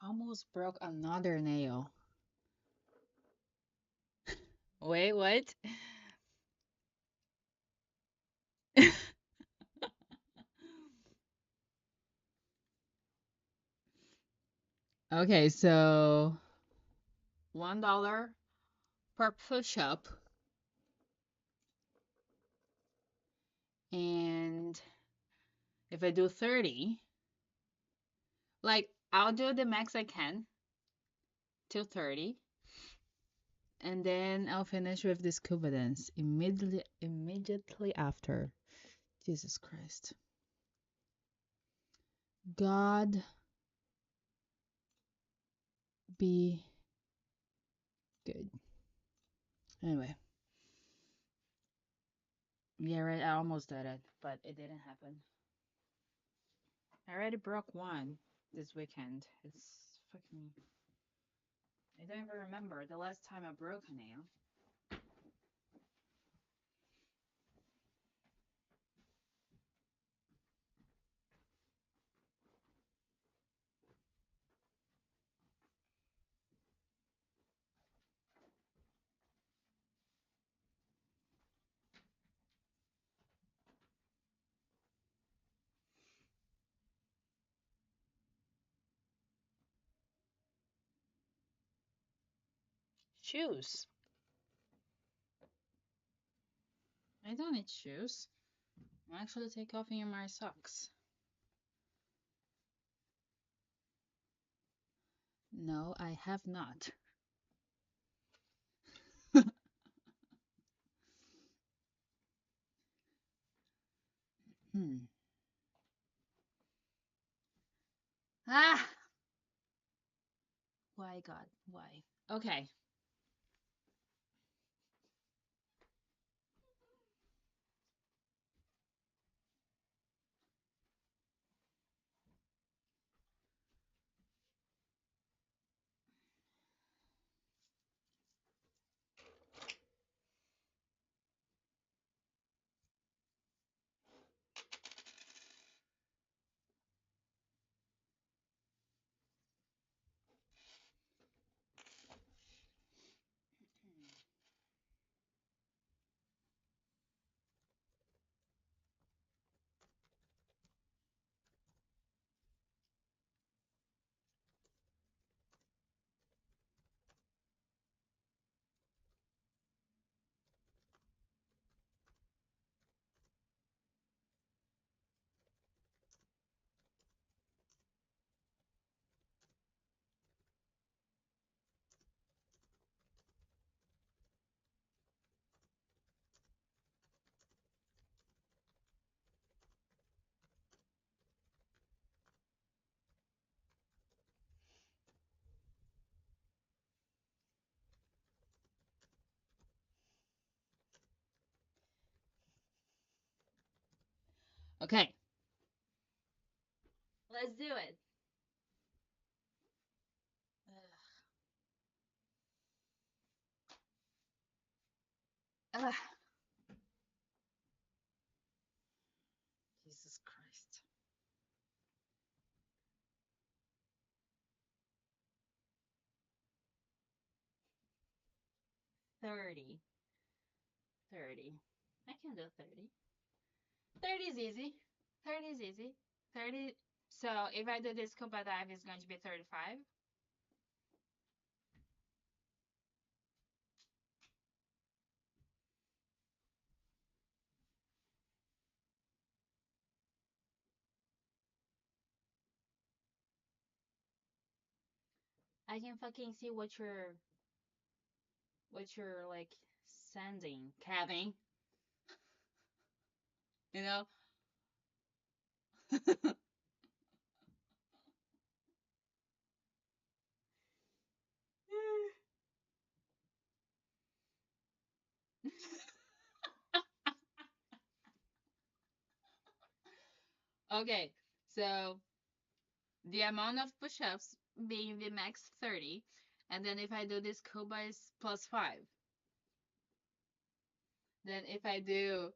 Almost broke another nail. Wait, what? Okay, so $1 per push-up, and if I do 30, like I'll do the max I can till 30, and then I'll finish with the scuba dance immediately after. Jesus Christ. God be good. Anyway, yeah, right. I almost did it, but it didn't happen. I already broke one this weekend. It's fucking. I don't even remember the last time I broke a nail. Shoes. I don't need shoes. I actually take off in my socks. No, I have not. Hmm. Ah! Why, God? Why? Okay. Okay. Let's do it. Ugh. Jesus Christ. 30. 30. I can do 30. 30 is easy. 30 is easy. 30. So if I do this scuba dive, it's going to be 35. I can fucking see what you're like sending, Kevin. You know? Okay, so the amount of push-ups being the max 30, and then if I do this scuba is plus 5. Then if I do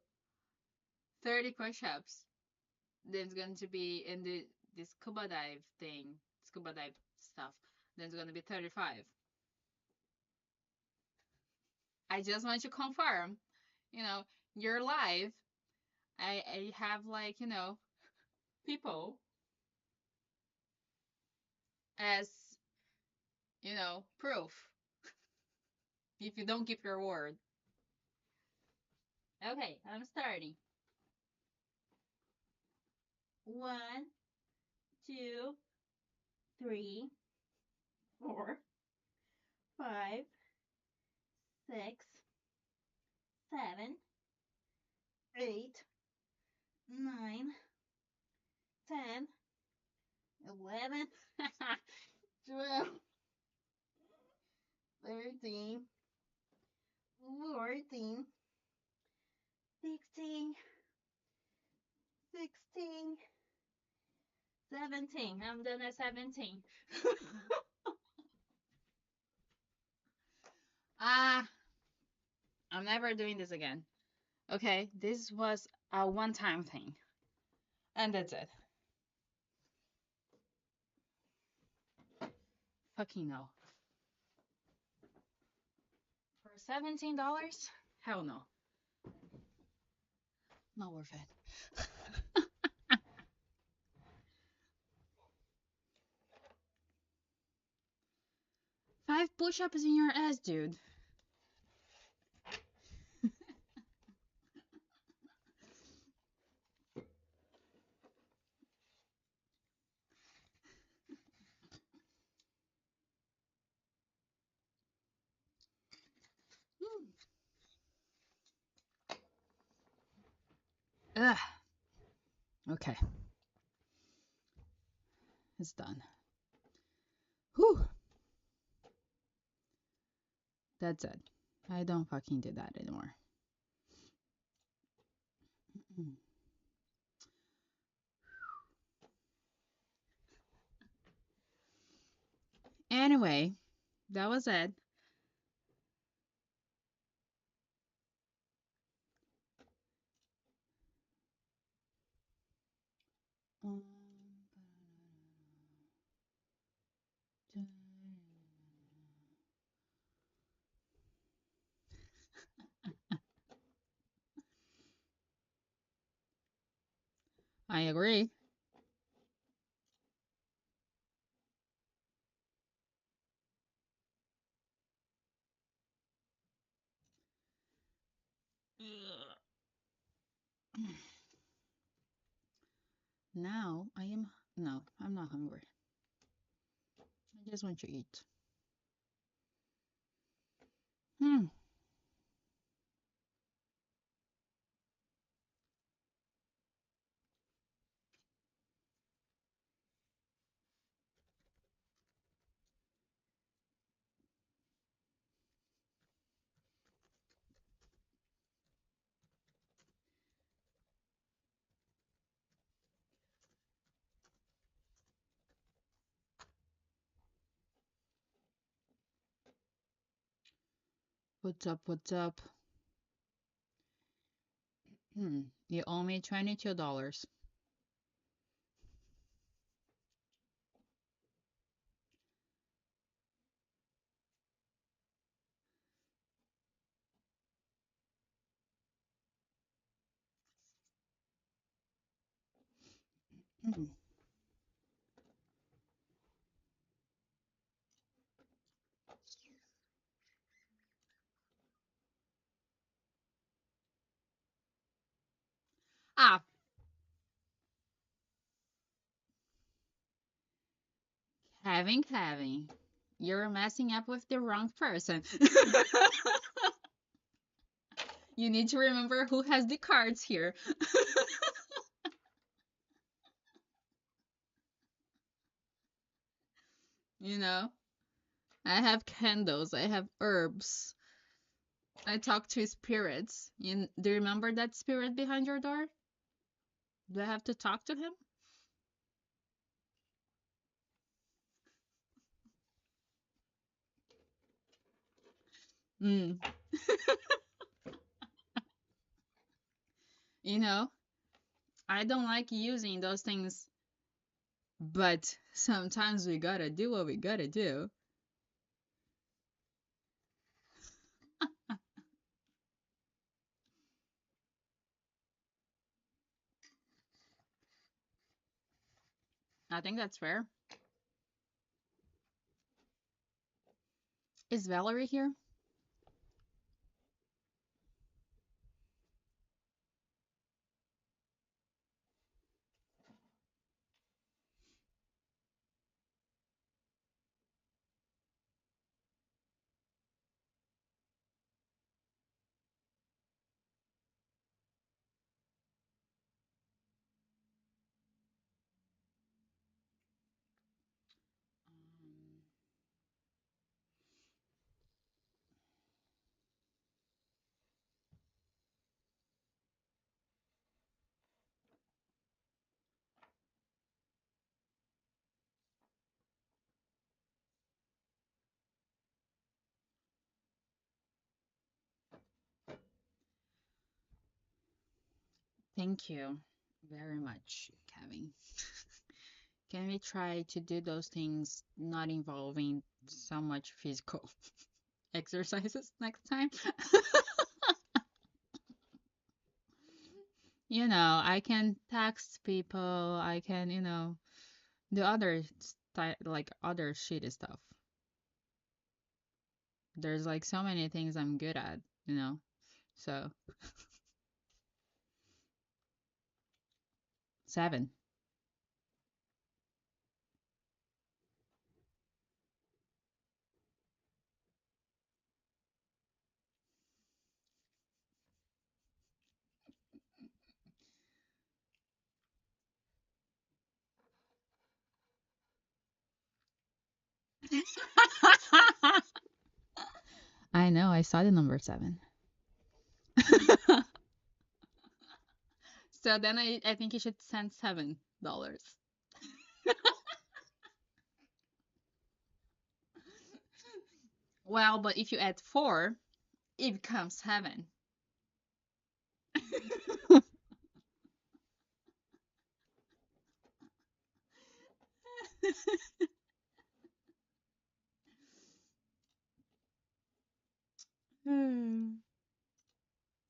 30 push-ups, then it's going to be in the scuba dive thing, scuba dive stuff. Then it's gonna be 35. I just want to confirm, you know, your life. I have like, people as, proof if you don't keep your word. Okay, I'm starting. 1, 2, 3, 4, 5, 6, 7, 8, 9, 10, 11, 12, 13, 14, 16, 16, 17. I'm done at 17. Ah, I'm never doing this again. Okay, this was a one-time thing. And that's it. Fucking no. For $17? Hell no. Not worth it. 5 push-ups in your ass, dude. Ugh. Okay. It's done. Whew. That's it. I don't fucking do that anymore. Anyway, that was it. Um, I agree. Now I am. No, I'm not hungry. I just want to eat. Hmm. What's up? What's up? You owe me $22. Ah, having. You're messing up with the wrong person. You need to remember who has the cards here. You know, I have candles, I have herbs. I talk to spirits. Do you remember that spirit behind your door? Do I have to talk to him? Mm. You know, I don't like using those things But sometimes we gotta do what we gotta do. I think that's fair. Is Valerie here? Um, Thank you very much, Kevin. Can we try to do those things not involving so much physical exercises next time? I can text people, I can, do other like other shitty stuff. There's like so many things I'm good at, you know. So, 7. I know, I saw the number 7. So then I think you should send $7. Well, but if you add 4, it becomes 7.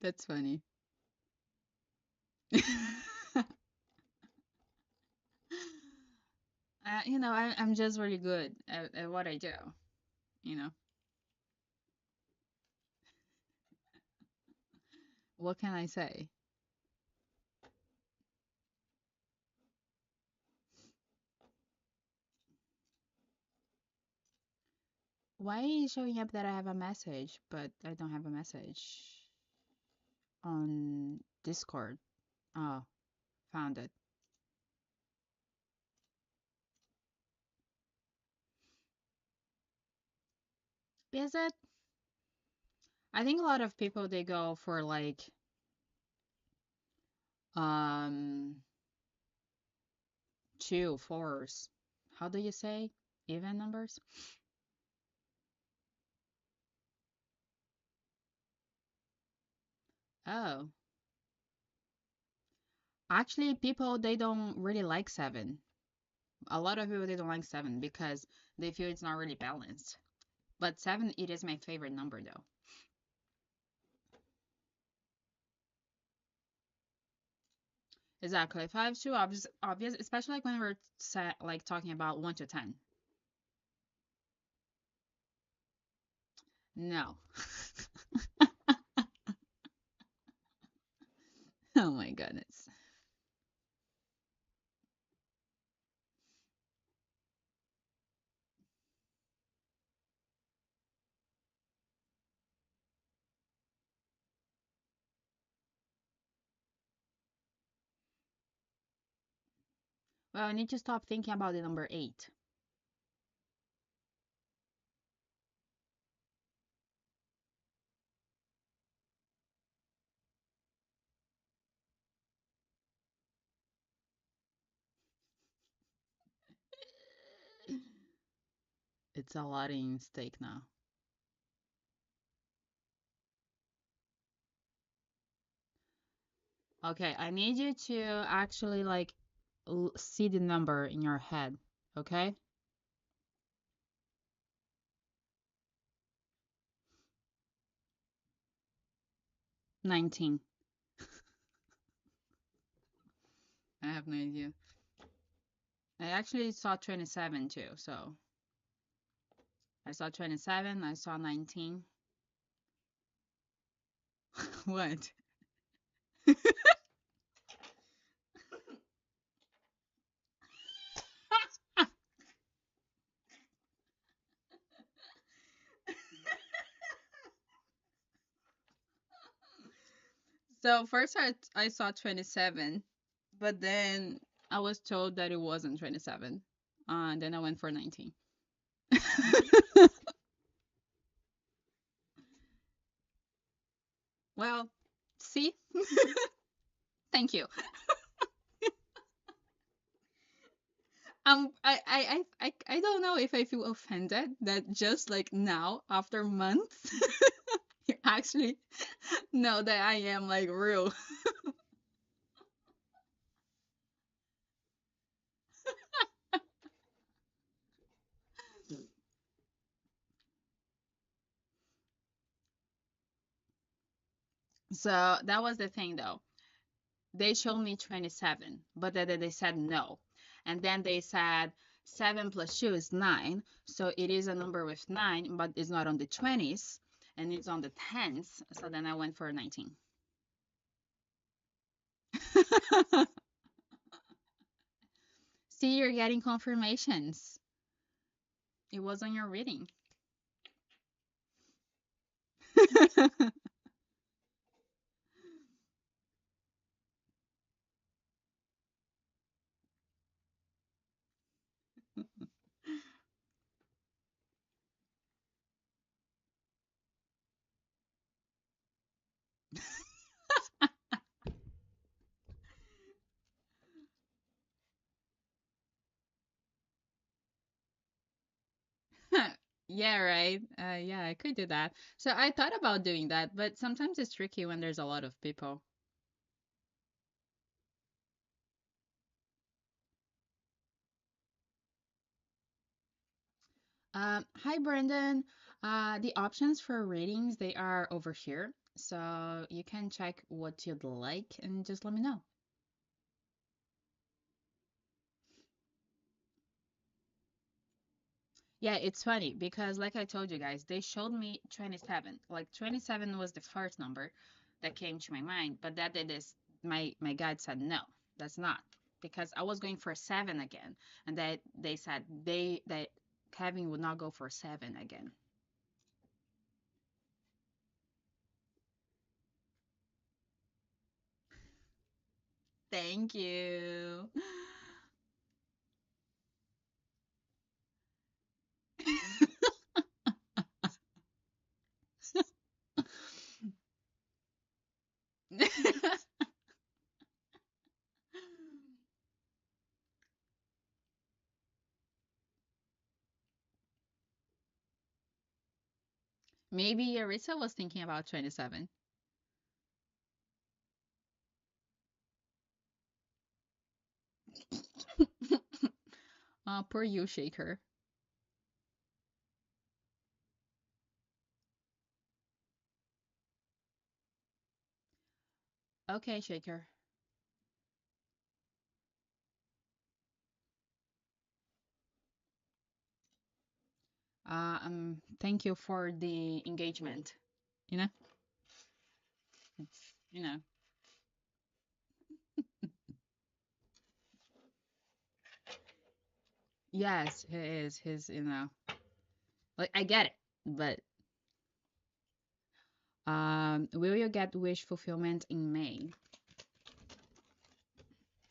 That's funny. I'm just really good at what I do, you know. What can I say? Why is it showing up that I have a message, but I don't have a message on Discord? Oh, found it. Is it? I think a lot of people they go for like um 2 4s. How do you say? Even numbers? Oh, actually, people they don't really like 7. A lot of people they don't like 7 because they feel it's not really balanced. But 7, it is my favorite number though. Exactly. 5 is too obvious, especially like when we're like talking about 1 to 10. No. Oh my goodness. Well, I need to stop thinking about the number 8. It's a lot in stake now. Okay, I need you to actually like see the number in your head, okay? 19. I have no idea. I actually saw 27 too, so I saw 27, I saw 19. What? So first I saw 27, but then I was told that it wasn't 27. And then I went for 19. Well, see? Thank you. I don't know if I feel offended that just like now, after months, you actually know that I am like real. So that was the thing though. They showed me 27, but then they said no. And then they said 7 plus 2 is 9. So it is a number with 9, but it's not on the 20s and it's on the tens. So then I went for 19. See, you're getting confirmations. It was on your reading. Yeah, right. Yeah, I could do that. So I thought about doing that, but sometimes it's tricky when there's a lot of people. Hi, Brendan. The options for ratings, they are over here. So you can check what you'd like and just let me know. Yeah, it's funny because like I told you guys, they showed me 27. Like 27 was the first number that came to my mind, but that did this my guide said no, that's not. Because I was going for 7 again, and that they said that Kevin would not go for 7 again. Thank you. Maybe Arisa was thinking about 27. Poor you, Shaker. Okay, Shaker. Thank you for the engagement. You know, it's, yes, he is. Like I get it, but will you get wish fulfillment in May?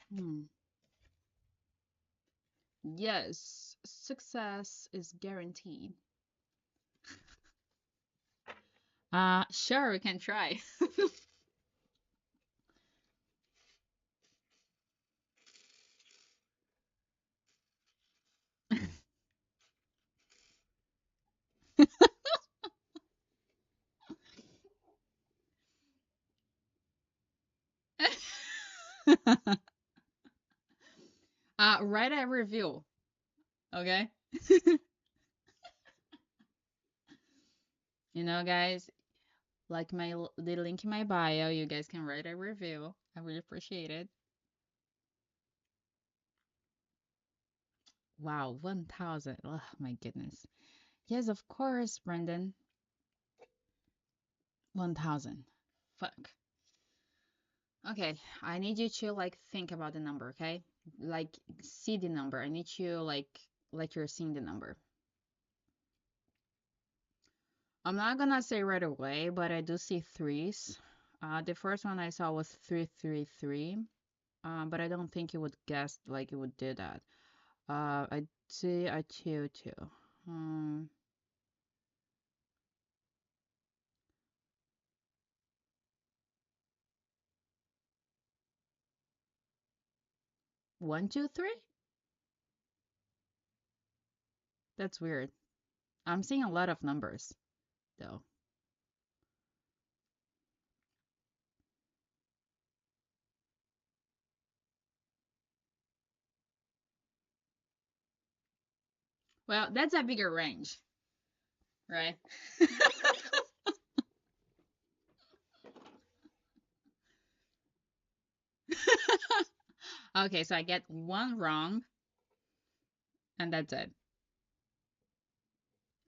Hmm. Yes, success is guaranteed. Sure, we can try. Write a review, okay? Guys, like the link in my bio, you guys can write a review. I really appreciate it. Wow, 1,000. Oh my goodness. Yes, of course, Brendan. 1,000. Fuck. Okay, I need you to like think about the number, okay? Like see the number. I need you like you're seeing the number. I'm not gonna say right away, but I do see threes. The first one I saw was 333. But I don't think you would guess like you would do that. I see a two too. Um, 1, 2, 3. That's weird. I'm seeing a lot of numbers though. Well, that's a bigger range, right? Okay, so I get one wrong, and that's it.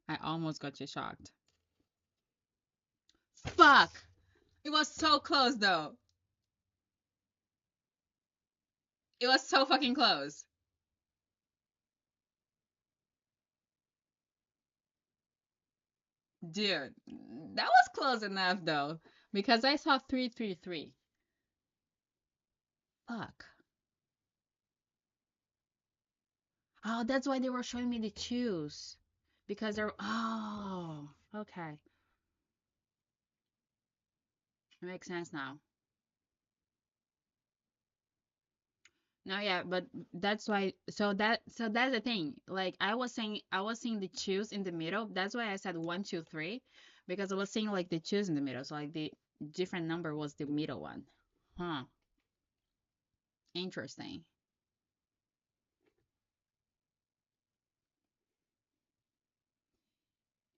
I almost got you shocked. Fuck! It was so close, though. It was so fucking close. Dude, that was close enough, though, because I saw 333. Fuck. Oh, that's why they were showing me the twos. Because they're. Oh, okay. It makes sense now. No, yeah, but that's why. So that's the thing. Like I was seeing the choose in the middle. That's why I said 1, 2, 3, because I was seeing like the choose in the middle. So like the different number was the middle one. Huh. Interesting.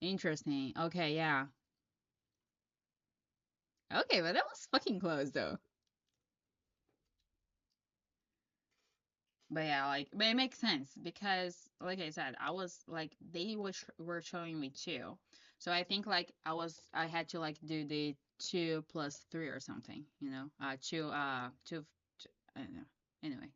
Interesting. Okay, yeah. Okay, but that was fucking close though. But yeah, like, but it makes sense because, like I said, I was like they were showing me two, so I think like I had to like do the 2 plus 3 or something, I don't know. Anyway,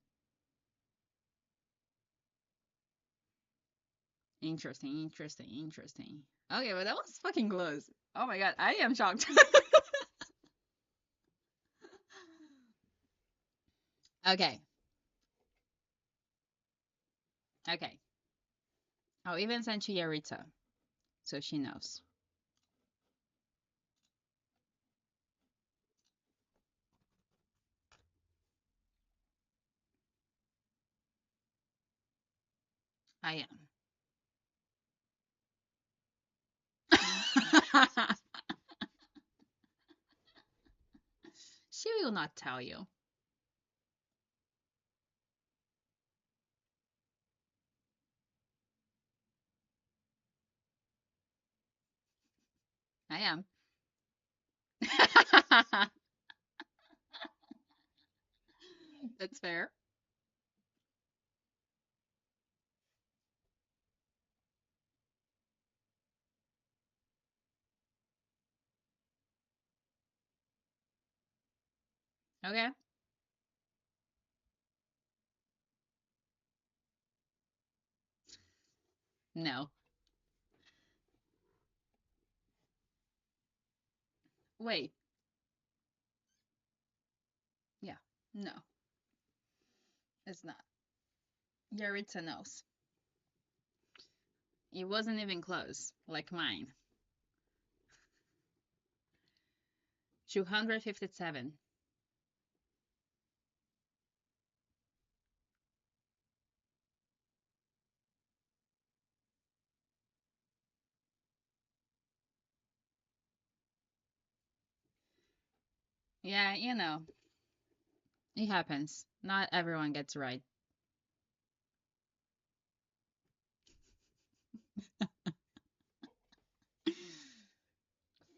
interesting, interesting, interesting. Okay, but that was fucking close. Oh my god, I am shocked. Okay, okay. I'll even send to Yarita so she knows. I am. She will not tell you. I am. That's fair. Okay. No. Wait. Yeah. No, it's not. Yaritza knows. It wasn't even close, like mine. 257. Yeah, it happens. Not everyone gets right.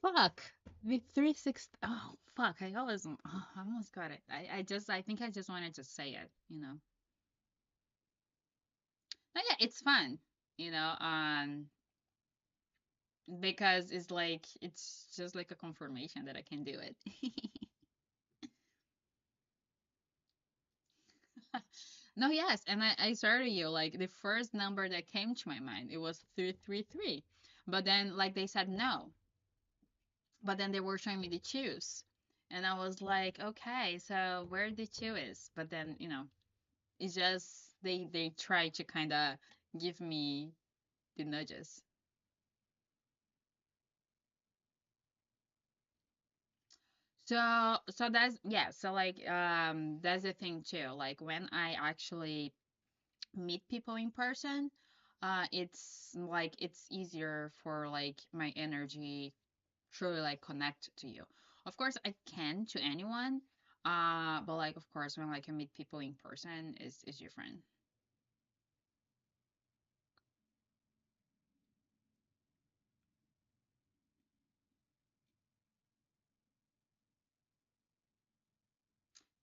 Fuck. With 360. Oh, fuck. I almost got it. I think I just wanted to say it, you know. But yeah, it's fun, you know, because it's just like a confirmation that I can do it. No, yes, and I swear to you, like the first number that came to my mind, it was 333. But then like they said no. But then they were showing me the choose. And I was like, okay, so where the two is? But then, you know, it's just they try to kind of give me the nudges. So that's yeah, so like that's the thing too. Like when I actually meet people in person, it's like it's easier for like my energy truly like connect to you. Of course, I can to anyone, but like of course when like I meet people in person is different.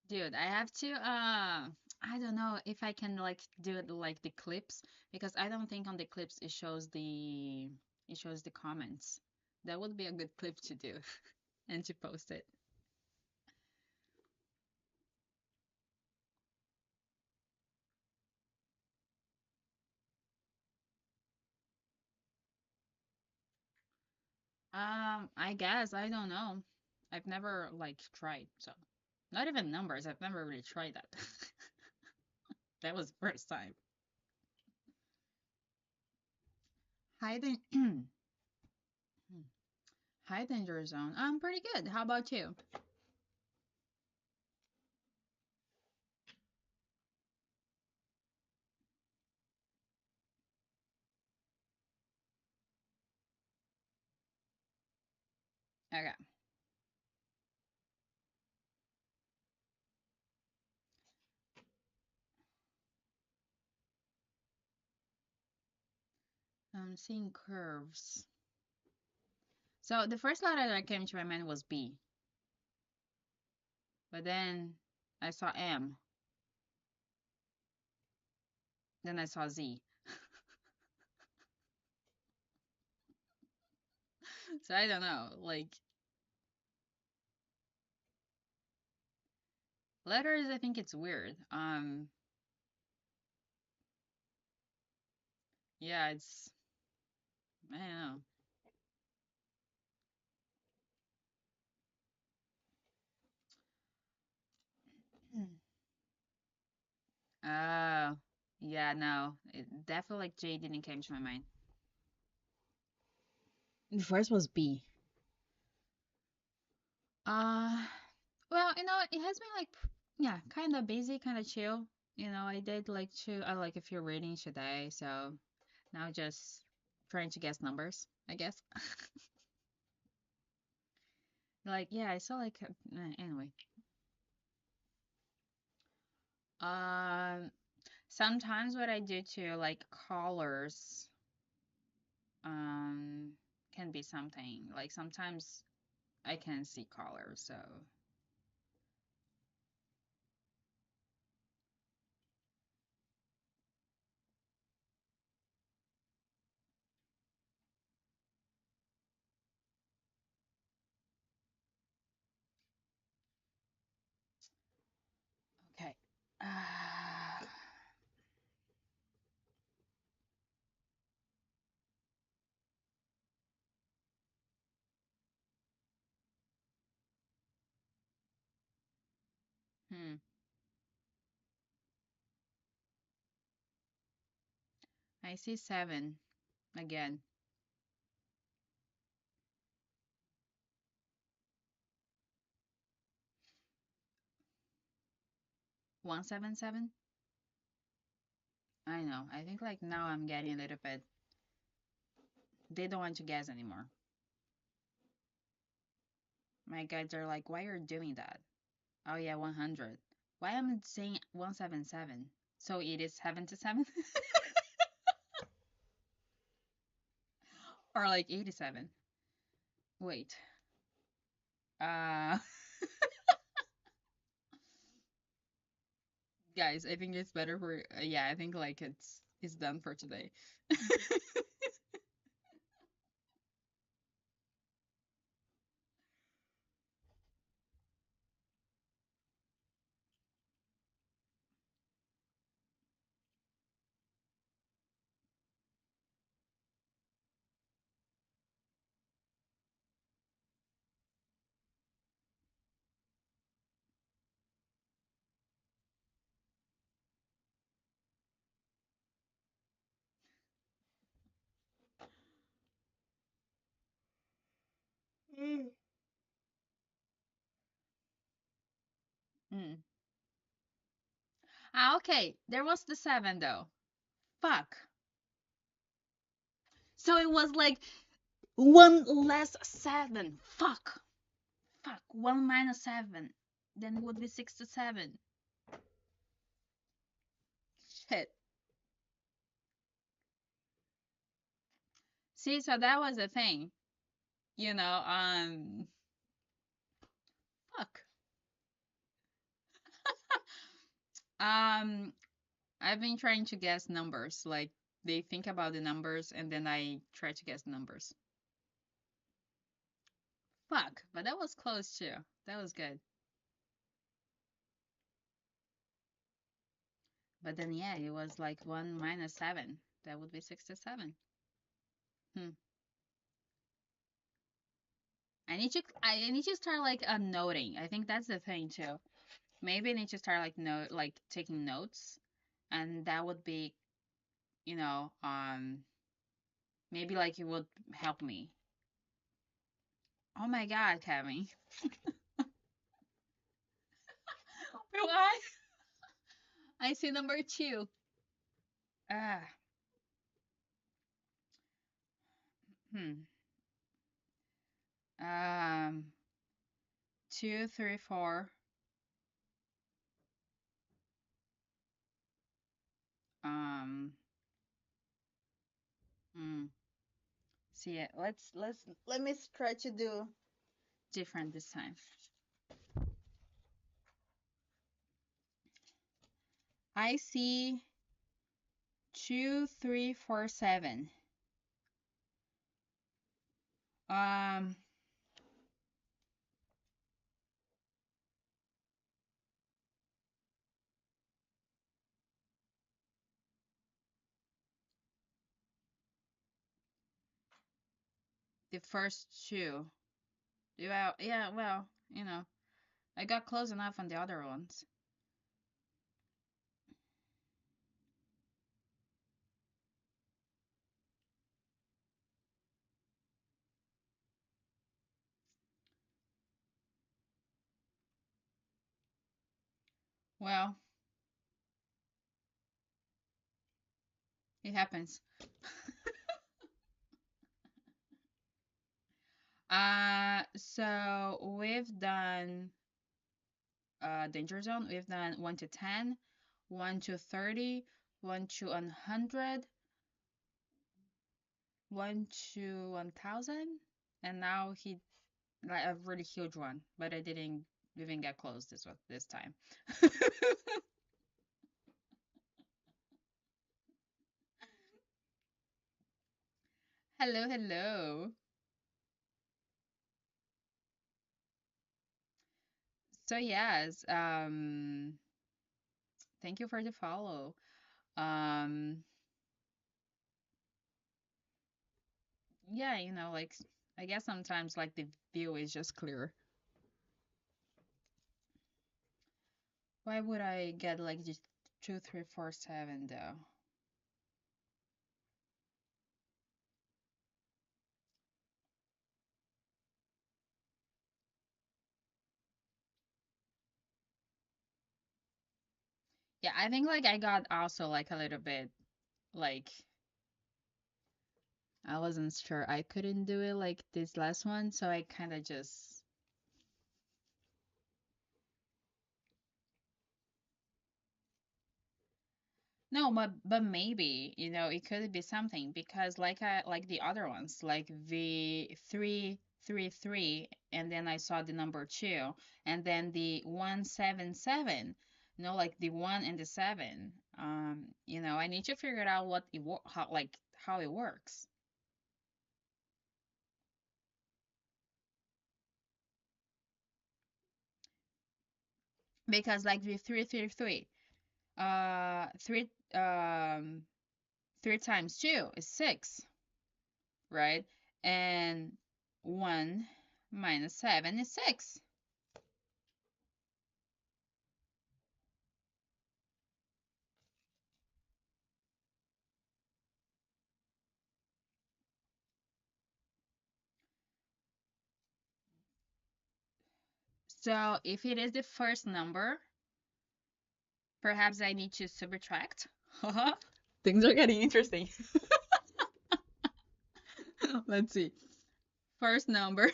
Dude, I have to I don't know if I can like do it like the clips because I don't think on the clips it shows the comments. That would be a good clip to do and to post it. I guess I don't know. I've never like tried, so not even numbers. I've never really tried that. That was the first time. Hiding high danger zone. I'm pretty good. How about you? Okay. I'm seeing curves. So the first letter that came to my mind was B, but then I saw M, then I saw Z. So I don't know. Like letters, I think it's weird. Yeah, it's I don't know. Oh, yeah, no. Definitely like J didn't came to my mind. The first was B. Uh, well, you know, it has been like, yeah, kind of busy, kind of chill. You know, I did like I like a few readings today, so now just trying to guess numbers, I guess. Like, yeah, I saw like, anyway. Um, Sometimes what I do to like colors, um, can be something. Like sometimes I can see colors, so okay. Uh, hmm. I see seven again. 177? I know. I think like now I'm getting a little bit. They don't want to guess anymore. My guys are like, why are you doing that? Oh yeah, 100. Why am I saying 177? So it is 77 or like 87. Wait. Uh, guys, I think it's better for yeah, I think like it's done for today. Mm. Mm. Ah, okay. There was the 7 though. Fuck. So it was like one less 7. Fuck. Fuck. 1 minus 7. Then it would be 67. Shit. See, so that was the thing. You know, fuck. Um, I've been trying to guess numbers. Like they think about the numbers and then I try to guess the numbers. Fuck, but that was close too. That was good. But then yeah, it was like 1 minus 7. That would be 67. Hmm. I need to start like noting. I think that's the thing too. Maybe I need to start like note like taking notes and that would be, you know, maybe like it would help me. Oh my god, Kevin. Why? I see number 2. Ah. Hmm. Um 2, 3, 4. Um hmm. See it. Let me try to do different this time. I see 2, 3, 4, 7. Um, the first two. Well, yeah, well, you know, I got close enough on the other ones. Well, it happens. So we've done danger zone. We've done 1 to 10, 1 to 30, 1 to 100, 1 to 1000, and now he like a really huge one, but I didn't even get close this time. Hello, hello. So yes, thank you for the follow. Um, yeah, you know, like I guess sometimes like the view is just clear. Why would I get like just 2, 3, 4, 7 though? Yeah, I think like I got also like a little bit like I wasn't sure I couldn't do it like this last one, so I kind of just no, but maybe, it could be something because like the other ones, like the 333, and then I saw the number 2, and then the 177, like the 1 and the 7. I need to figure out how it works. Because like the 333, three 3 times 2 is 6, right? And 1 minus 7 is 6. So if it is the first number, perhaps I need to subtract. Things are getting interesting. Let's see. First number,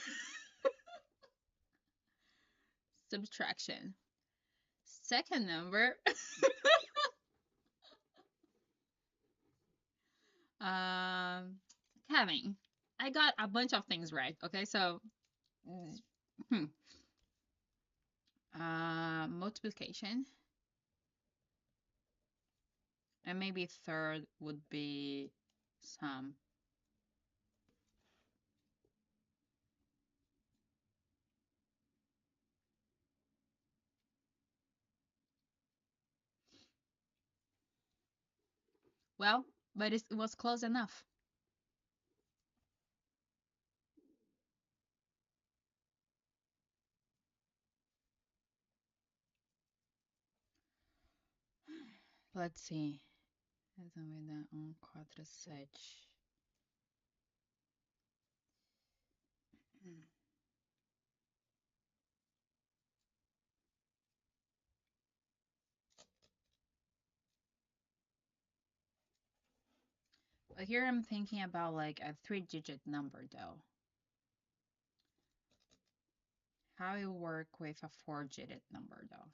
subtraction. Second number, um, Kevin. I got a bunch of things right. Okay, so hmm. Multiplication, and maybe third would be sum. Well, but it was close enough. Let's see. Essa vai dar 4, 7. But here I'm thinking about like a 3-digit number though. How you work with a 4-digit number though.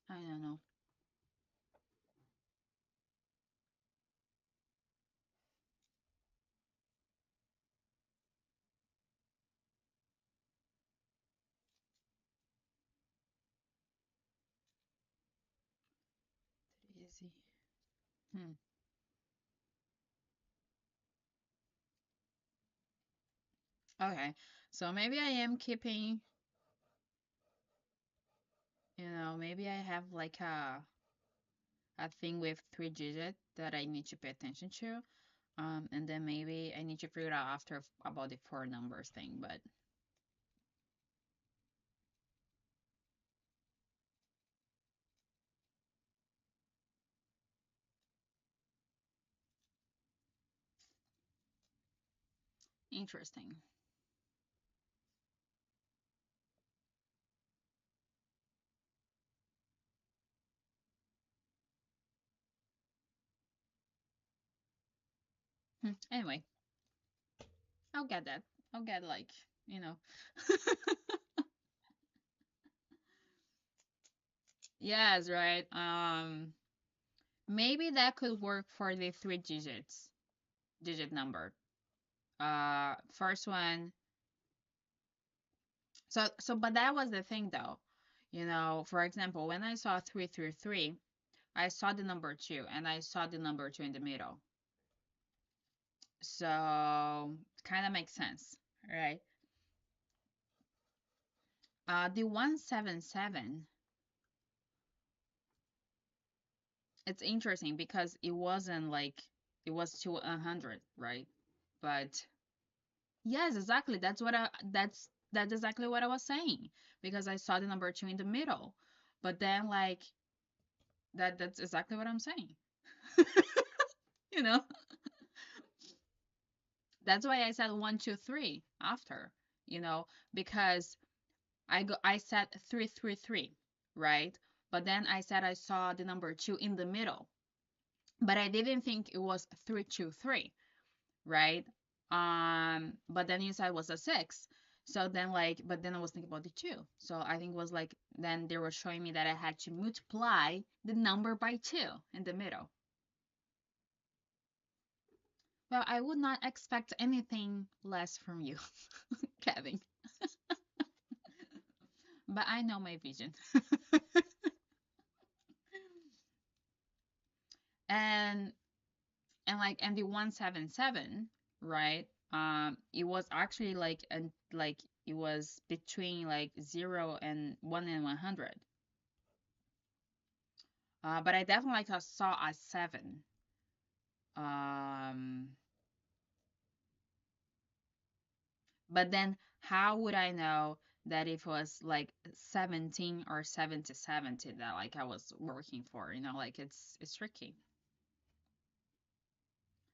I don't know. Easy. Hmm. Okay. So maybe I am keeping, maybe I have like a thing with 3 digits that I need to pay attention to. And then maybe I need to figure out after about the 4 numbers thing, but interesting. Anyway, I'll get that. I'll get like, you know. Yes, right. Maybe that could work for the 3 digit number. First one. But that was the thing though. For example, when I saw 333, I saw the number 2 and I saw the number 2 in the middle. So kind of makes sense, right? The 177, it's interesting because it wasn't like it was to 100, right? But yes, exactly. That's exactly what I was saying because I saw the number 2 in the middle. But then like that's exactly what I'm saying. You know, that's why I said 1, 2, 3 after, because I said 333, right? But then I said I saw the number 2 in the middle. But I didn't think it was 323, right? But then you said it was a 6. So then like, but then I was thinking about the two. So I think it was like, then they were showing me that I had to multiply the number by two in the middle. Well, I would not expect anything less from you, Kevin. But I know my vision. and and the 177, right? It was actually like it was between like 0 and 1 and 100. But I definitely like saw a 7. Um, but then how would I know that it was like 17 or 70 that like I was working for, like it's tricky.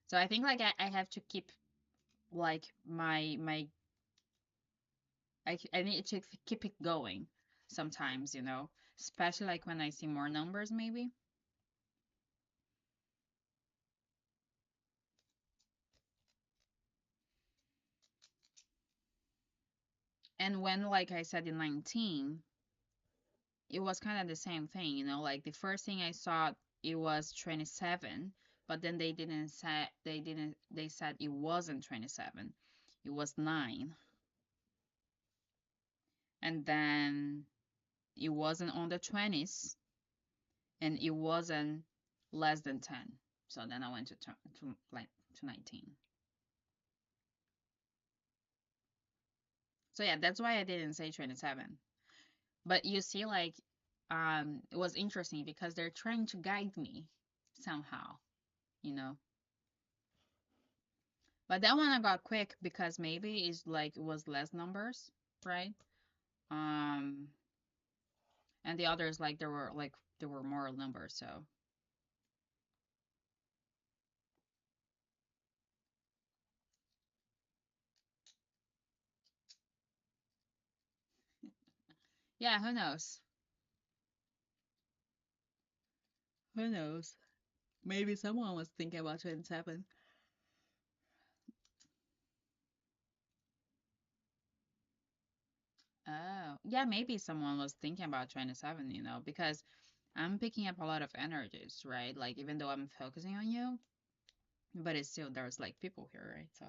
So I think like I have to keep like my I need to keep it going sometimes, especially like when I see more numbers maybe. And when like I said in 19, it was kind of the same thing, like the first thing I saw it was 27, but then they said it wasn't 27. It was 9. And then it wasn't on the 20s and it wasn't less than 10. So then I went to 19. So yeah, that's why I didn't say 27. But you see, like, it was interesting because they're trying to guide me somehow, you know. But that one I got quick because maybe it's like it was less numbers, right? Um, and the others there were more numbers. So yeah, who knows? Who knows? Maybe someone was thinking about 27. Oh, yeah, maybe someone was thinking about 27, because I'm picking up a lot of energies, right? Like, even though I'm focusing on you, but it's still, there's like people here, right? So,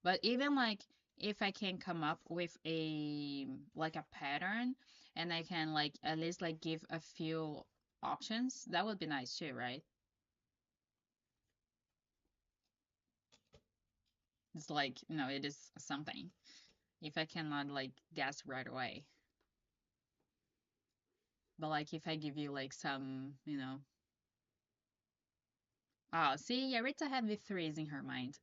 but even like, if I can come up with like a pattern and I can like at least like give a few options, that would be nice too, right? It's like, it is something. If I cannot like guess right away. But like if I give you like some, oh, see, yeah, Rita had the threes in her mind.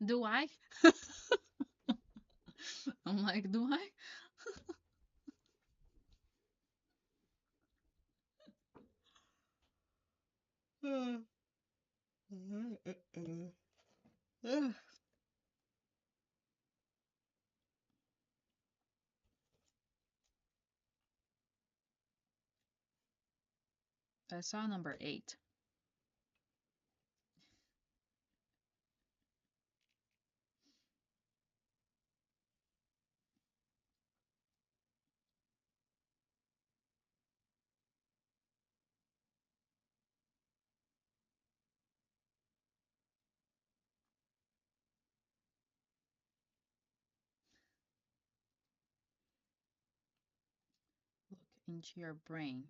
Do I? I'm like, do I? I saw number 8. into your brain.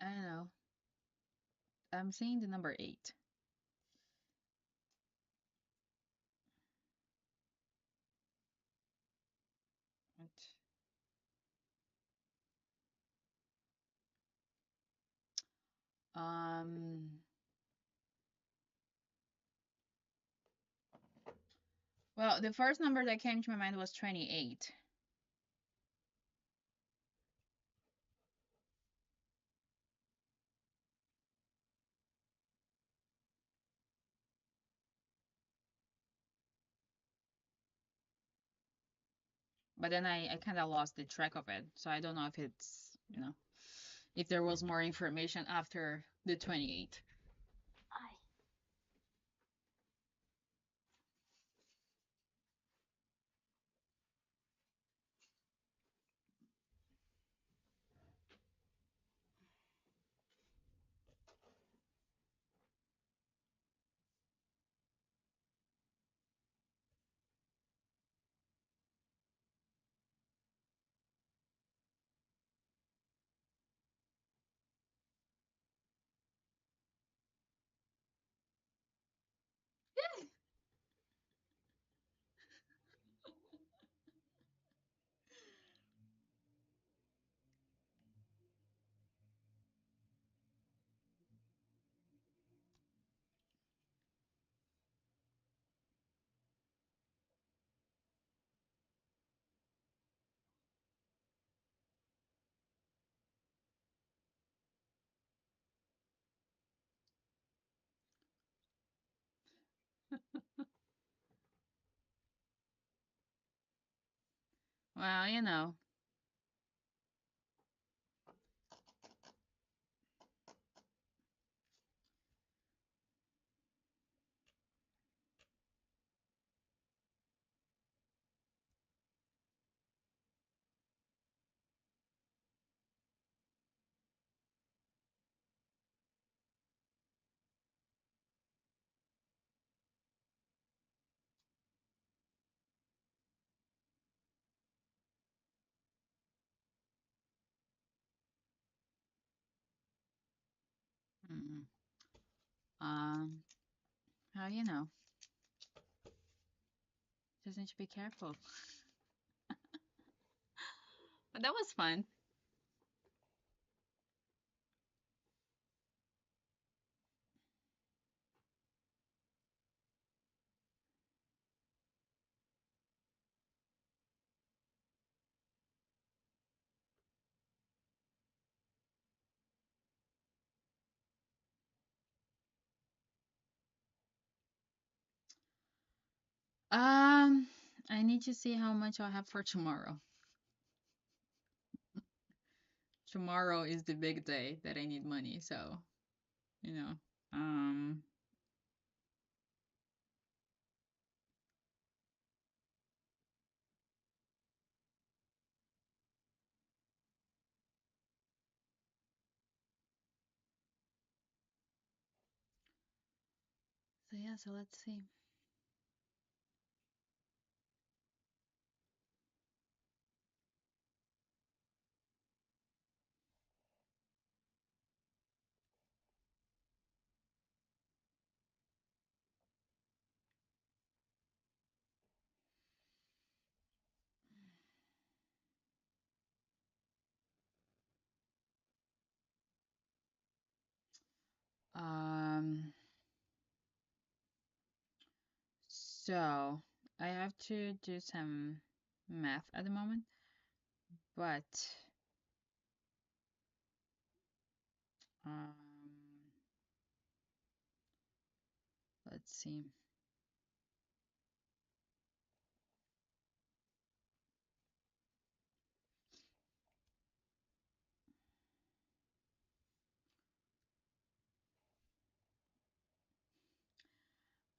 I don't know. I'm seeing the number 8. What? Um, well, the first number that came to my mind was 28. But then I kind of lost the track of it. So I don't know if it's, if there was more information after the 28. Well, mm, um, well, just need to be careful. But that was fun. Um, I need to see how much I have for tomorrow. Tomorrow is the big day that I need money, so, you know. Um, so yeah, so let's see. Um, so I have to do some math at the moment, but um, let's see.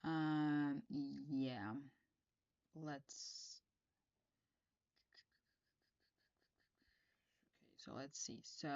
Um, yeah, let's. Okay, so let's see. So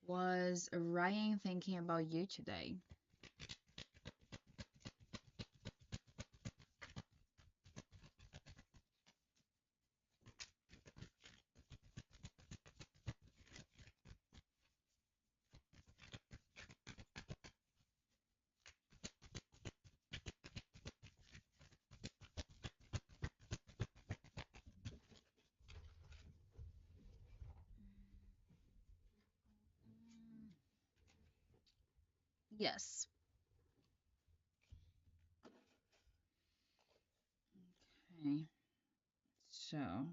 Was Ryan thinking about you today? Yes. Okay. So,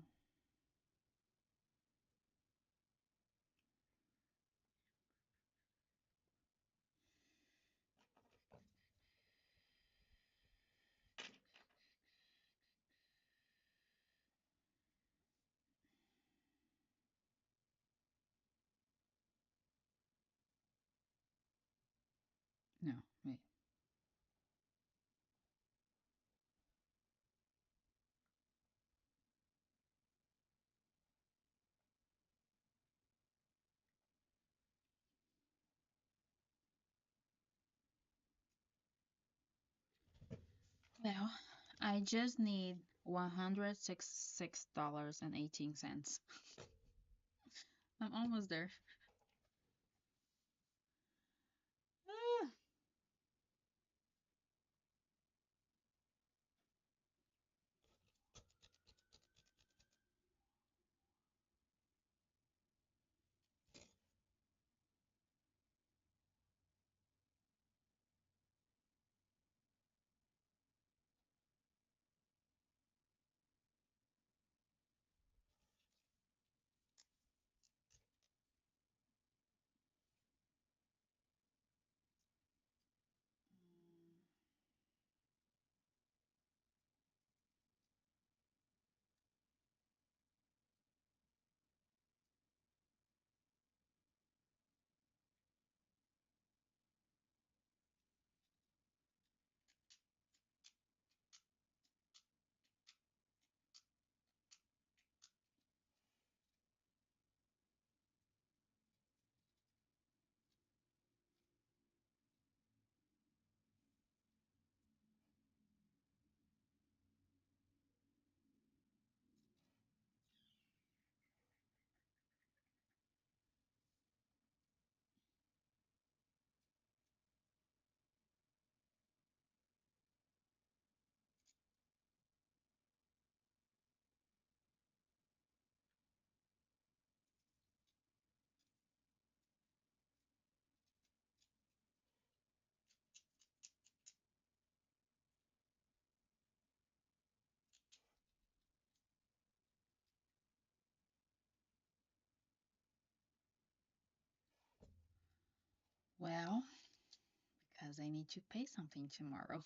no, wait. Well, I just need $166.18. I'm almost there. Ah, well, because I need to pay something tomorrow,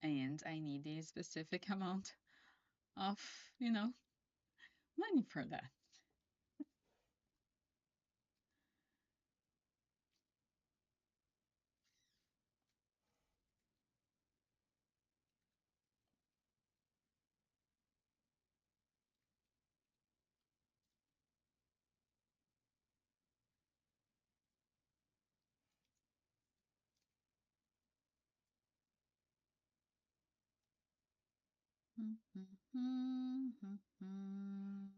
and I need a specific amount of, you know, money for that. Mm-hmm.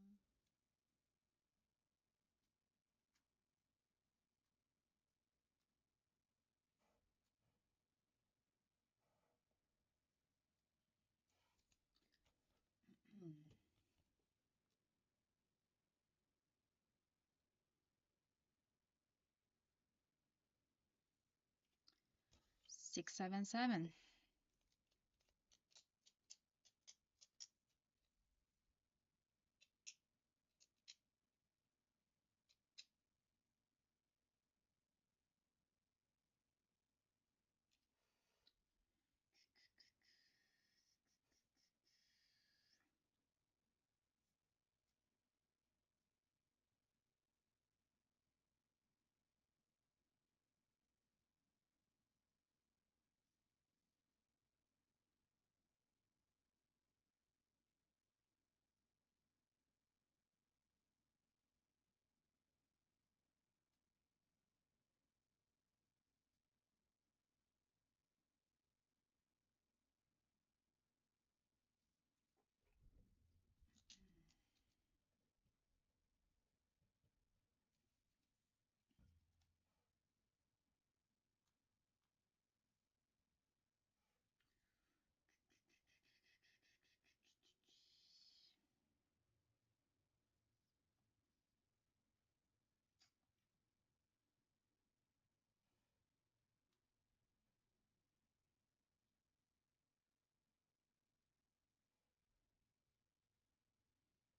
677.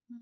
Hello,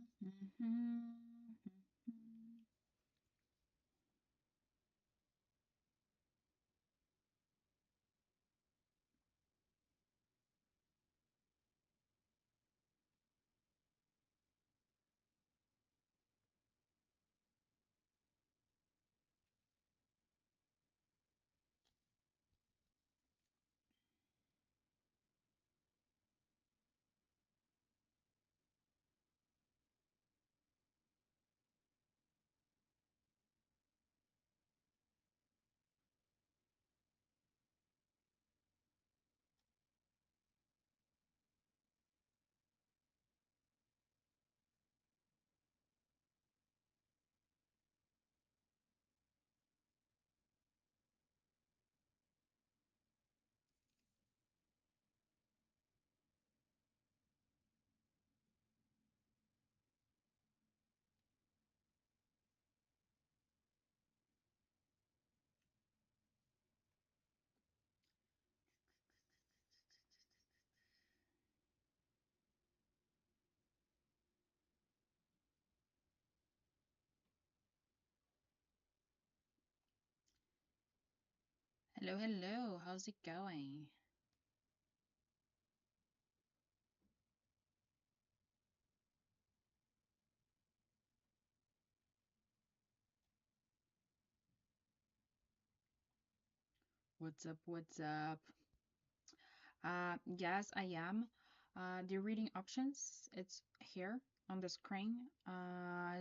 hello. How's it going? What's up? What's up? Yes, I am. The reading options, it's here on the screen.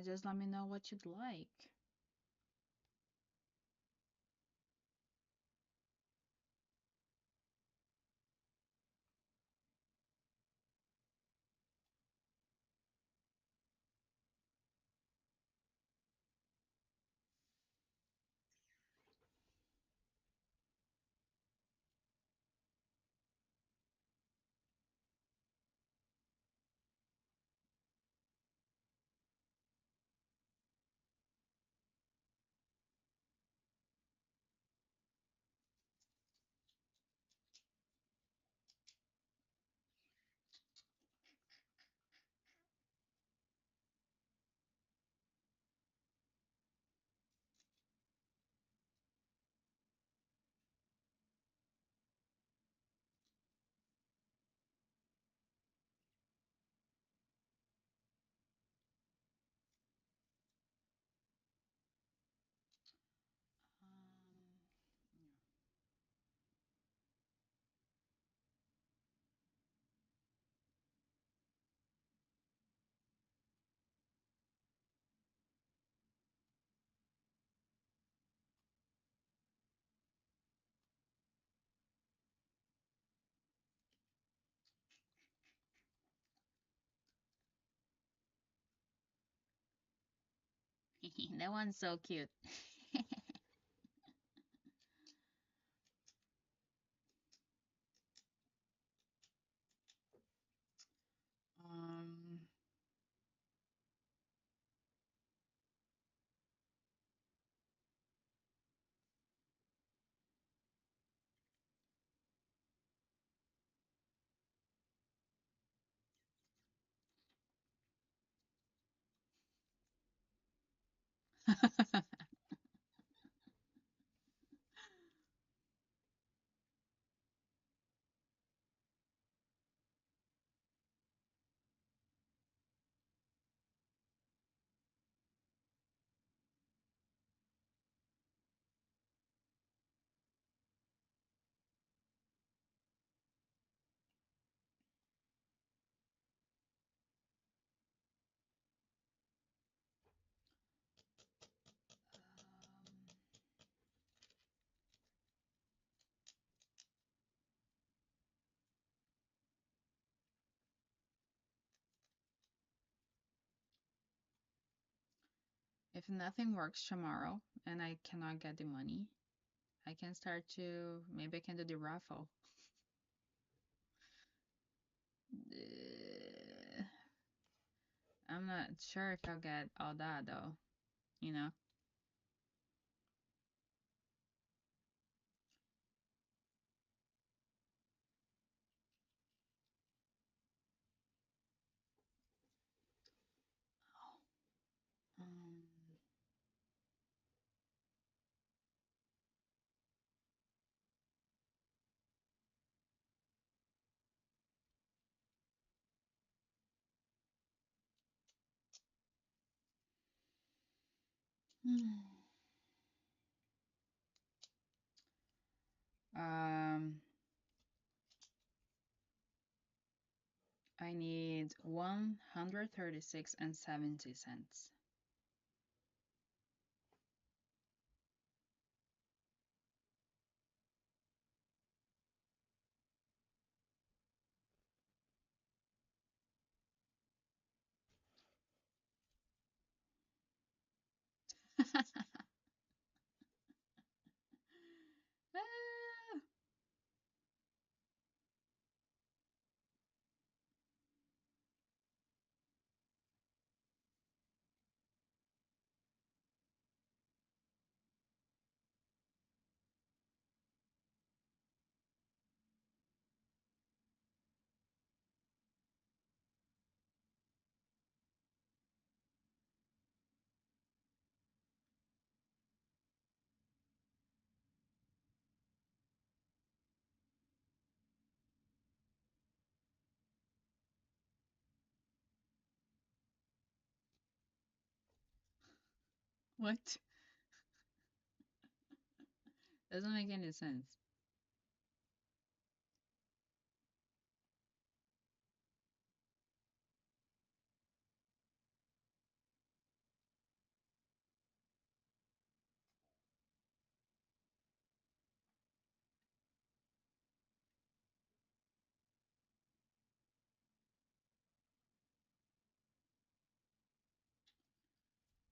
Just let me know what you'd like. That one's so cute. Um, if nothing works tomorrow and I cannot get the money, I can start to maybe I can do the raffle. I'm not sure if I'll get all that though, you know? Um, I need 136 and 70 cents. Ah, what? Doesn't make any sense.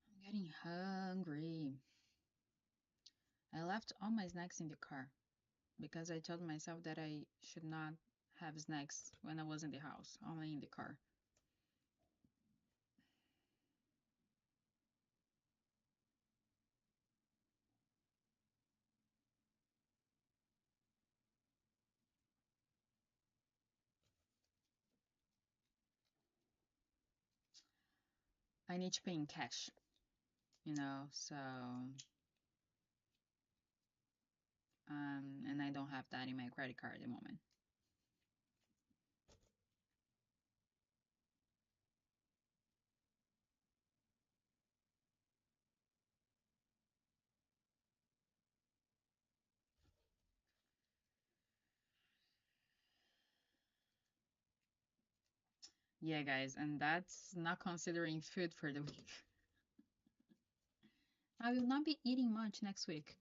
I'm getting hungry. I left all my snacks in the car because I told myself that I should not have snacks when I was in the house, only in the car. I need to pay in cash, so and I don't have that in my credit card at the moment. Yeah, guys, and that's not considering food for the week. I will not be eating much next week.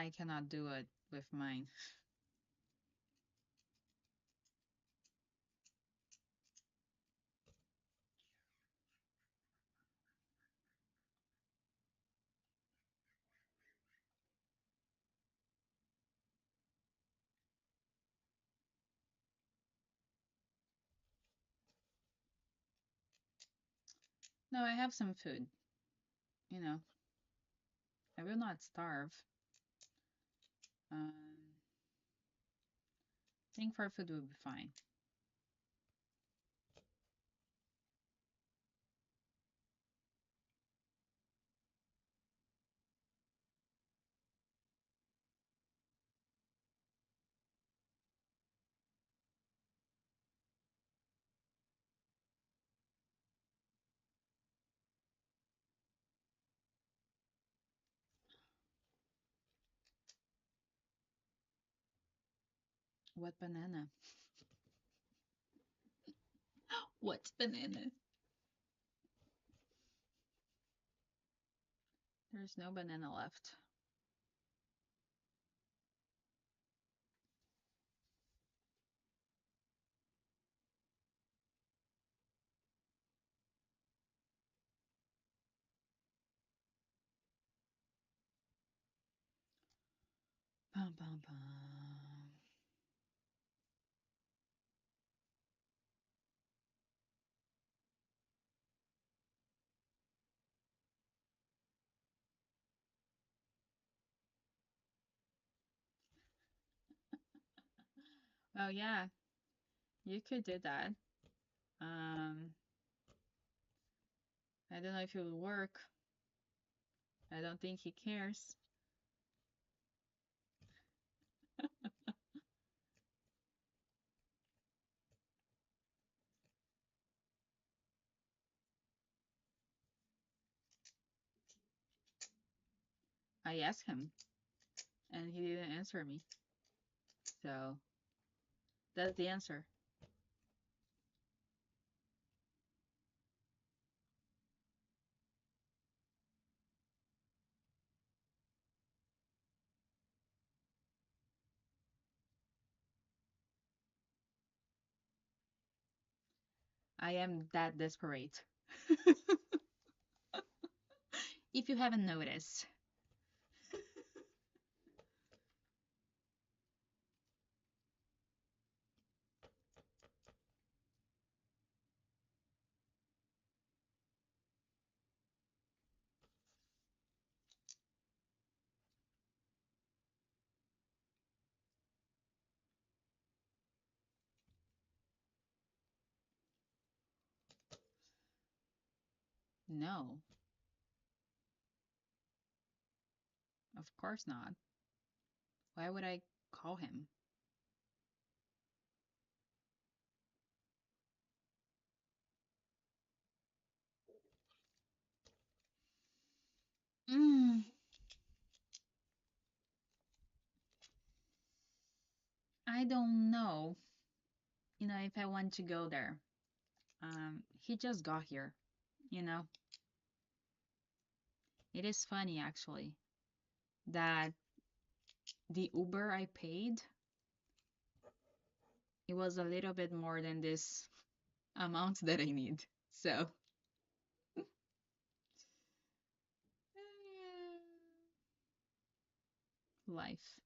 I cannot do it with mine. No, I have some food. You know, I will not starve. Um, I think for food will be fine. What banana? What banana? There's no banana left. Pum, pum, pum. Oh yeah, you could do that. Um, I don't know if it will work. I don't think he cares. I asked him and he didn't answer me. So that's the answer. I am that desperate. If you haven't noticed. No, of course not. Why would I call him? Mm, I don't know. If I want to go there. He just got here. You know, it is funny actually that the Uber I paid, it was a little bit more than this amount that I need. So, life.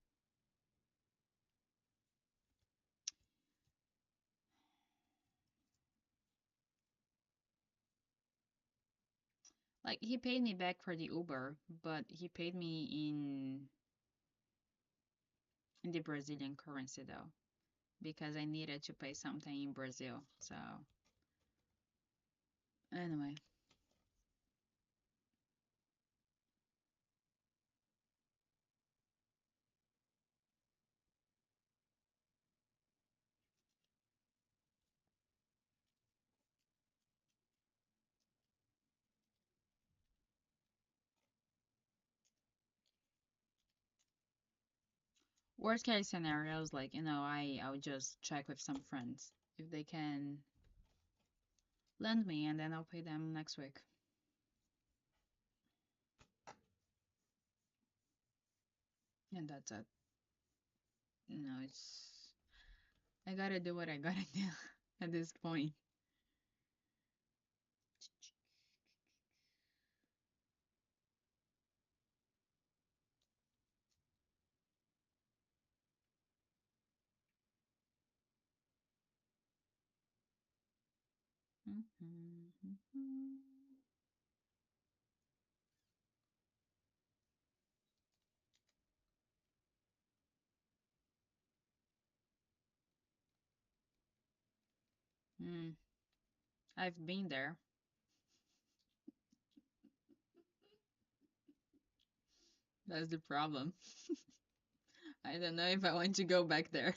Like he paid me back for the Uber, but he paid me in the Brazilian currency though, because I needed to pay something in Brazil. So, anyway. Worst case scenarios, like, I would just check with some friends if they can lend me and then I'll pay them next week. And that's it. It's I gotta do what I gotta do at this point. Mm, I've been there. That's the problem. I don't know if I want to go back there.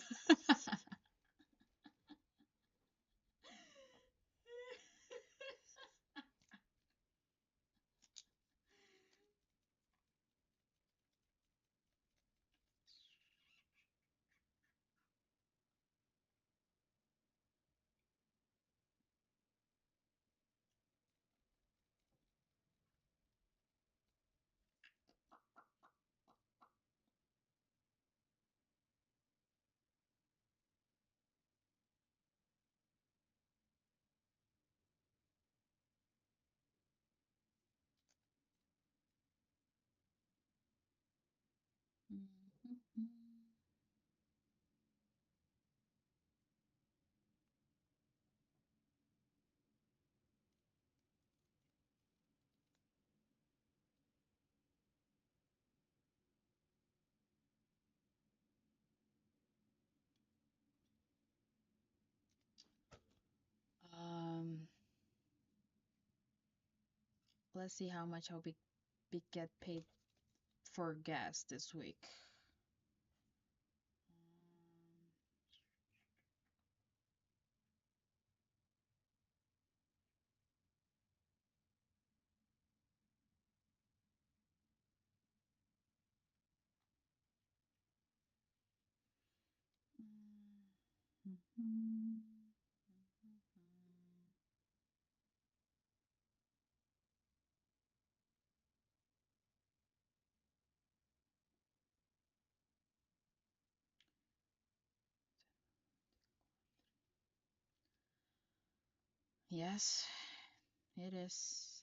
Um, let's see how much I'll be get paid for gas this week. Mhm. Yes, it is.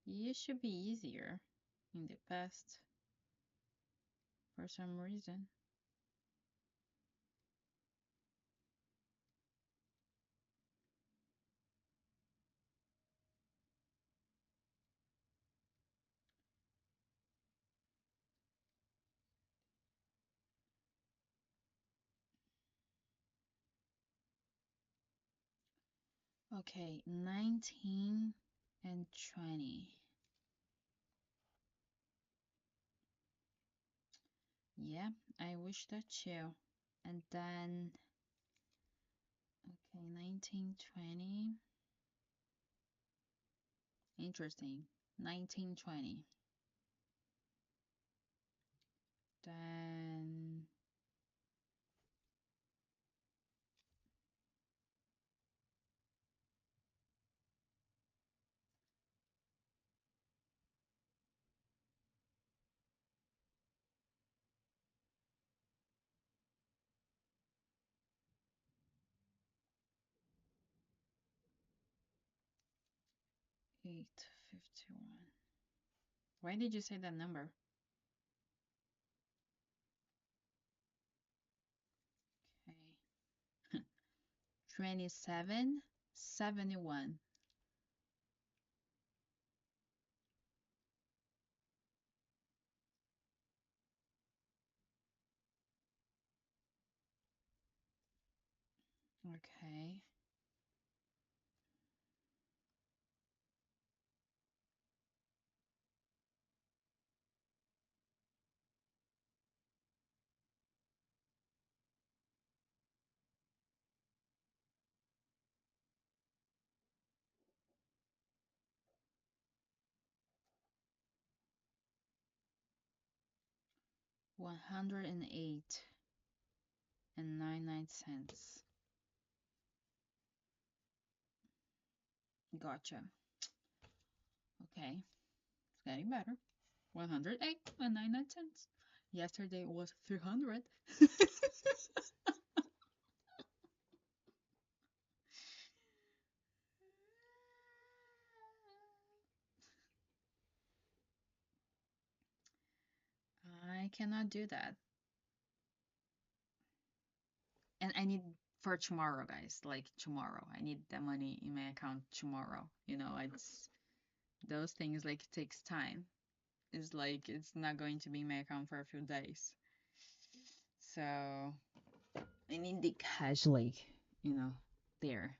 It should be easier in the past for some reason. Okay, 19 and 20. Yeah, I wish that too. And then, okay, 1920. Interesting. 1920. Then 851. Why did you say that number? Okay. 2771. Okay. 108 and 99 cents. Gotcha. Okay. It's getting better. 108 and 99 cents. Yesterday it was 300. I cannot do that. And I need for tomorrow, guys. Like tomorrow. I need the money in my account tomorrow. It's those things like takes time. It's like it's not going to be in my account for a few days. So I need the cash like, you know, there.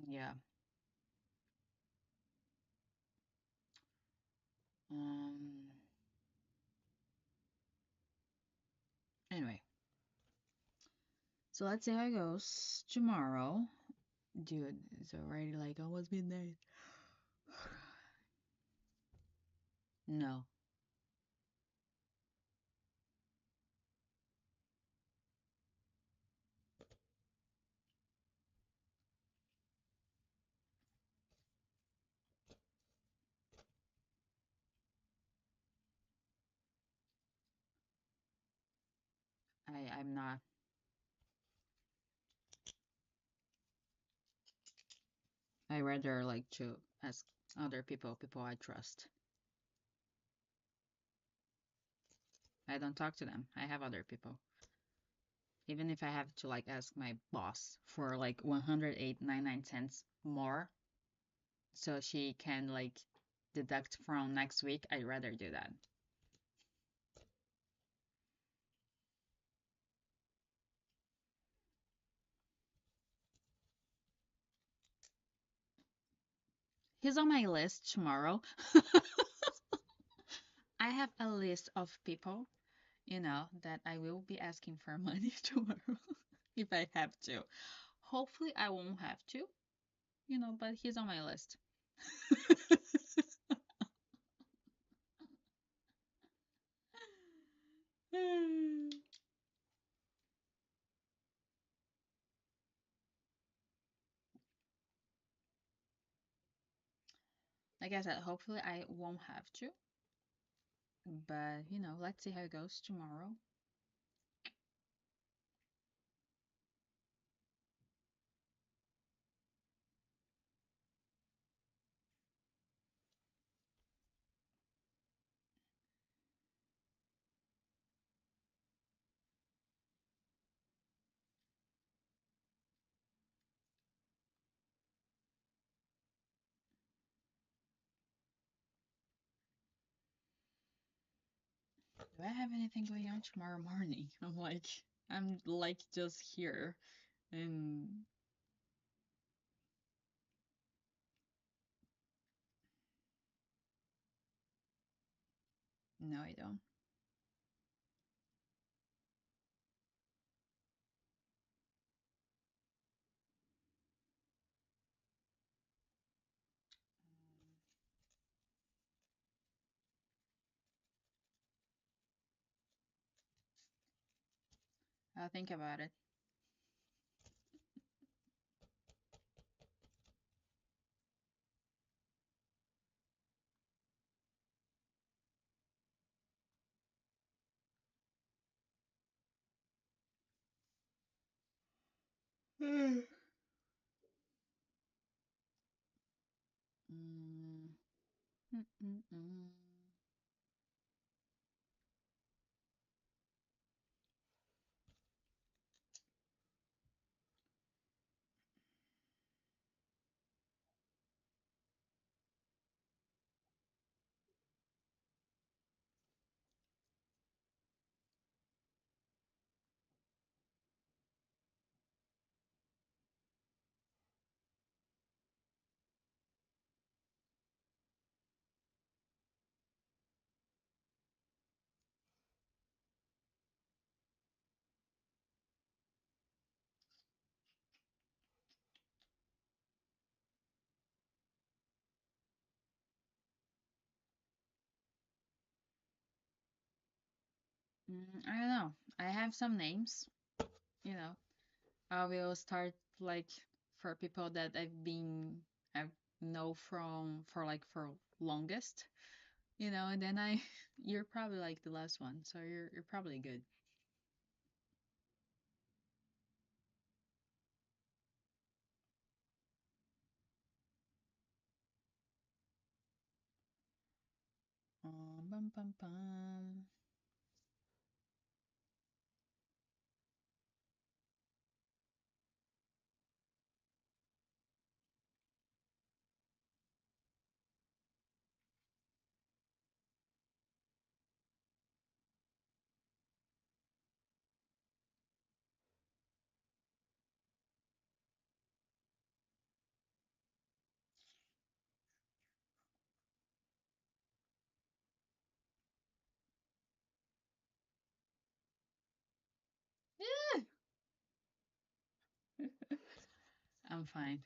Yeah. Um anyway. So let's see how it goes tomorrow. Dude, it's already like almost midnight. No, I'm not. I rather like to ask other people I trust. I don't talk to them. I have other people. Even if I have to like ask my boss for like 108.99 cents more so she can like deduct from next week, I'd rather do that. He's on my list tomorrow. I have a list of people, that I will be asking for money tomorrow if I have to. Hopefully, I won't have to, but he's on my list. Like I said, hopefully I won't have to. But, let's see how it goes tomorrow. Do I have anything going on tomorrow morning? I'm like just here. And no, I don't. I'll think about it. Mm. Mm, mm, mm, mm. I don't know. I have some names, you know. I will start like for people that I've know from for longest, and then you're probably like the last one, so you're probably good. Bum, bum, bum. I'm fine.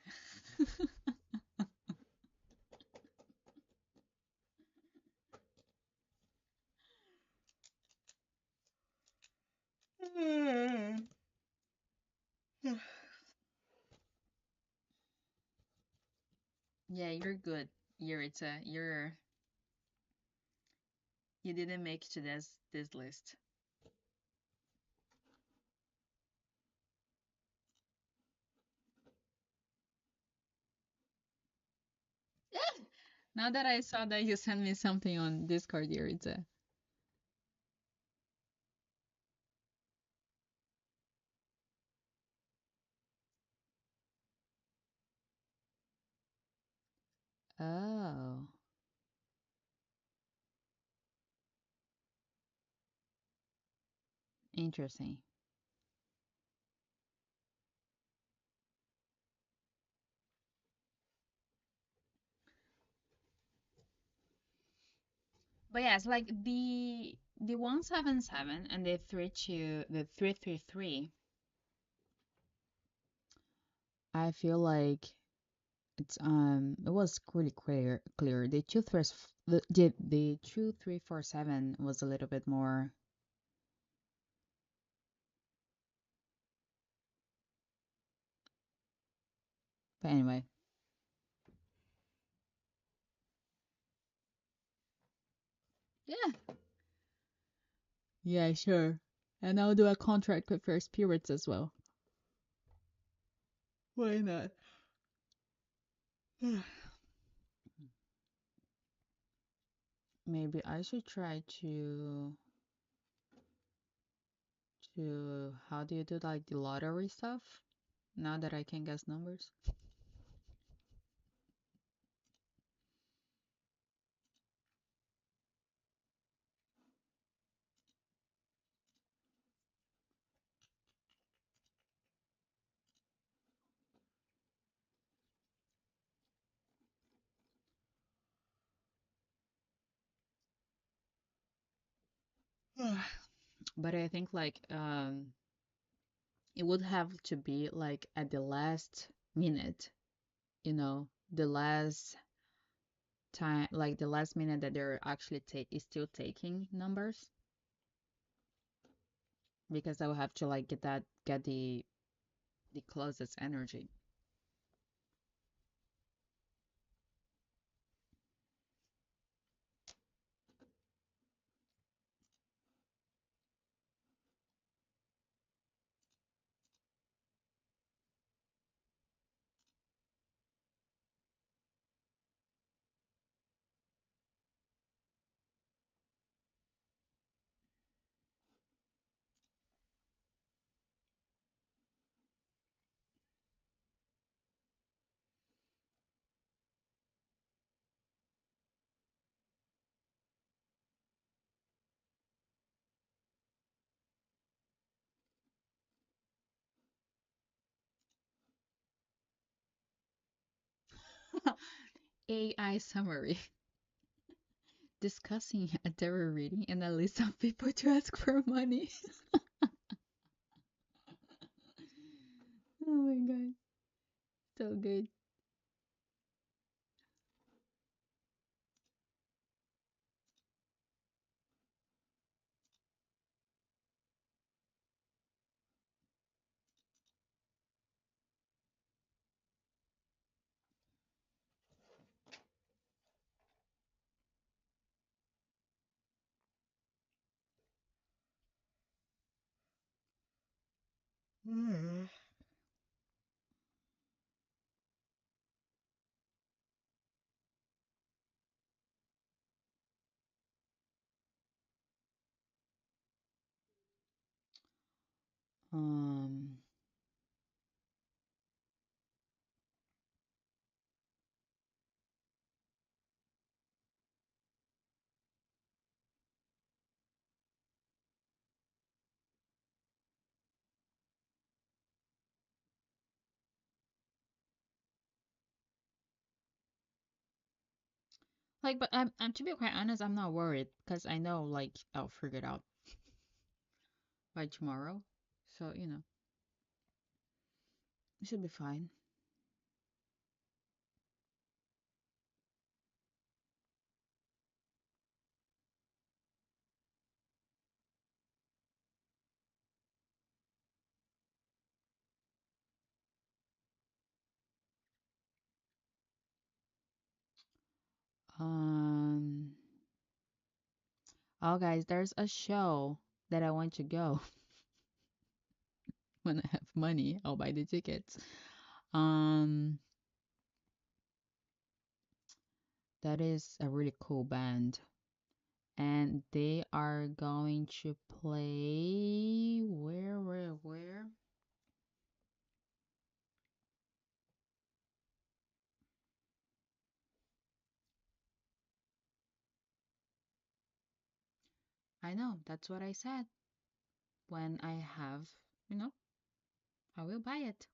Yeah, you're good. You didn't make it to this list. Now that I saw that you sent me something on Discord, Yuritsa. Oh, interesting. But yes, like the 177 and the 333, I feel like it was really clear. The 2347 was a little bit more. But anyway, Yeah. Yeah, sure. And I'll do a contract with your spirits as well. Why not? Maybe I should try to how do you do like the lottery stuff? Now that I can guess numbers. But I think like it would have to be like at the last minute, the last time, like the last minute that they're actually take is still taking numbers because I will have to like get the closest energy. AI summary. Discussing a tarot reading and a list of people to ask for money. Oh my god, so good. Mm. Um, like, but I'm to be quite honest, I'm not worried because I know like I'll figure it out by tomorrow. So, it should be fine. Um, oh guys, there's a show that I want to go when I have money. I'll buy the tickets. Um, that is a really cool band. And they are going to play where? I know, that's what I said. When I have, you know, I will buy it.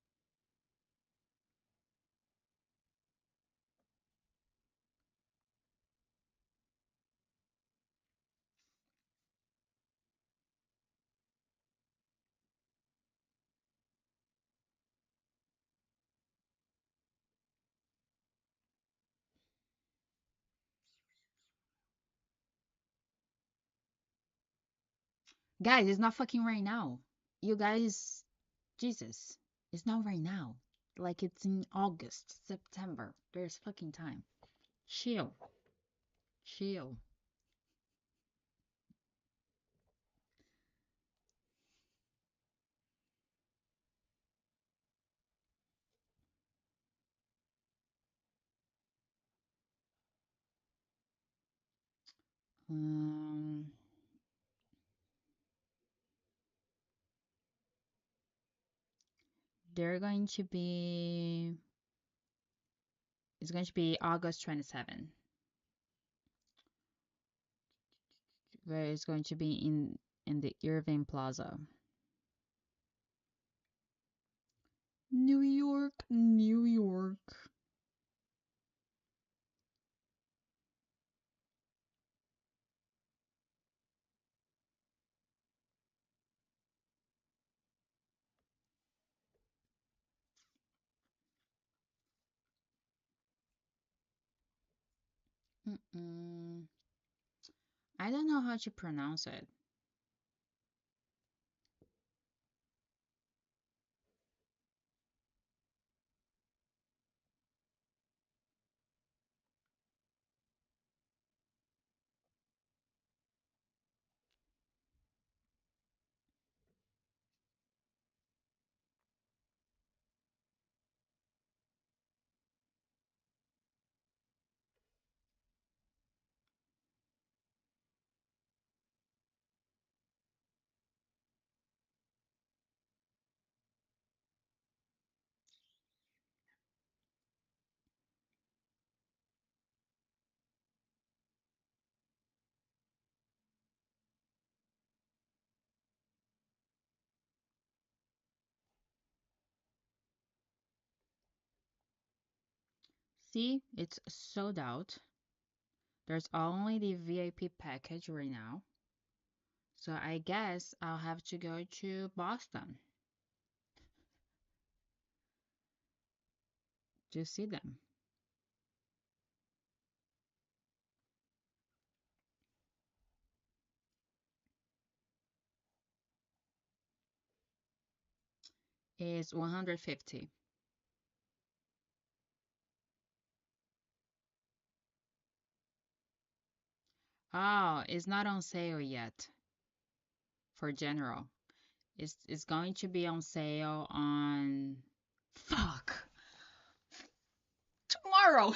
Guys, it's not fucking right now. You guys, Jesus, it's not right now. Like it's in August, September. There's fucking time. Chill, chill. Um, they're going to be. It's going to be August 27. Where it's going to be in the Irving Plaza. New York, New York. Mm-mm. I don't know how to pronounce it. See, it's sold out. There's only the VIP package right now. So I guess I'll have to go to Boston to see them. It's 150. Oh, it's not on sale yet for general. It's going to be on sale on fuck tomorrow.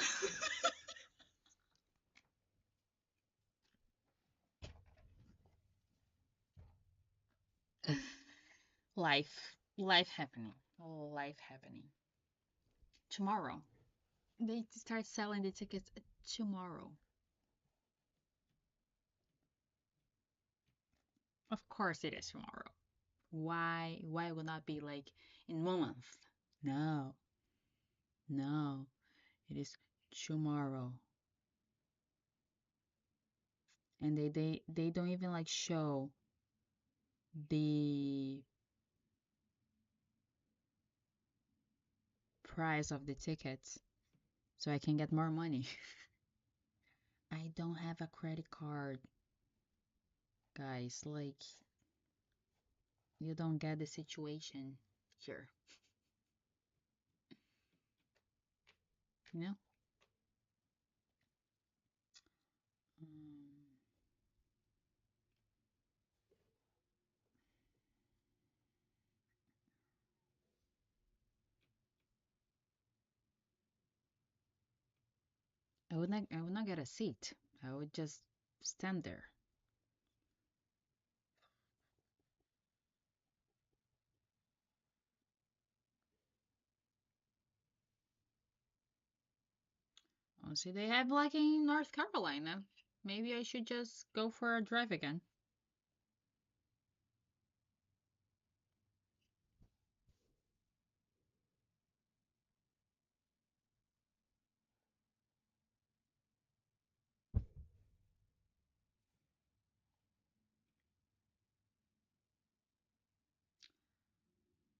Life happening. Life happening. Tomorrow. They start selling the tickets tomorrow. Of course it is tomorrow. Why would not be like in 1 month? No, no, it is tomorrow. And they don't even like show the price of the tickets so I can get more money. I don't have a credit card, guys. Like, you don't get the situation here, you know? Um, I would not get a seat. I would just stand there. Oh, see, they have like in North Carolina. Maybe I should just go for a drive again.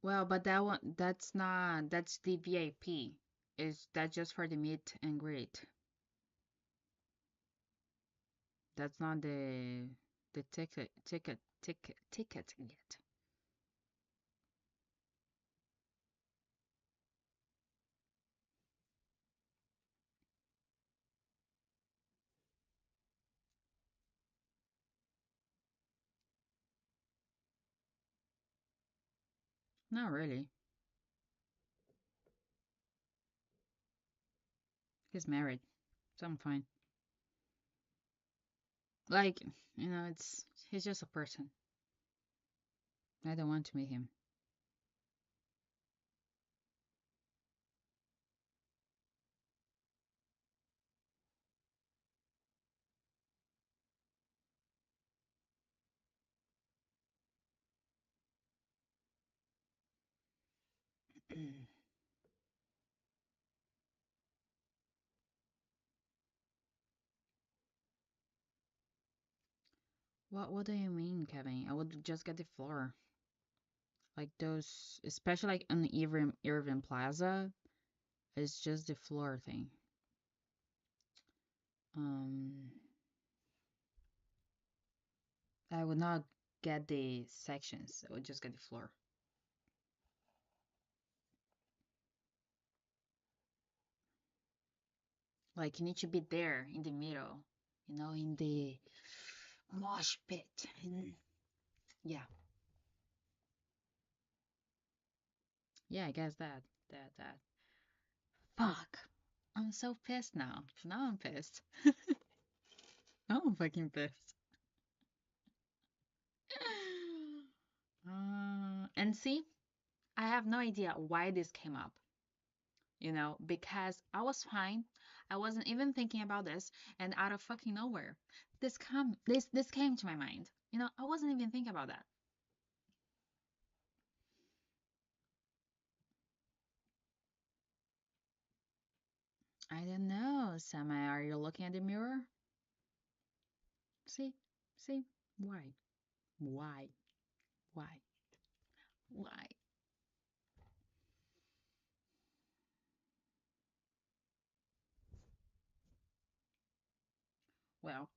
Well, but that's the VIP. Is that just for the meet and greet? That's not the ticket yet. Not really. He's married, so I'm fine. Like, it's he's just a person. I don't want to meet him. What do you mean, Kevin? I would just get the floor. Like those, especially like on Irving Plaza, it's just the floor thing. Um, I would not get the sections. I would just get the floor. Like you need to be there in the middle, in the mosh pit. Yeah, yeah, I guess that. Fuck. I'm so pissed now. Now I'm pissed. Now I'm fucking pissed. And see, I have no idea why this came up, because I was fine. I wasn't even thinking about this, and out of fucking nowhere, this came to my mind. I wasn't even thinking about that. I don't know, Sama. Are you looking at the mirror? See, see, why, why, why, why? Well,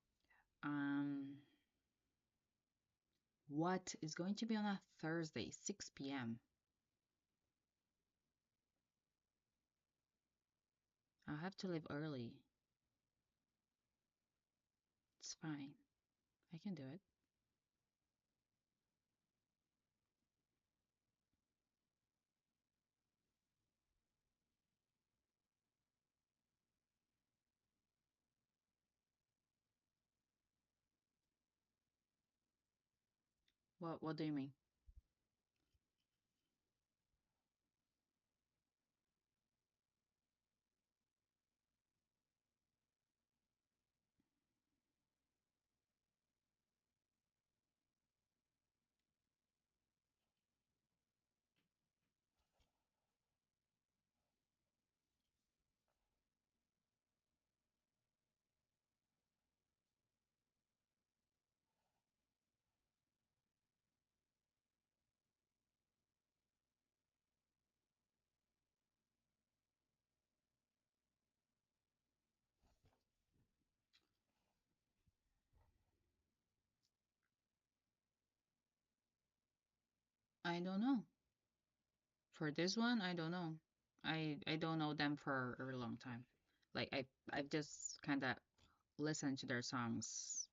um, what is going to be on a Thursday, 6 p.m.? I'll have to leave early. It's fine. I can do it. What do you mean? I don't know. For this one, I don't know. I don't know them for a very long time. Like I've just kind of listened to their songs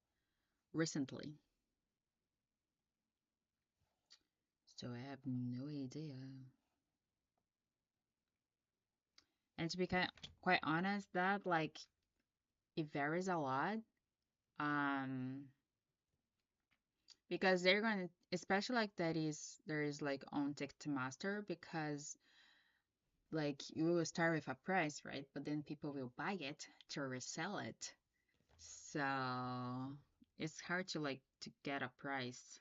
recently, so I have no idea. And to be quite honest, that like it varies a lot. Um, because they're going to, especially like there is like on Ticketmaster, because like you will start with a price, right? But then people will buy it to resell it. So it's hard to like to get a price.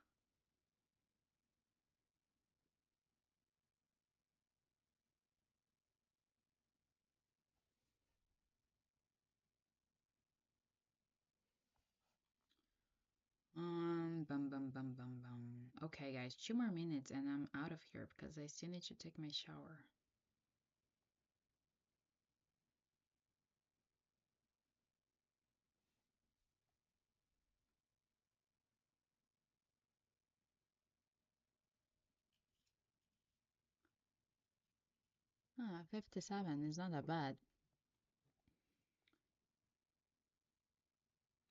Bum bum bum bum bum. Okay, guys, 2 more minutes and I'm out of here because I still need to take my shower. 57 is not that bad.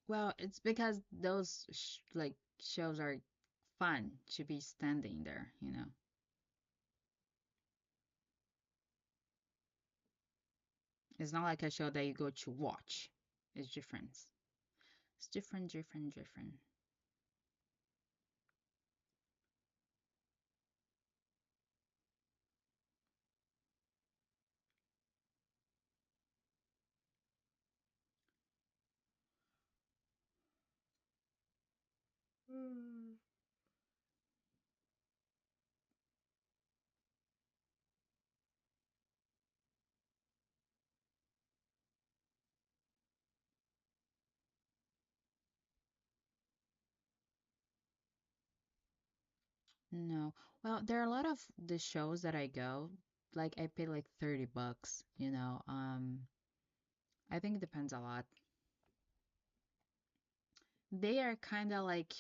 Well, it's because those like shows are fun to be standing there. It's not like a show that you go to watch. It's different. It's different, different, different. Mm. No. Well, there are a lot of the shows that I go, like I pay like $30, you know. I think it depends a lot. They are kind of like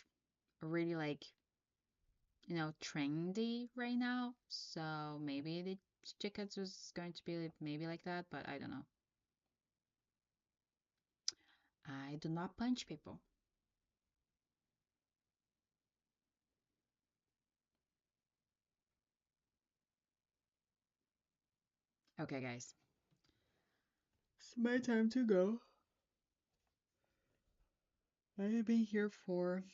really like, trendy right now. So maybe the tickets was going to be maybe like that, but I don't know. I do not punch people. Okay, guys. It's my time to go. I've been here for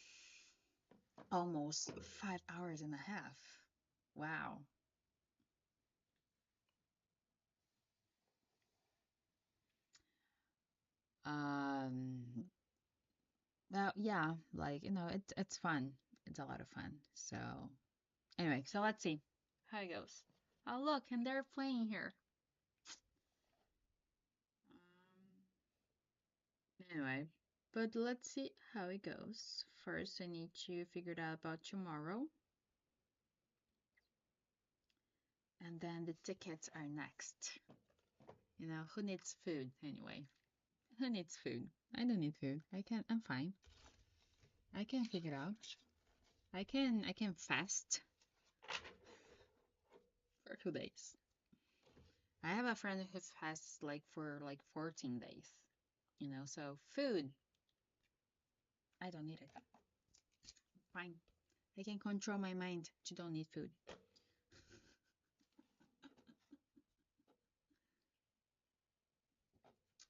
almost 5 hours and a half. Wow. Um, well, yeah, like, it's fun. It's a lot of fun. So, anyway, so let's see how it goes. Oh, look, and they're playing here. Anyway, but let's see how it goes. First, I need to figure it out about tomorrow, and then the tickets are next. Who needs food anyway? Who needs food? I don't need food. I'm fine. I can figure it out. I can fast for 2 days. I have a friend who fasts like for like 14 days. So food, I don't need it. Fine. I can control my mind to don't need food.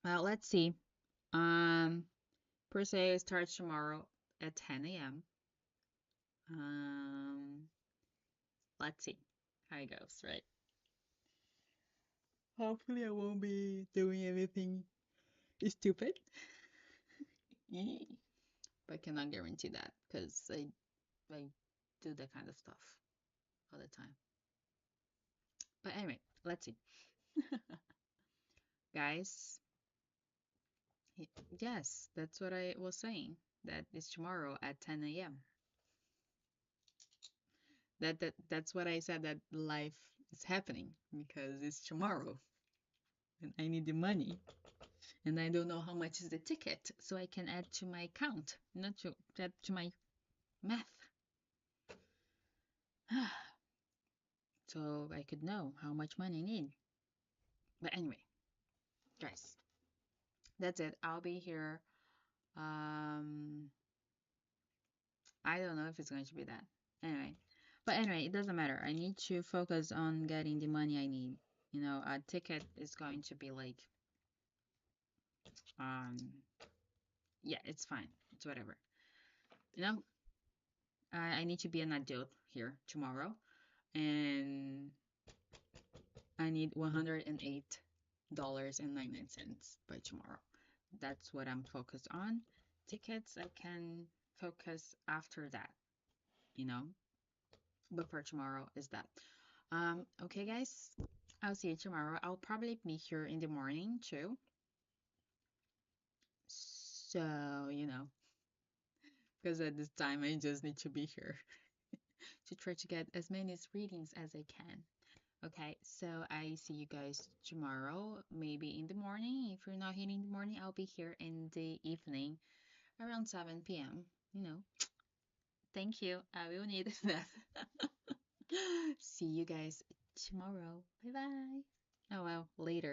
Well, let's see. Um, per se starts tomorrow at 10 a.m. Um, let's see how it goes, right? Hopefully, I won't be doing anything stupid. But I cannot guarantee that because I do that kind of stuff all the time. But anyway, let's see. Guys, yes, that's what I was saying. That is tomorrow at 10 a.m. That's what I said, that life is happening because it's tomorrow and I need the money and I don't know how much is the ticket, so I can add to my account, not to add to my math. So I could know how much money I need. But anyway, guys, that's it. I'll be here. Um, I don't know if it's going to be that. Anyway, but anyway, it doesn't matter. I need to focus on getting the money I need. A ticket is going to be like, um, yeah, it's fine. It's whatever. You know, I need to be an adult here tomorrow, and I need $108.99 by tomorrow. That's what I'm focused on. Tickets, I can focus after that, you know. But for tomorrow is that. Okay, guys. I'll see you tomorrow. I'll probably be here in the morning too. So, because at this time I just need to be here to try to get as many readings as I can. Okay, so I see you guys tomorrow, maybe in the morning. If you're not here in the morning, I'll be here in the evening around 7 p.m. Thank you. I will need that. See you guys tomorrow. Bye bye. Oh well, later.